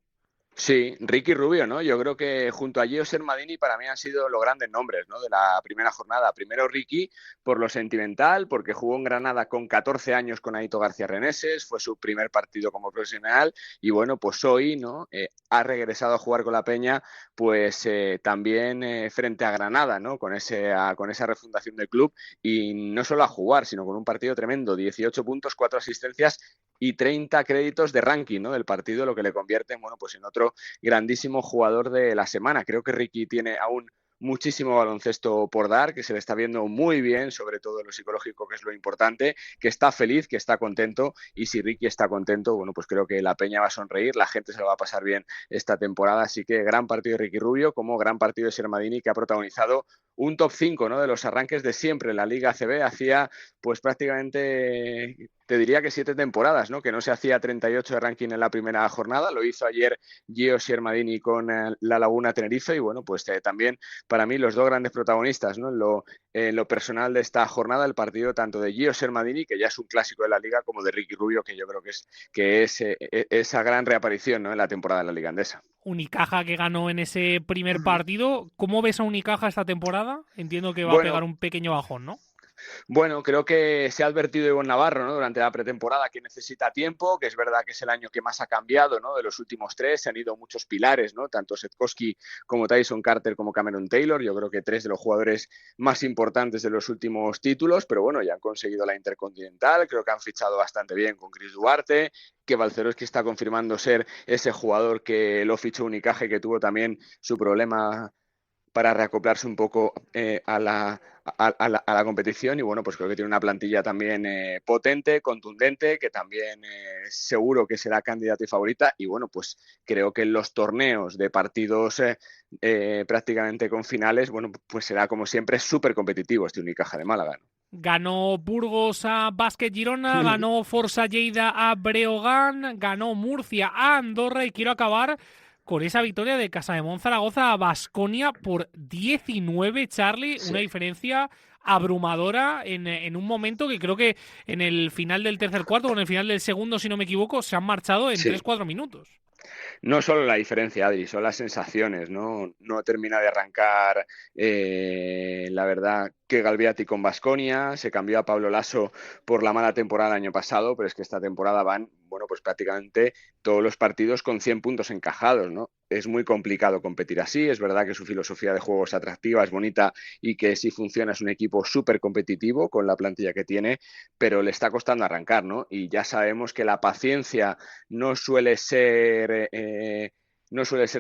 Sí, Ricky Rubio, ¿no? Yo creo que junto a Gio Sermadini para mí han sido los grandes nombres, ¿no?, de la primera jornada. Primero Ricky, por lo sentimental, porque jugó en Granada con 14 años con Aito García Reneses, fue su primer partido como profesional, y bueno, pues hoy, ¿no?, ha regresado a jugar con la Peña, pues también frente a Granada, ¿no?, con esa refundación del club, y no solo a jugar, sino con un partido tremendo, 18 puntos, 4 asistencias y 30 créditos de ranking, ¿no?, del partido, lo que le convierte, bueno, pues en otro grandísimo jugador de la semana. Creo que Ricky tiene aún muchísimo baloncesto por dar, que se le está viendo muy bien, sobre todo lo psicológico, que es lo importante, que está feliz, que está contento, y si Ricky está contento, bueno, pues creo que la Peña va a sonreír, la gente se lo va a pasar bien esta temporada, así que gran partido de Ricky Rubio, como gran partido de Sermadini, que ha protagonizado un top 5, ¿no?, de los arranques de siempre en la Liga ACB. Hacía pues prácticamente, te diría que 7 temporadas, ¿no?, que no se hacía 38 de ranking en la primera jornada. Lo hizo ayer Gio Sermadini con la Laguna Tenerife, y bueno, pues también para mí los 2 grandes protagonistas, ¿no?, en lo personal de esta jornada, el partido tanto de Gio Sermadini, que ya es un clásico de la Liga, como de Ricky Rubio, que yo creo que es esa gran reaparición, ¿no?, en la temporada de la Liga Endesa. Unicaja, que ganó en ese primer partido. ¿Cómo ves a Unicaja esta temporada? Entiendo que va a pegar un pequeño bajón, ¿no? Bueno, creo que se ha advertido Ivonne Navarro, ¿no?, durante la pretemporada, que necesita tiempo, que es verdad que es el año que más ha cambiado, ¿no?, de los últimos 3, se han ido muchos pilares, ¿no?, tanto Setkowski como Tyson Carter como Cameron Taylor, yo creo que 3 de los jugadores más importantes de los últimos títulos, pero bueno, ya han conseguido la Intercontinental, creo que han fichado bastante bien con Chris Duarte, que Balcerowski está confirmando ser ese jugador que lo fichó Unicaja y que tuvo también su problema para reacoplarse un poco a la competición, y bueno, pues creo que tiene una plantilla también potente, contundente, que también seguro que será candidata y favorita, y bueno, pues creo que en los torneos de partidos prácticamente con finales, bueno, pues será como siempre súper competitivo este Unicaja de Málaga, ¿no? Ganó Burgos a Básquet Girona, ganó Forza Lleida a Breogán, ganó Murcia a Andorra y quiero acabar con esa victoria de Casademont Zaragoza a Baskonia por 19, Charlie, una diferencia abrumadora en un momento que creo que en el final del tercer cuarto o en el final del segundo, si no me equivoco, se han marchado en 3-4 minutos. No solo la diferencia, Adri, son las sensaciones, ¿no? No termina de arrancar, la verdad, que Galbiati con Baskonia, se cambió a Pablo Laso por la mala temporada el año pasado, pero es que esta temporada van, bueno, pues prácticamente todos los partidos con 100 puntos encajados, ¿no? Es muy complicado competir así, es verdad que su filosofía de juego es atractiva, es bonita y que si funciona es un equipo súper competitivo con la plantilla que tiene, pero le está costando arrancar, ¿no? Y ya sabemos que la paciencia no suele ser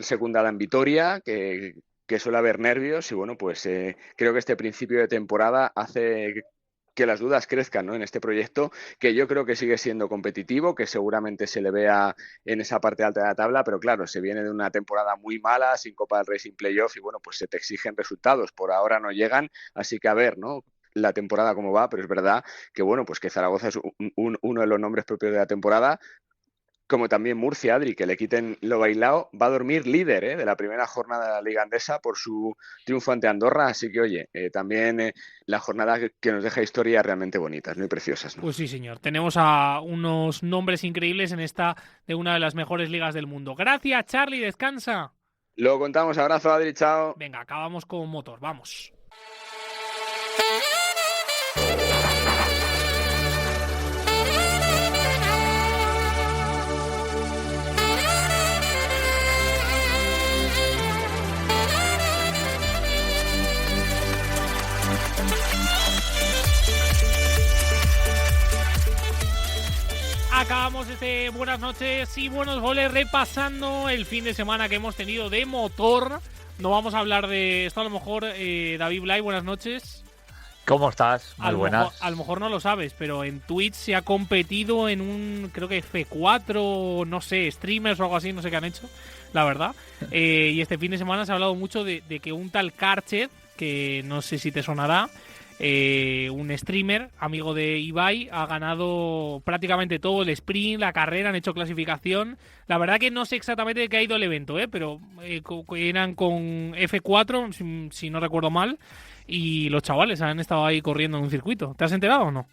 secundada en victoria, que suele haber nervios y bueno, pues creo que este principio de temporada hace que las dudas crezcan, ¿no? En este proyecto, que yo creo que sigue siendo competitivo, que seguramente se le vea en esa parte alta de la tabla, pero claro, se viene de una temporada muy mala, sin Copa del Rey, sin playoff, y bueno, pues se te exigen resultados. Por ahora no llegan, así que a ver, ¿no? La temporada cómo va, pero es verdad que bueno, pues que Zaragoza es uno de los nombres propios de la temporada, como también Murcia, Adri, que le quiten lo bailado, va a dormir líder de la primera jornada de la Liga Andesa por su triunfo ante Andorra, así que oye, también la jornada que nos deja historias realmente bonitas, ¿no? Y preciosas, ¿no? Pues sí, señor, tenemos a unos nombres increíbles en esta de una de las mejores ligas del mundo. Gracias, Charlie, descansa. Lo contamos, abrazo, Adri, chao. Venga, acabamos con motor, vamos. Acabamos este buenas noches y buenos goles repasando el fin de semana que hemos tenido de motor. No vamos a hablar de esto a lo mejor, David Blay, buenas noches. ¿Cómo estás? Muy buenas. A lo mejor no lo sabes, pero en Twitch se ha competido en un, creo que F4, no sé, streamers o algo así, no sé qué han hecho, la verdad. Y este fin de semana se ha hablado mucho de que un tal Karched, que no sé si te sonará, un streamer, amigo de Ibai, ha ganado prácticamente todo el sprint, la carrera, han hecho clasificación. La verdad que no sé exactamente de qué ha ido el evento, pero eran con F4, si no recuerdo mal, y los chavales han estado ahí corriendo en un circuito. ¿Te has enterado o no?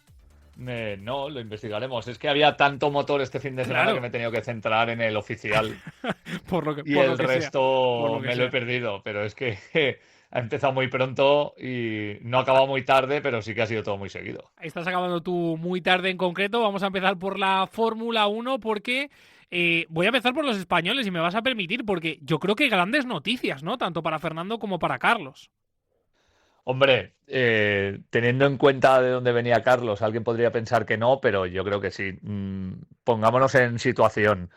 No, lo investigaremos. Es que había tanto motor este fin de semana que me he tenido que centrar en el oficial. Y el resto me lo he perdido, pero es que ha empezado muy pronto y no ha acabado muy tarde, pero sí que ha sido todo muy seguido. Estás acabando tú muy tarde en concreto. Vamos a empezar por la Fórmula 1 porque voy a empezar por los españoles y me vas a permitir porque yo creo que hay grandes noticias, ¿no? Tanto para Fernando como para Carlos. Hombre, teniendo en cuenta de dónde venía Carlos, alguien podría pensar que no, pero yo creo que sí. Pongámonos en situación.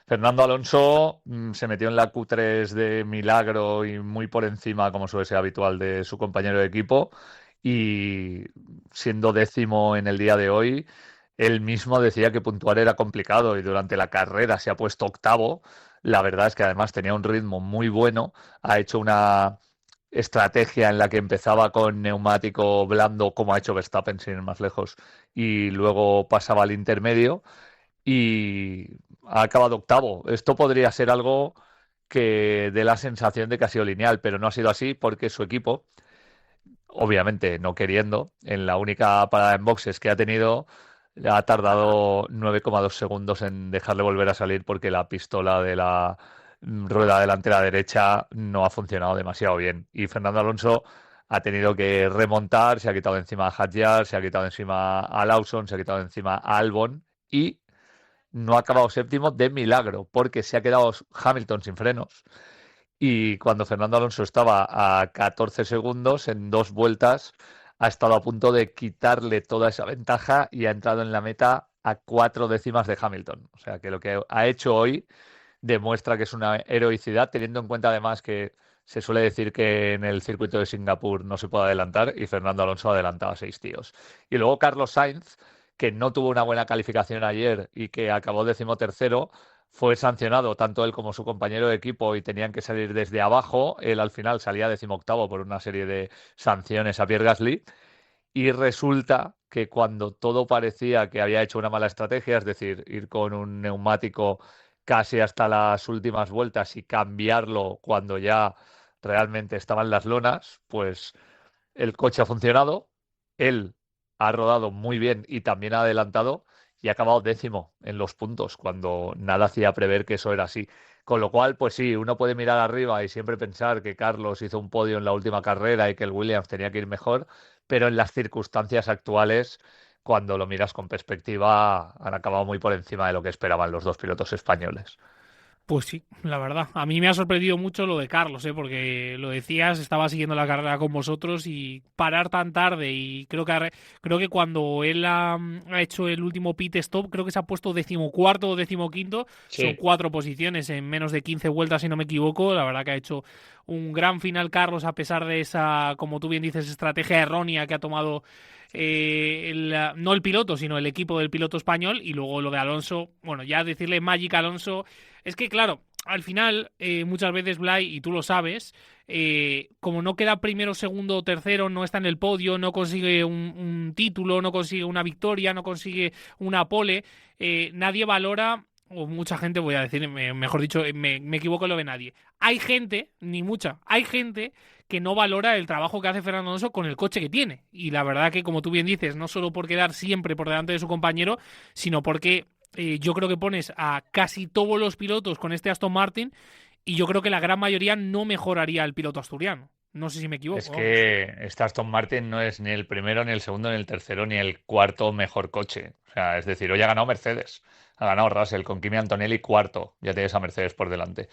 Fernando Alonso se metió en la Q3 de milagro y muy por encima, como suele ser habitual, de su compañero de equipo, y siendo 10º en el día de hoy, él mismo decía que puntuar era complicado y durante la carrera se ha puesto 8º. La verdad es que además tenía un ritmo muy bueno, ha hecho una estrategia en la que empezaba con neumático blando, como ha hecho Verstappen sin ir más lejos, y luego pasaba al intermedio y ha acabado 8º. Esto podría ser algo que dé la sensación de que ha sido lineal, pero no ha sido así porque su equipo, obviamente no queriendo, en la única parada en boxes que ha tenido, ha tardado 9,2 segundos en dejarle volver a salir porque la pistola de la rueda delantera derecha no ha funcionado demasiado bien. Y Fernando Alonso ha tenido que remontar, se ha quitado encima a Hadjar, se ha quitado encima a Lawson, se ha quitado encima a Albon y no ha acabado 7º de milagro porque se ha quedado Hamilton sin frenos. Y cuando Fernando Alonso estaba a 14 segundos, en 2 vueltas, ha estado a punto de quitarle toda esa ventaja y ha entrado en la meta a 4 décimas de Hamilton. O sea que lo que ha hecho hoy demuestra que es una heroicidad, teniendo en cuenta además que se suele decir que en el circuito de Singapur no se puede adelantar y Fernando Alonso adelantaba a 6 tíos. Y luego Carlos Sainz, que no tuvo una buena calificación ayer y que acabó 13º, fue sancionado tanto él como su compañero de equipo y tenían que salir desde abajo. Él al final salía 18º por una serie de sanciones a Pierre Gasly y resulta que cuando todo parecía que había hecho una mala estrategia, es decir, ir con un neumático casi hasta las últimas vueltas y cambiarlo cuando ya realmente estaban las lonas, pues el coche ha funcionado, él ha rodado muy bien y también ha adelantado y ha acabado 10º en los puntos, cuando nada hacía prever que eso era así. Con lo cual, pues sí, uno puede mirar arriba y siempre pensar que Carlos hizo un podio en la última carrera y que el Williams tenía que ir mejor, pero en las circunstancias actuales, cuando lo miras con perspectiva, han acabado muy por encima de lo que esperaban los dos pilotos españoles. Pues sí, la verdad. A mí me ha sorprendido mucho lo de Carlos, porque lo decías, estaba siguiendo la carrera con vosotros y parar tan tarde, y creo que cuando él ha hecho el último pit stop, creo que se ha puesto 14º o 15º, Sí. son 4 posiciones en menos de 15 vueltas, si no me equivoco. La verdad que ha hecho un gran final Carlos, a pesar de esa, como tú bien dices, estrategia errónea que ha tomado no el piloto, sino el equipo del piloto español. Y luego lo de Alonso, bueno, ya decirle Magic Alonso, es que claro, al final muchas veces, Blay, y tú lo sabes, como no queda primero, segundo o tercero, no está en el podio, no consigue un título, no consigue una victoria, no consigue una pole, nadie valora, o mucha gente, voy a decir, mejor dicho, me equivoco, lo de nadie. Hay gente, ni mucha, hay gente que no valora el trabajo que hace Fernando Alonso con el coche que tiene. Y la verdad que, como tú bien dices, no solo por quedar siempre por delante de su compañero, sino porque yo creo que pones a casi todos los pilotos con este Aston Martin y yo creo que la gran mayoría no mejoraría el piloto asturiano. No sé si me equivoco. Es que este Aston Martin no es ni el primero, ni el segundo, ni el tercero, ni el cuarto mejor coche. O sea, es decir, hoy ha ganado Mercedes, ha ganado Russell con Kimi Antonelli cuarto, ya tienes a Mercedes por delante.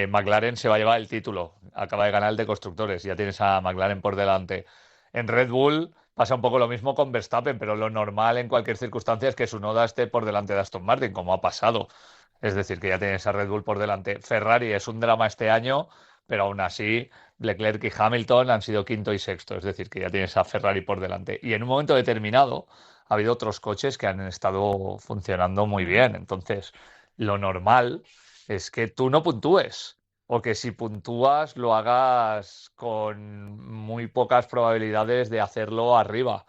McLaren se va a llevar el título, acaba de ganar el de constructores, ya tienes a McLaren por delante. En Red Bull pasa un poco lo mismo con Verstappen, pero lo normal en cualquier circunstancia es que su Noda esté por delante de Aston Martin, como ha pasado. Es decir, que ya tienes a Red Bull por delante. Ferrari es un drama este año, pero aún así Leclerc y Hamilton han sido quinto y sexto, es decir, que ya tienes a Ferrari por delante. Y en un momento determinado ha habido otros coches que han estado funcionando muy bien. Entonces, lo normal es que tú no puntúes, o que si puntúas lo hagas con muy pocas probabilidades de hacerlo arriba.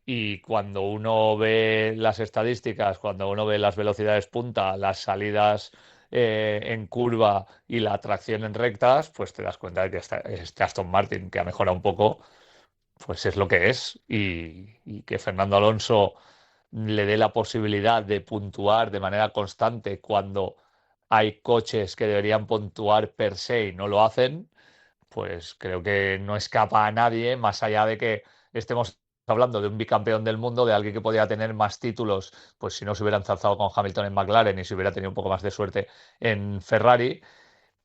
Y cuando uno ve las estadísticas, cuando uno ve las velocidades punta, las salidas en curva y la tracción en rectas, pues te das cuenta de que este Aston Martin, que ha mejorado un poco, pues es lo que es. Y que Fernando Alonso le dé la posibilidad de puntuar de manera constante cuando hay coches que deberían puntuar per se y no lo hacen, pues creo que no escapa a nadie, más allá de que estemos hablando de un bicampeón del mundo, de alguien que podía tener más títulos, pues si no se hubiera enzarzado con Hamilton en McLaren y si hubiera tenido un poco más de suerte en Ferrari.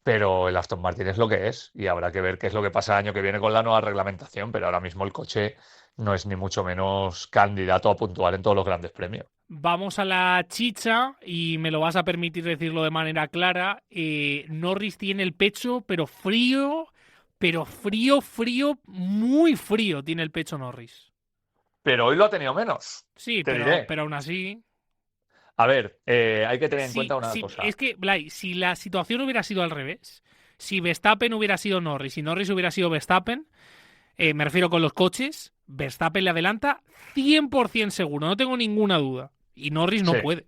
Pero el Aston Martin es lo que es y habrá que ver qué es lo que pasa el año que viene con la nueva reglamentación, pero ahora mismo el coche no es ni mucho menos candidato a puntuar en todos los grandes premios. Vamos a la chicha y me lo vas a permitir decirlo de manera clara. Norris tiene el pecho, pero frío, muy frío tiene el pecho Norris. Pero hoy lo ha tenido menos. Sí, te diré. pero aún así... A ver, hay que tener en cuenta una cosa. Es que, Blay, si la situación hubiera sido al revés, si Verstappen hubiera sido Norris y Norris hubiera sido Verstappen, me refiero con los coches, Verstappen le adelanta 100% seguro, no tengo ninguna duda. Y Norris no puede.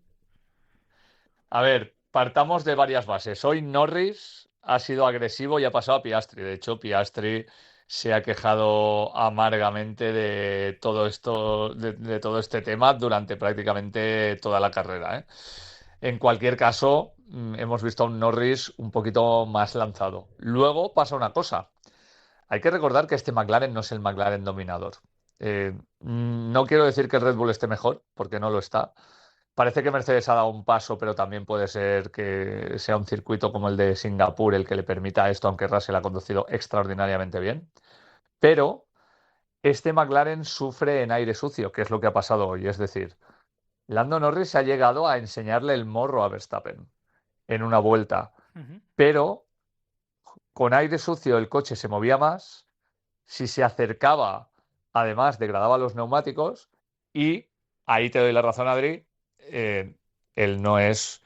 A ver, partamos de varias bases. Hoy Norris ha sido agresivo y ha pasado a Piastri. De hecho, Piastri se ha quejado amargamente de todo esto, de todo este tema durante prácticamente toda la carrera, ¿eh? En cualquier caso, hemos visto a un Norris un poquito más lanzado. Luego pasa una cosa. Hay que recordar que este McLaren no es el McLaren dominador. No quiero decir que el Red Bull esté mejor, porque no lo está. Parece que Mercedes ha dado un paso, pero también puede ser que sea un circuito como el de Singapur el que le permita esto, aunque Russell ha conducido extraordinariamente bien. Pero este McLaren sufre en aire sucio, que es lo que ha pasado hoy. Es decir, Lando Norris ha llegado a enseñarle el morro a Verstappen en una vuelta, pero con aire sucio el coche se movía más, si se acercaba, además degradaba los neumáticos y, ahí te doy la razón, Adri, él no es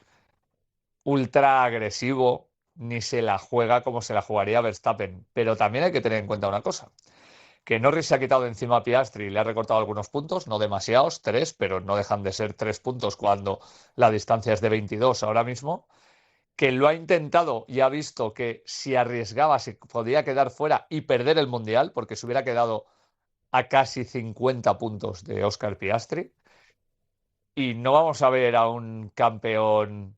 ultra agresivo ni se la juega como se la jugaría Verstappen. Pero también hay que tener en cuenta una cosa, Que Norris se ha quitado de encima a Piastri y le ha recortado algunos puntos, no demasiados, 3, pero no dejan de ser 3 puntos cuando la distancia es de 22 ahora mismo. Que lo ha intentado y ha visto que si arriesgaba se podía quedar fuera y perder el Mundial, porque se hubiera quedado a casi 50 puntos de Oscar Piastri. Y no vamos a ver a un campeón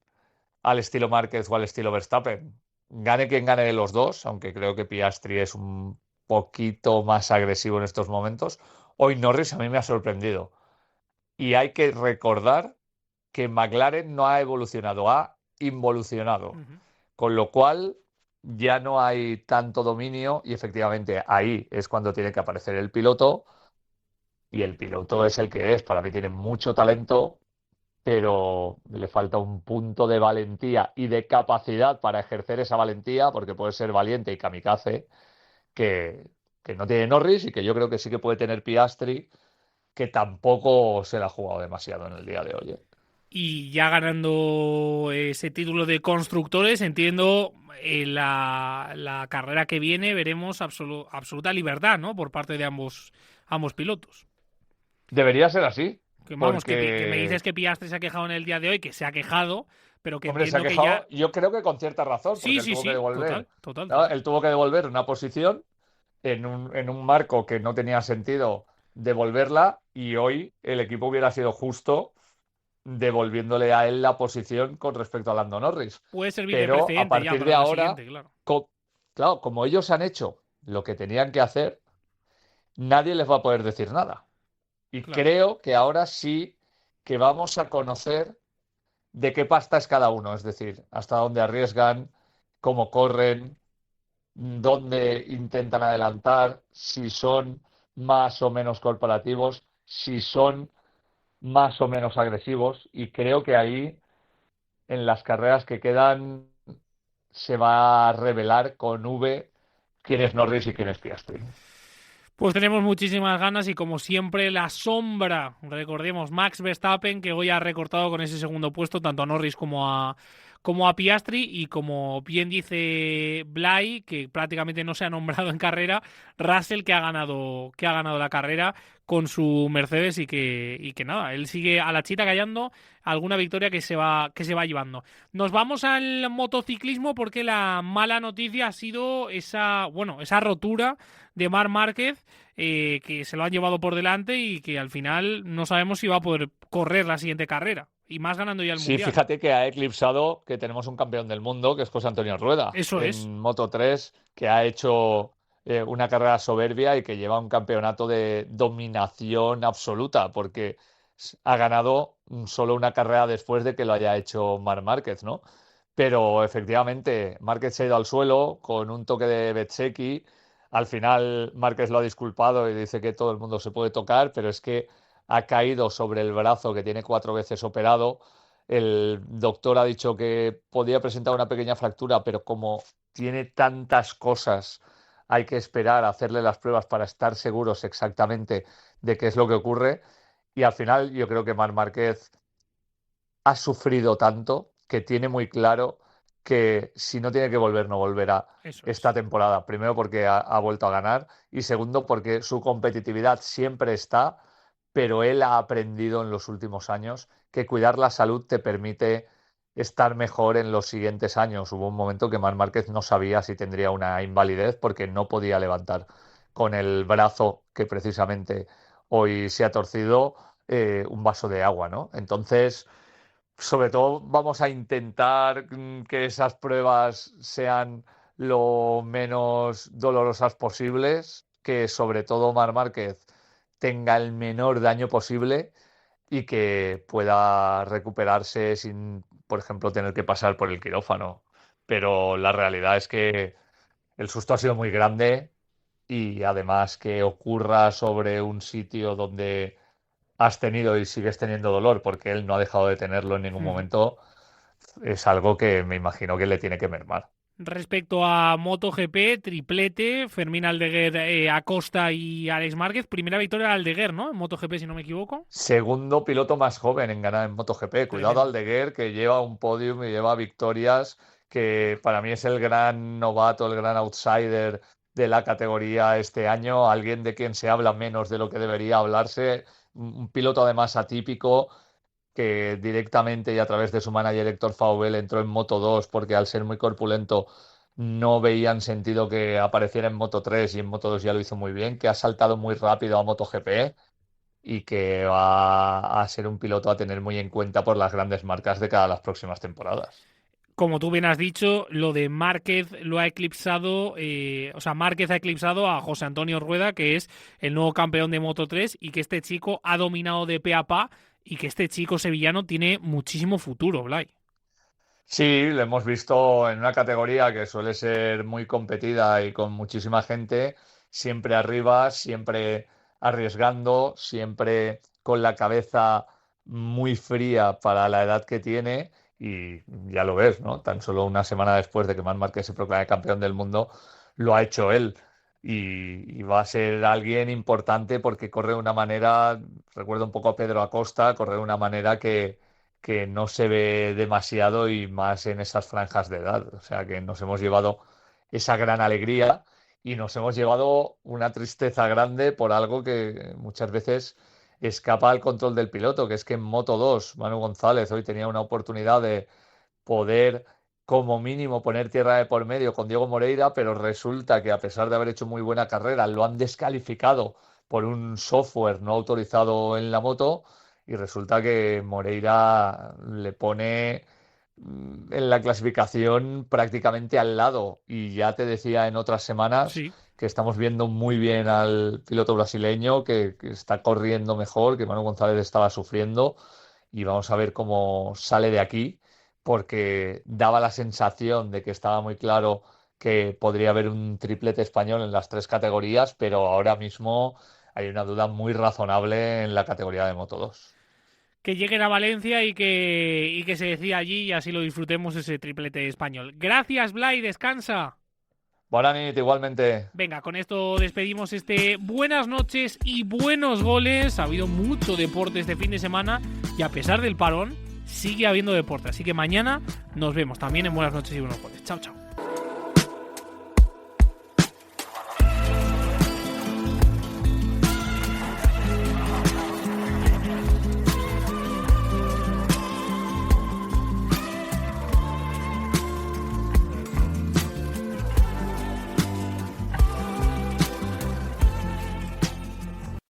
al estilo Márquez o al estilo Verstappen. Gane quien gane de los dos, aunque creo que Piastri es un poquito más agresivo en estos momentos. Hoy Norris a mí me ha sorprendido. Y hay que recordar que McLaren no ha evolucionado, ha involucionado. Con lo cual ya no hay tanto dominio y efectivamente ahí es cuando tiene que aparecer el piloto. Y el piloto es el que es. Para mí tiene mucho talento, pero le falta un punto de valentía y de capacidad para ejercer esa valentía, porque puede ser valiente y kamikaze, que no tiene Norris y que yo creo que sí que puede tener Piastri, que tampoco se la ha jugado demasiado en el día de hoy. Y ya ganando ese título de constructores, entiendo la carrera que viene veremos absoluta libertad, ¿no? Por parte de ambos pilotos. Debería ser así. Que, vamos, porque... que me dices que Piastri se ha quejado en el día de hoy, que se ha quejado, pero que Hombre, se ha quejado, que ya... yo creo que con cierta razón, porque él tuvo que devolver. Total. Él tuvo que devolver una posición en un marco que no tenía sentido devolverla, y hoy el equipo hubiera sido justo devolviéndole a él la posición con respecto a Lando Norris. Puede servir pero de precedente a partir ya de ahora, claro. Como ellos han hecho lo que tenían que hacer, nadie les va a poder decir nada. Y creo que ahora sí que vamos a conocer de qué pasta es cada uno, es decir, hasta dónde arriesgan, cómo corren, dónde intentan adelantar, si son más o menos corporativos, si son más o menos agresivos, y creo que ahí, en las carreras que quedan, se va a revelar con V quién es Norris y quién es Piastri. Pues tenemos muchísimas ganas y como siempre la sombra, recordemos, Max Verstappen, que hoy ha recortado con ese segundo puesto tanto a Norris como a Piastri, y como bien dice Blay, que prácticamente no se ha nombrado en carrera, Russell, que ha ganado la carrera con su Mercedes y que nada, él sigue a la chita callando alguna victoria que se va llevando. Nos vamos al motociclismo porque la mala noticia ha sido esa rotura de Marc Márquez, que se lo han llevado por delante y que al final no sabemos si va a poder correr la siguiente carrera. Y más ganando ya el Mundial. Sí, fíjate que ha eclipsado que tenemos un campeón del mundo, que es José Antonio Rueda. Eso es. En Moto3, que ha hecho una carrera soberbia y que lleva un campeonato de dominación absoluta, porque ha ganado solo una carrera después de que lo haya hecho Marc Márquez, ¿no? Pero efectivamente, Márquez se ha ido al suelo con un toque de Bezzecchi. Al final, Márquez lo ha disculpado y dice que todo el mundo se puede tocar, pero es que ha caído sobre el brazo que tiene 4 veces operado. El doctor ha dicho que podía presentar una pequeña fractura, pero como tiene tantas cosas, hay que esperar a hacerle las pruebas para estar seguros exactamente de qué es lo que ocurre. Y al final yo creo que Marc Márquez ha sufrido tanto que tiene muy claro que si no tiene que volver, no volverá esta temporada. Primero porque ha vuelto a ganar y segundo porque su competitividad siempre está, pero él ha aprendido en los últimos años que cuidar la salud te permite estar mejor en los siguientes años. Hubo un momento que Marc Márquez no sabía si tendría una invalidez porque no podía levantar con el brazo que precisamente hoy se ha torcido un vaso de agua, ¿no? Entonces, sobre todo vamos a intentar que esas pruebas sean lo menos dolorosas posibles, que sobre todo Marc Márquez tenga el menor daño posible y que pueda recuperarse sin, por ejemplo, tener que pasar por el quirófano. Pero la realidad es que el susto ha sido muy grande y además que ocurra sobre un sitio donde has tenido y sigues teniendo dolor, porque él no ha dejado de tenerlo en ningún momento, es algo que me imagino que le tiene que mermar. Respecto a MotoGP, triplete, Fermín Aldeguer, Acosta y Alex Márquez. Primera victoria de Aldeguer, ¿no? En MotoGP, si no me equivoco. Segundo piloto más joven en ganar en MotoGP. Cuidado Aldeguer, que lleva un podium y lleva victorias, que para mí es el gran novato, el gran outsider de la categoría este año, alguien de quien se habla menos de lo que debería hablarse, un piloto además atípico que directamente y a través de su manager Héctor Faubel entró en Moto2 porque al ser muy corpulento no veían sentido que apareciera en Moto3 y en Moto2 ya lo hizo muy bien, que ha saltado muy rápido a MotoGP y que va a ser un piloto a tener muy en cuenta por las grandes marcas de cada las próximas temporadas. Como tú bien has dicho, lo de Márquez lo ha eclipsado, Márquez ha eclipsado a José Antonio Rueda, que es el nuevo campeón de Moto3 y que este chico ha dominado de pe a pa y que este chico sevillano tiene muchísimo futuro, Blay. Sí, lo hemos visto en una categoría que suele ser muy competida y con muchísima gente, siempre arriba, siempre arriesgando, siempre con la cabeza muy fría para la edad que tiene. Y ya lo ves, ¿no? Tan solo una semana después de que Marc Márquez se proclame campeón del mundo, lo ha hecho él. Y va a ser alguien importante porque corre de una manera, recuerdo un poco a Pedro Acosta, corre de una manera que no se ve demasiado y más en esas franjas de edad. O sea que nos hemos llevado esa gran alegría y nos hemos llevado una tristeza grande por algo que muchas veces escapa al control del piloto, que es que en Moto2 Manu González hoy tenía una oportunidad de poder como mínimo poner tierra de por medio con Diego Moreira, pero resulta que a pesar de haber hecho muy buena carrera lo han descalificado por un software no autorizado en la moto y resulta que Moreira le pone en la clasificación prácticamente al lado. Y ya te decía en otras semanas que estamos viendo muy bien al piloto brasileño, que está corriendo mejor, que Manu González estaba sufriendo, y vamos a ver cómo sale de aquí, porque daba la sensación de que estaba muy claro que podría haber un triplete español en las 3 categorías, pero ahora mismo hay una duda muy razonable en la categoría de Moto2. Que lleguen a Valencia y que se decida allí y así lo disfrutemos ese triplete español. Gracias, Blay, descansa. Buenas noches, igualmente. Venga, con esto despedimos este buenas noches y buenos goles. Ha habido mucho deporte este fin de semana y a pesar del parón sigue habiendo deporte. Así que mañana nos vemos también en buenas noches y buenos goles. Chao, chao.